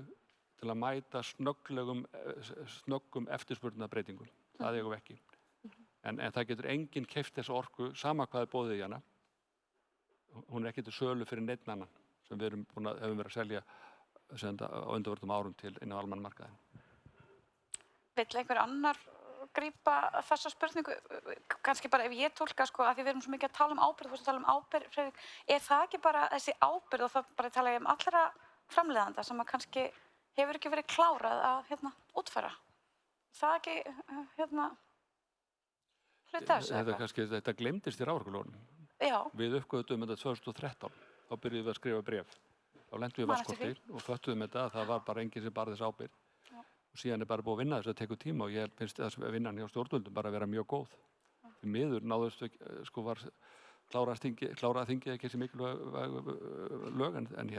til að mæta snöggum eftirspurnarbreytingum. Það eigum við ekki. En það getur enginn keypt þessa orku sama hvað er boðið í hana hún er ekki til sölu fyrir neitt annan sem við höfum verið að selja á undanvörnum árum til inn á almenna markaðinn. Vill einhver annar grípa þessa spurningu? Kannski bara ef ég túlka, sko, af því við erum svo mikið að tala um ábyrgð, þú veist að tala um ábyrgð, Friðrik, er það ekki bara þessi ábyrgð og það bara tala ég allra framleiðanda sem að kannski hefur ekki verið klárað að útfæra? Það ekki hluta þessu? Þetta gleymdist í raforkulögunum. Já. Við uppgötum þetta 2013, þá byrjuðum við að skrifa bréf. Þá lendum við í vatnskorti og föttuðum þetta að það var bara enginn sem bar þess ábyrgð. Og síðan bara búið að vinna þess að tekur tíma og ég finnst að vinnan hjá stjórnvöldum bara að vera mjög góð. Því miður náðust var kláraði þingið ekki þessi mikilvæg lög en ég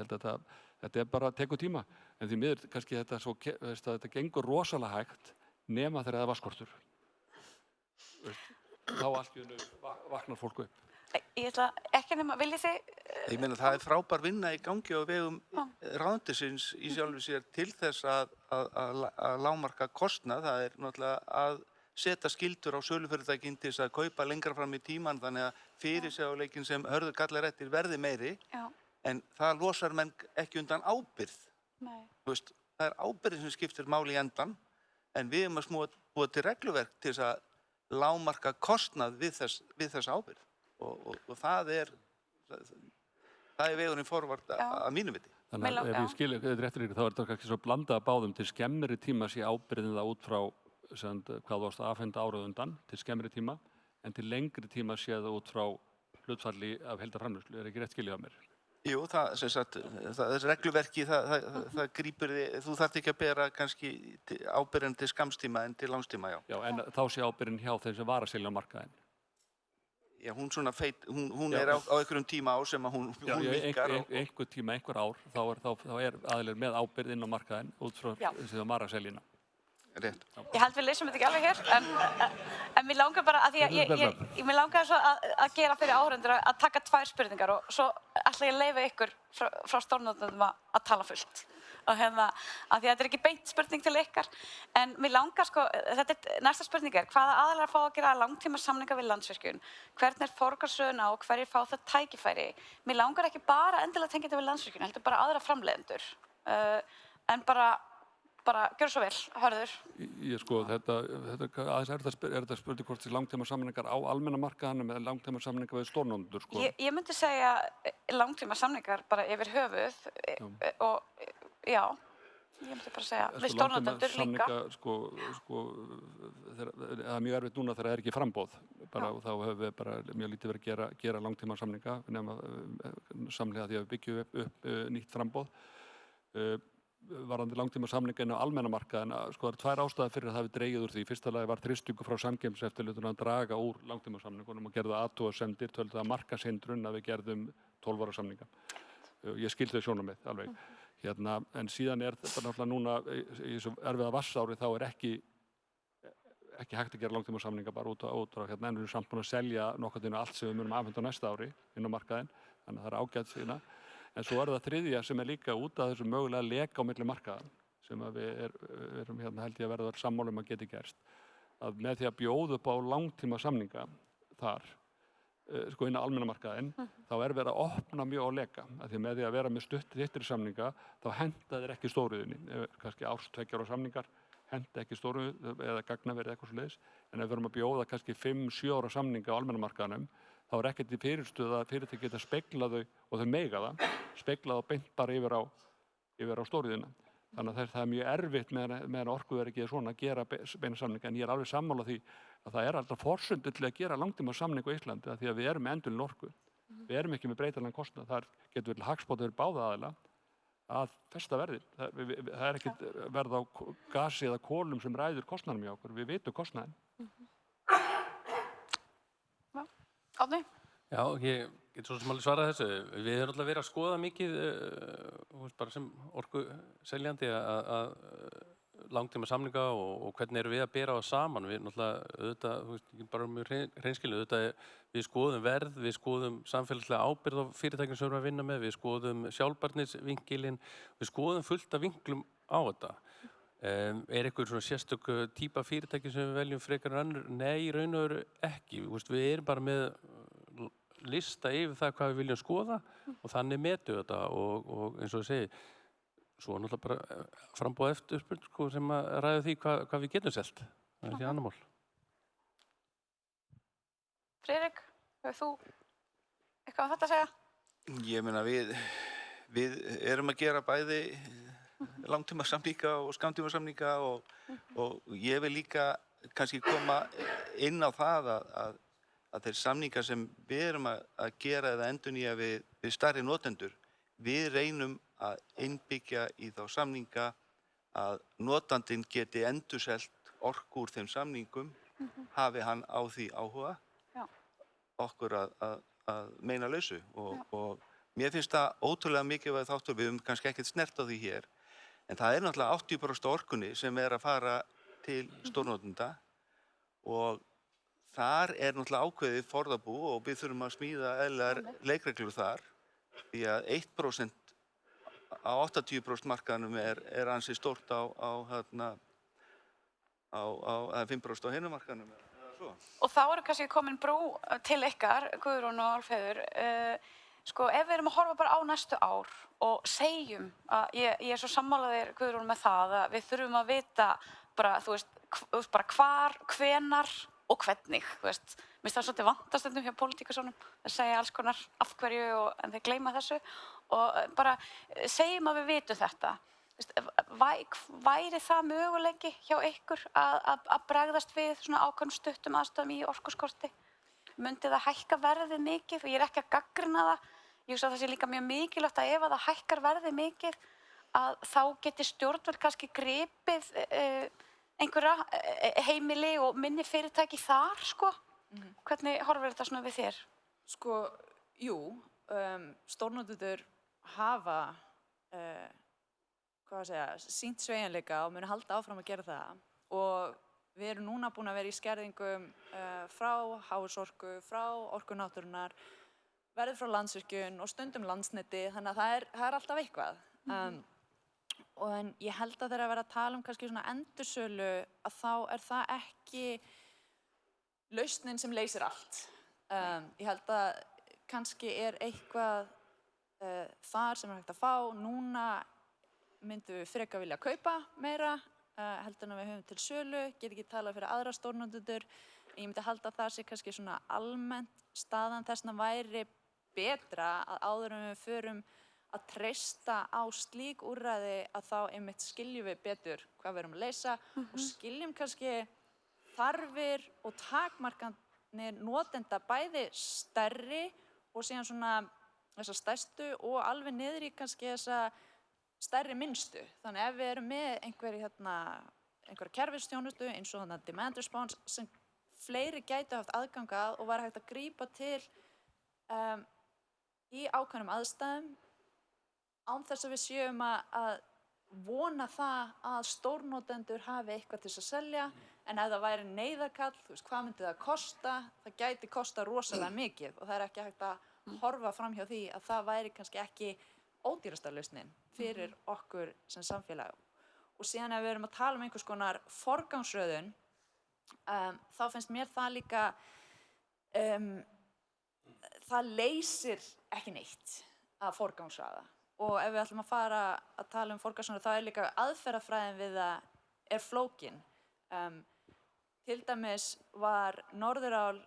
held að þetta bara tekur tíma. En því miður kannski þetta gengur rosalega hægt nema þegar það er vatnskortur. Þá allt í einu vaknar fólk upp. Ég ætla ekki nema, viljið þið... Ég meina það er frábær vinna í gangi á vegum ráðuneytisins í sjálfu sér til þess að lágmarka kostnað. Það er náttúrulega að setja skyldur á sölufyrirtækin til þess að kaupa lengra fram í tíman þannig að fyrirsjáleikin sem Hörður kallar eftir verði meiri. Já. En það losar menn ekki undan ábyrgð. Nei. Það er ábyrgðin sem skiptir máli í endan en við erum að búa til regluverk til þess að lágmarka kostnað við þess ábyrgð. Og það er vegurinn forvart að mínu viti. Þannig að ef ég skil þetta réttur ykkur þá er þetta kannski svo blandað báðum til skemmri tíma sé ábyrgðin það út frá hvað þú varst að afhenda árið undan til skemmri tíma en til lengri tíma sé það út frá hlutfalli af heildarframleiðslu. Er ekki rétt skiljað á mér? Jú, þessi regluverki, það grípur þig, þú þarft ekki að bera kannski ábyrgðin til skamstíma en til langstíma, já. Já, en þá sé ábyrgðin hjá þeim sem var að selja á markaðinn. Já, hún svona hún er á einhverjum tíma á sem að hún minnkar. Einhver tíma, einhver ár, þá er aðilar með ábyrgð inn á markaðinn út frá þess að var að selja hana. Rétt. Ég held við leysum þetta ekki alveg hér, en mér langar bara, að því að mér langar svo að gera fyrir áhorfendur að taka 2 spurningar og svo ætla ég að leyfa ykkur frá stórnotendum að tala fullt. Og að því að þetta er ekki beint spurning til ykkar, en mér langar næsta spurning er, hvaða aðilar fá að gera langtíma samninga við Landsvirkjun? Hvernig er forgangsröðun á og hverjir fá það tækifæri? Mér langar ekki bara endilega tengja þetta við Landsvirkjun, heldur bara aðra framleiðendur. En bara gjör svo vel, Hörður. Þetta er þetta spurning hvort þessi langtíma samningar á almenna markaðanum eða langtíma samningar við stórnotendur, sko. Ég myndi segja langtíma samningar bara yfir höfuð og já, ég myndi bara segja við stórnotendur líka. Það er mjög erfitt núna þegar það er ekki framboð. Þá höfum við bara mjög lítið verið að gera langtíma samninga nema samlega því að við byggjum upp nýtt framboð. Varðandi langtíma samninga inn á almenna markaðinn, það eru 2 ástæður fyrir að það hafi dregið úr því. Í fyrsta lagi var þrýstingur frá Samkeppniseftirlitinu að draga úr langtíma samningunum og gerðu athugasemdir, töldu það markaðshindrun að við gerðum 12 ára samninga. Ég skil þau sjónarmið alveg. En síðan er þetta náttúrulega núna í þessu erfiða vatnsári þá er ekki hægt að gera langtíma samninga bara út á en við erum samt búin að selja nokkuð allt sem við munum afhenda á næsta ári inn á markaðinn, þannig að það er ágætt sína. En svo er það þriðja sem er líka út af þessu mögulega leka á milli markaðan sem við erum held ég að verða sammála að geti gerst. Að með því að bjóða upp á langtíma samninga þar, inn á almenna markaðinn, þá er verið að opna mjög á leka. Því með því að vera með styttri samninga, þá henda þeir ekki stóriðunni. Kannski 1-2 ára samningar henda ekki stóriðu eða gagnaverið eitthvað svoleiðis. En ef við erum að bjóða kannski 5-7 ára samninga á almenna markaðanum, þá er ekkert í fyrirstöðu að fyrirtæki geta speglað þau og þau mega það, speglað og beint bara yfir á stóriðuna. Þannig að það er mjög erfitt með orkuverkið svona að gera beina samninga, en ég er alveg sammála því að það er alltaf forsöndið til að gera langtíma samning á Íslandi því að við erum með endurinn orku. Við erum ekki með breytanlegan kostnað, það getur vel hagspotið fyrir báða aðila að festa verðin. Það er ekkert verð á gasi eða kolum sem ræður kostnaðum í okkur, við vitum kostnaðin. Árni? Já, ég get svo sem alveg svarað þessu. Við höfum alltaf verið að skoða mikið, bara sem orkuseljandi að langtíma samninga og hvernig erum við að bera það saman. Við náttúrulega, bara mjög hreinskilið, við skoðum verð, við skoðum samfélagslega ábyrgð á fyrirtækjum sem við erum að vinna með, við skoðum sjálfbærnisvinkilinn, við skoðum fullt af vinklum á þetta. Er eitthvað svona sérstök típa fyrirtæki sem við veljum frekar en önnur? Nei, í raun og veru ekki. Við erum bara með lista yfir það hvað við viljum skoða og þannig metum við þetta og eins og ég segi, svo náttúrulega bara framboð eftirspurn sko, sem að ræða því hvað við getum selt. Það er ekki annar mál. Friðrik, hefur þú eitthvað um þetta að segja? Ég meina við erum að gera bæði langtíma samninga og skammtíma samninga og ég vil líka kannski koma inn á það að þeir samningar sem við erum að gera eða endurnýja við stærri notendur, við reynum að innbyggja í þá samninga að notandinn geti endurselt orku úr þeim samningum, hafi hann á því áhuga, okkur að meina lausu og mér finnst það ótrúlega mikilvæg þáttur, við höfum kannski ekkert snert á því hér, en það er náttúrulega 80% orkunni sem er að fara til stórnotenda og þar er náttúrulega ákveðið forðabú og við þurfum að smíða eðlilegar leikreglur þar því að 1% á 80% markaðnum er ansi stórt á 5% á hinum markaðnum. Og þá eru kannski komin brú til ykkar, Guðrún og Álfheiður. Sko, ef við erum að horfa bara á næstu ár og segjum að ég er svo sammálaðir, Guðrún, með það að við þurfum að vita bara, þú veist, bara hvar, hvenar og hvernig, þú veist. Mér finnst það svolítið vantastundum hjá pólitíkusónum að segja alls konar af hverju en þeir gleyma þessu og bara segjum að við vitum þetta. Væri það möguleiki hjá ykkur að bregðast við svona ákveðnum stuttum aðstæðum í orkuskorti? Myndi það hækka verðið mikið? Ég er ekki að gagnrýna það. Ég hugsa að það sé líka mjög mikilvægt að ef það hækkar verðið mikið að þá geti stjórnvöld kannski gripið einhverja heimili og minni fyrirtæki þar, sko. Hvernig horfir þetta svona við þér? Sko, jú, stórnotendur hafa sýnt sveigjanleika og munu halda áfram að gera það og við erum núna búin að vera í skerðingum frá Háursorku, frá Orku náttúrunnar, verðið frá Landsvirkjun og stundum Landsneti, þannig að það er alltaf eitthvað. En ég held að þegar að vera að tala um kannski svona endursölu að þá er það ekki lausnin sem leysir allt. Ég held að kannski er eitthvað þar sem er hægt að fá. Núna myndum við frekar vilja kaupa meira heldur en að við höfum til sölu, get ekki talað fyrir aðra stórnotendur. Ég myndi halda að það sé kannski svona almennt staðan þess vegna væri betra að áður en við förum að treysta á slík úrræði að þá einmitt skiljum við betur hvað við erum að leysa og skiljum kannski þarfir og takmarkanir notenda bæði stærri og síðan svona þessa stærstu og alveg niður í kannski þessa stærri minnstu. Þannig ef við erum með einhverja kerfisþjónustu eins og demand response sem fleiri gætu haft aðgang að og var hægt að grípa til í ákveðnum aðstæðum án þess að við séum að vona það að stórnotendur hafi eitthvað til að selja en ef það væri neyðarkall, þú veist, hvað myndi það kosta? Það gæti kosta rosalega mikið og það er ekki hægt að horfa fram hjá því að það væri kannski ekki ódýrasta lausnin fyrir okkur sem samfélag. Og síðan ef við erum að tala um einhvers konar forgangsröðun, þá finnst mér það líka, það leysir ekki neitt að forgangsraða. Og ef við ætlum að fara að tala um forgangsröðun, þá er líka aðferðafræðin við það er flókin. Til dæmis var Norðurál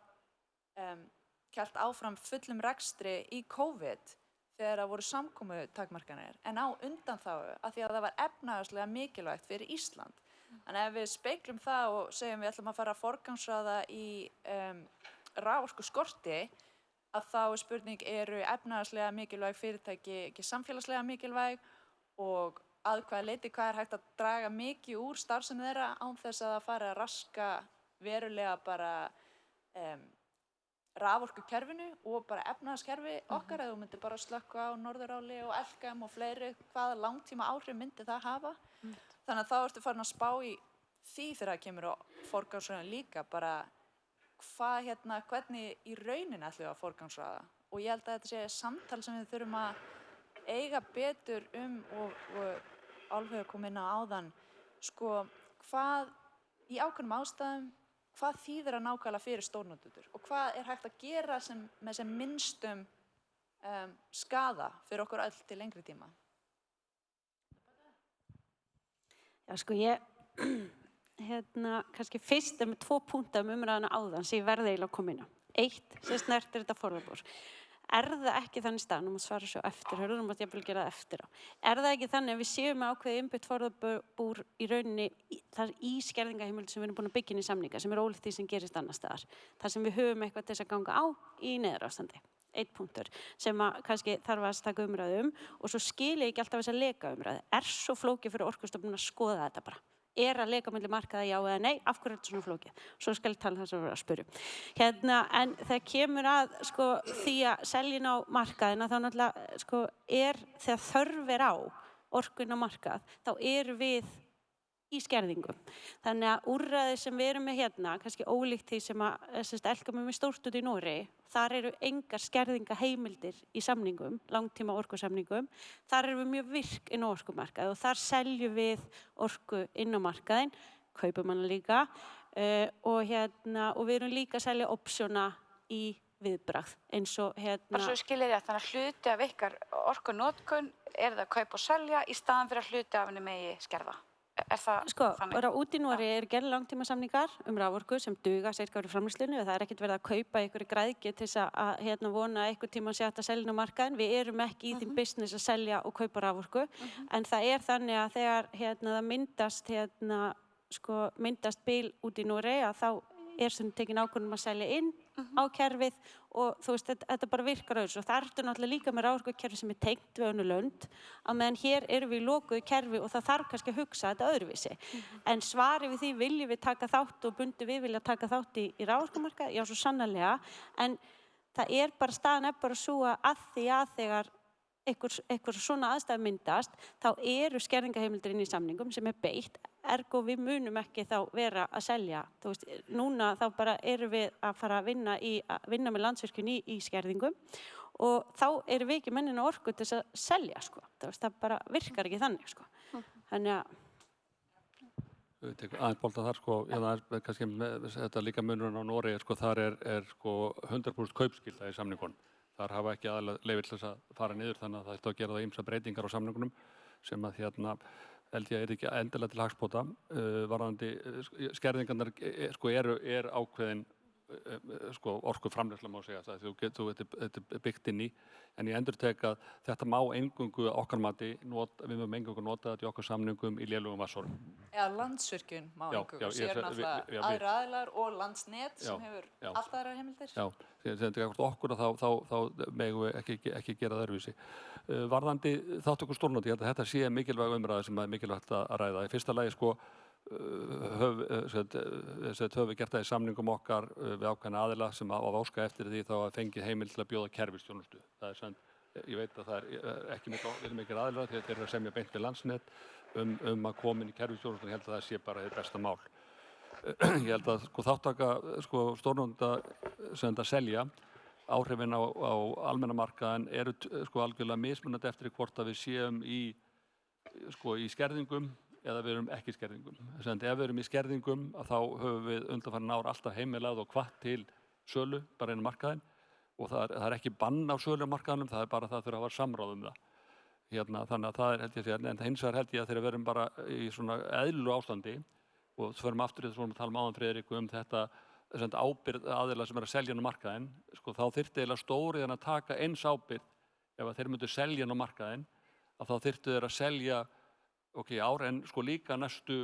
kælt áfram fullum rekstri í COVID þegar það voru samkomutakmarkanir en á undanþágu af því að það var efnahagslega mikilvægt fyrir Ísland. Þannig ef við speiklum það og segjum við ætlum að fara að forgangsraða í raforkuskorti að þá er spurning eru efnahagslega mikilvæg fyrirtæki ekki samfélagslega mikilvæg og að hvaða leyti hvað er hægt að draga mikið úr starfsemi þeirra án þess að það fari að raska verulega bara raforkukerfinu og bara efnahagskerfi okkar eða þú myndir bara slökkva á Norðuráli og Elkem og fleiri, hvaða langtíma áhrif myndi það hafa. Þannig að þá ertu farin að spá í því þegar það kemur á forgangsröðun líka bara hvernig í rauninni ætlum við að forgangsraða og ég held að þetta sé samtal sem við þurfum að eiga betur og Álfheiður kom inn á áðan, sko, hvað í ákveðnum ástæðum hvað þýðir það nákvæmlega fyrir stórnotendur og hvað er hægt að gera með sem minnstum skaða fyrir okkur öll til lengri tíma? Já, sko, ég kannski fyrst með 2 punkta umræðuna áðan sem ég verði eiginlega að koma inn á. 1 sem snertir þetta forðabúr. Er það ekki þannig stað, nú má svara svo eftir, hörðum að ég vil gera það eftir á. Er það ekki þannig að við séum með ákveðið innbyggt forðabúr í rauninni í skerðingaheimildi sem við erum búin að byggja inn í samninga, sem er ólíkt því sem gerist annars staðar. Þar sem við höfum eitthvað til þess að ganga á í neyðarástandi. 1 punktur sem að kannski þarf að taka umræðu og svo skil ég ekki alltaf þess að leka umræðu. Er svo flókið fyrir Orkustofnun að skoða þetta bara? Er að leka milli markaða já eða nei? Af hverju er þetta svona flókið? Svo skal ég tala það sem við erum að spyrja. En þegar kemur að því að seljin á markaðina þá náttúrulega þegar þörf er á orkun á markað þá erum við í skerðingum. Þannig að úrræði sem við erum með hérna, kannski ólíkt því sem að Elkum er með stórt út í Noregi, þar eru engar skerðingaheimildir í samningum, langtíma orkusamningum. Þar erum við mjög virk inn á orkumarkað og þar seljum við orku inn á markaðinn, kaupum hana líka og við erum líka að selja optiona í viðbragð eins og Bara svo skilir ég þannig að hluti af ykkar orkunotkun er það að kaupa og selja í staðan fyrir að hluti af henni megi skerða. Er það þannig? Bara út í Noregi eru gerð langtíma samningar raforku sem duga sirka fyrir framleiðslunni og það er ekkert verið að kaupa einhverju græðgi til þess að vona að einhvern tímann sé hægt að selja inn á markaðinn. Við erum ekki í því business að selja og kaupa raforku en það er þannig að þegar það myndast bil út í Noregi að þá er sem tekin ákvörðun að selja inn á kerfið og þú veist, þetta bara virkar auðvitað og það ertu náttúrulega líka með raforkukerfi sem er tengt við önnur lönd á meðan hér erum við í lokuðu kerfi og það þarf kannski að hugsa þetta öðruvísi. En svari við því viljum við taka þátt og bundum við vilja taka þátt í raforkumarkað, já svo sannarlega, en það er bara staðan er bara svo að því að þegar einhver svona aðstæð myndast þá eru skerðingaheimildir inn í samningum sem er beitt ergo við munum ekki þá vera að selja. Þú veist, núna þá bara erum við að fara að vinna með Landsvirkjun í skerðingum og þá erum við ekki mennin á orku til þess að selja, sko. Þú veist, það bara virkar ekki þannig, sko. Þannig að... Aðeins bolta þar, sko, kannski þetta líka munurinn á Noregi, sko, þar er sko 100% kaupskylda í samningunum. Þar hafa ekki aðalega leyfi til þess að fara niður þannig að það ætti að gera það ýmsar breytingar á samningunum sem að held ég ekki endilega til hagsbóta. Varðandi skerðingarnar sko er ákveðin orkuframleiðsla má segja það þetta er byggt inn í en ég endurtek að þetta má eingöngu okkar mati við mögum eingöngu nota þetta í okkar samningum í lélugum vatnsorm. Eða Landsvirkjun má eingöngu sér náttúrulega aðrir aðilar og Landsnet sem hefur allt aðrar heimildir. Já, þegar þetta okkur þá megum við ekki gera það öðruvísi. Varðandi þátttöku stórnoti, ég held að þetta sé mikilvæg umræða sem er mikilvægt að ræða. Í fyrsta lagi höfum við gert það í samningum okkar við ákveðna aðila sem hafa óskað eftir því þá að fengið heimild til að bjóða kerfisþjónustu. Það er sann, ég veit að það er ekki mikil aðilar þegar þeir eru að semja beint við Landsnet að koma inn í kerfisþjónustu og ég held að það sé bara þetta besta mál. Ég held að þáttaka stórnota sem þetta selja áhrifin á almenna markaðinn eru algjörlega mismunandi eftir hvort að við séum í skerðingum eða við erum ekki í skerðingum. Ef við erum í skerðingum þá höfum við undanfarin ár alltaf heimilað og hvatt til sölu bara inn á markaðinn og það er ekki bann á sölu á markaðinum, það er bara það þurfa að hafa samráð um það. Þannig að það er held ég að en hins vegar held ég að þegar við erum bara í svona eðlilegu ástandi og förum aftur í þess að tala um áðan Friðrik þetta ábyrgð aðila sem er að selja inn á markaðinn, þá þyrfti eiginlega stóriðan að taka eins ábyrgð ef þeir myndu selja inn á markaðinn að þá þyrftu þeir að selja ár en líka næstu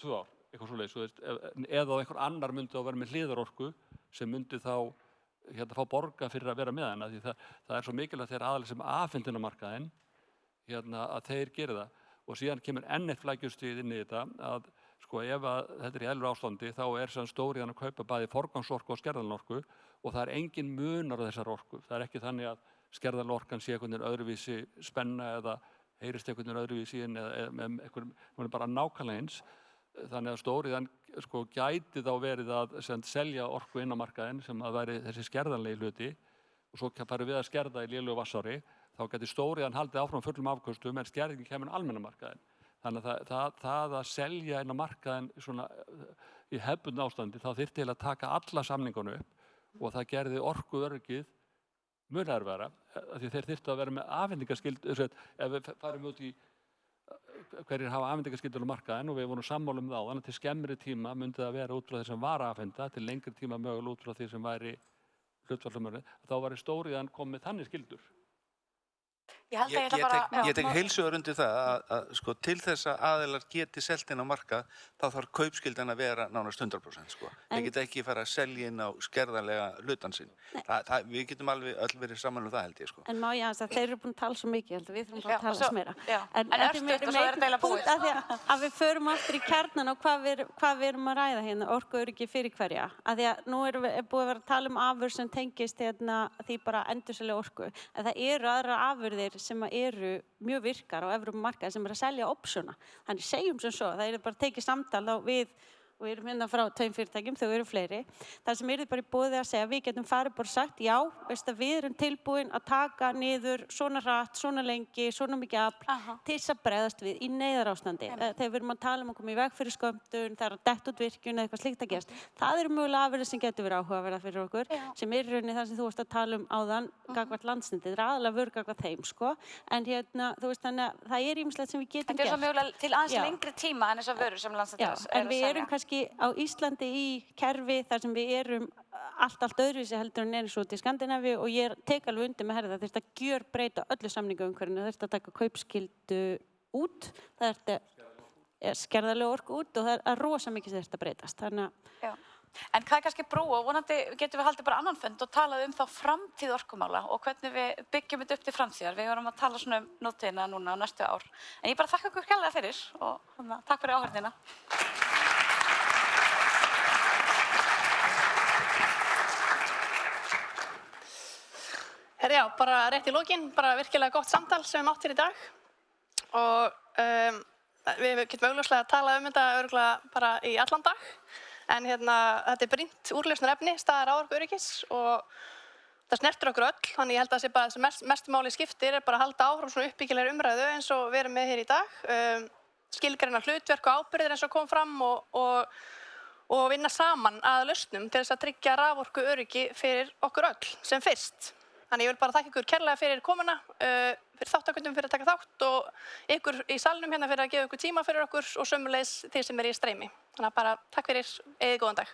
2 ár, eitthvað svoleiðis, eða einhver annar myndi þá vera með hliðarorku sem myndi þá fá borga fyrir að vera með hana, því það er svo mikilvægt þegar aðalega sem afhenda inn á markaðinn að þeir geri það og síðan kemur enn eitt flækjustig inn í þetta að ef þetta er í eðlilegu ástandi þá er stóriðan að kaupa bæði forgangsorku og skerðanleorku og það er engin munar á þessar orku, það er ekki þannig að skerðanleorkan sé einhvern veginn öðruvísi spenna eða heyrist einhvern veginn öðruvísi eða með einhverjum, hún er bara nákvæmlega eins. Þannig að stóriðan gæti þá verið að selja orku inn á markaðinn sem að væri þessi skerðanlegi hluti og svo farum við að skerða í lélegu vatnsári, þá gæti stóriðan haldið áfram fullum afköstum en skerðingin kemur almenna markaðinn. Þannig að það að selja inn á markaðinn svona í hefðbundnu ástandi þá þyrfti að taka alla samningana upp og það gerði orkuöryggið mun erfiðara af því þeir þyrftu að vera með afhendingarskyldu ef við farum út í hverjir hafa afhendingarskyldur á markaðinn og við vorum sammála um það þannig að til skemmri tíma myndi það vera út frá því sem var að afhenda til lengri tíma mögulega út frá því sem væri hlutfallsmörn þá væri stóriðan komið þannig skyldur. Ég tek heilsugur undir það að sko, til þess að aðilar geti selt inn á markað þá þarf kaupskyldan að vera nánast 100%. Sko. Þeir geta ekki fara að selja inn á skerðarlega hlutan sinn. Við getum alveg öll verið saman um það held ég. Sko. En má ég aðeins að þeir eru búin að tala svo mikið, við þurfum bara að tala svo meira. En örstutt og svo er þetta eiginlega búið. Að við förum aftur í kjarnan og hvað við erum að ræða hérna, orkuöryggi fyrir hverja. Að því að nú erum við búið að vera að tala um afurð sem tengist hérna, því bara endurselja orku. En það eru aðrar afurðir sem eru mjög virkar á Evrópumarkaði sem að selja optiona. Þannig segjum sem svo, það bara tekið samtal á við og við erum hérna frá 2 fyrirtækjum, þau eru fleiri. Það sem bara í boði að segja, við getum farið bara sagt, já, við erum tilbúin að taka niður svona hratt, svona lengi, svona mikið afl til þess að bregðast við í neyðarástandi. Þegar við erum að tala um að koma í veg fyrir skömmtun, það að detta út virkjun eða eitthvað slíkt að gerast. Það eru mögulega afurðir sem getur verið áhugaverðar fyrir okkur, sem í rauninni það sem þú varst að tala um áðan, gagnvart Landsneti, það aðalega vörur gagnvart þeim, sko. En hérna, þú veist, þannig að það ýmislegt sem við getum gert. En það mögulega til aðeins lengri tíma en þessar vörur sem Landsneti er að selja. En við erum kannski á Íslandi í kerfi þar sem við erum allt öðruvísi heldur en eins út í Skandinavíu og ég tek alveg undir með herða þurft að gjörbreyta öllu samningaumhverfinu, þurft að taka kaupskyldu út, það þurft að skerðarlega orku út og það er rosa mikið þurft að breytast. En hvað er kannski brú og vonandi getum við haldið bara annan fund og talað um þá framtíð orkumála og hvernig við byggjum þetta upp til framtíðar. Við vorum að tala svona um nútíðina núna á næstu ár. En ég bara þakka ykkur kærlega fyrir og takk fyrir áheyrnina. Já, bara rétt í lokin, bara virkilega gott samtal sem við átt hér í dag og við getum augljóslega að tala um þetta örugglega bara í allan dag en þetta brýnt úrlausnarefni, staða raforkuöryggis og það snertir okkur öll, þannig ég held að það sé bara sem mestu máli skiptir bara að halda áfram svona uppbyggilegri umræðu eins og við erum með hér í dag, skilgreina hlutverk og ábyrgðir eins og kom fram og vinna saman að lausnum til þess að tryggja raforkuöryggi fyrir okkur öll sem fyrst. Þannig ég vil bara þakka ykkur kærlega fyrir komuna, fyrir þáttakendum fyrir að taka þátt og ykkur í salnum hérna fyrir að gefa ykkur tíma fyrir okkur og sömuleiðis þeir sem eru í streymi. Þannig að bara takk fyrir, eigið góðan dag.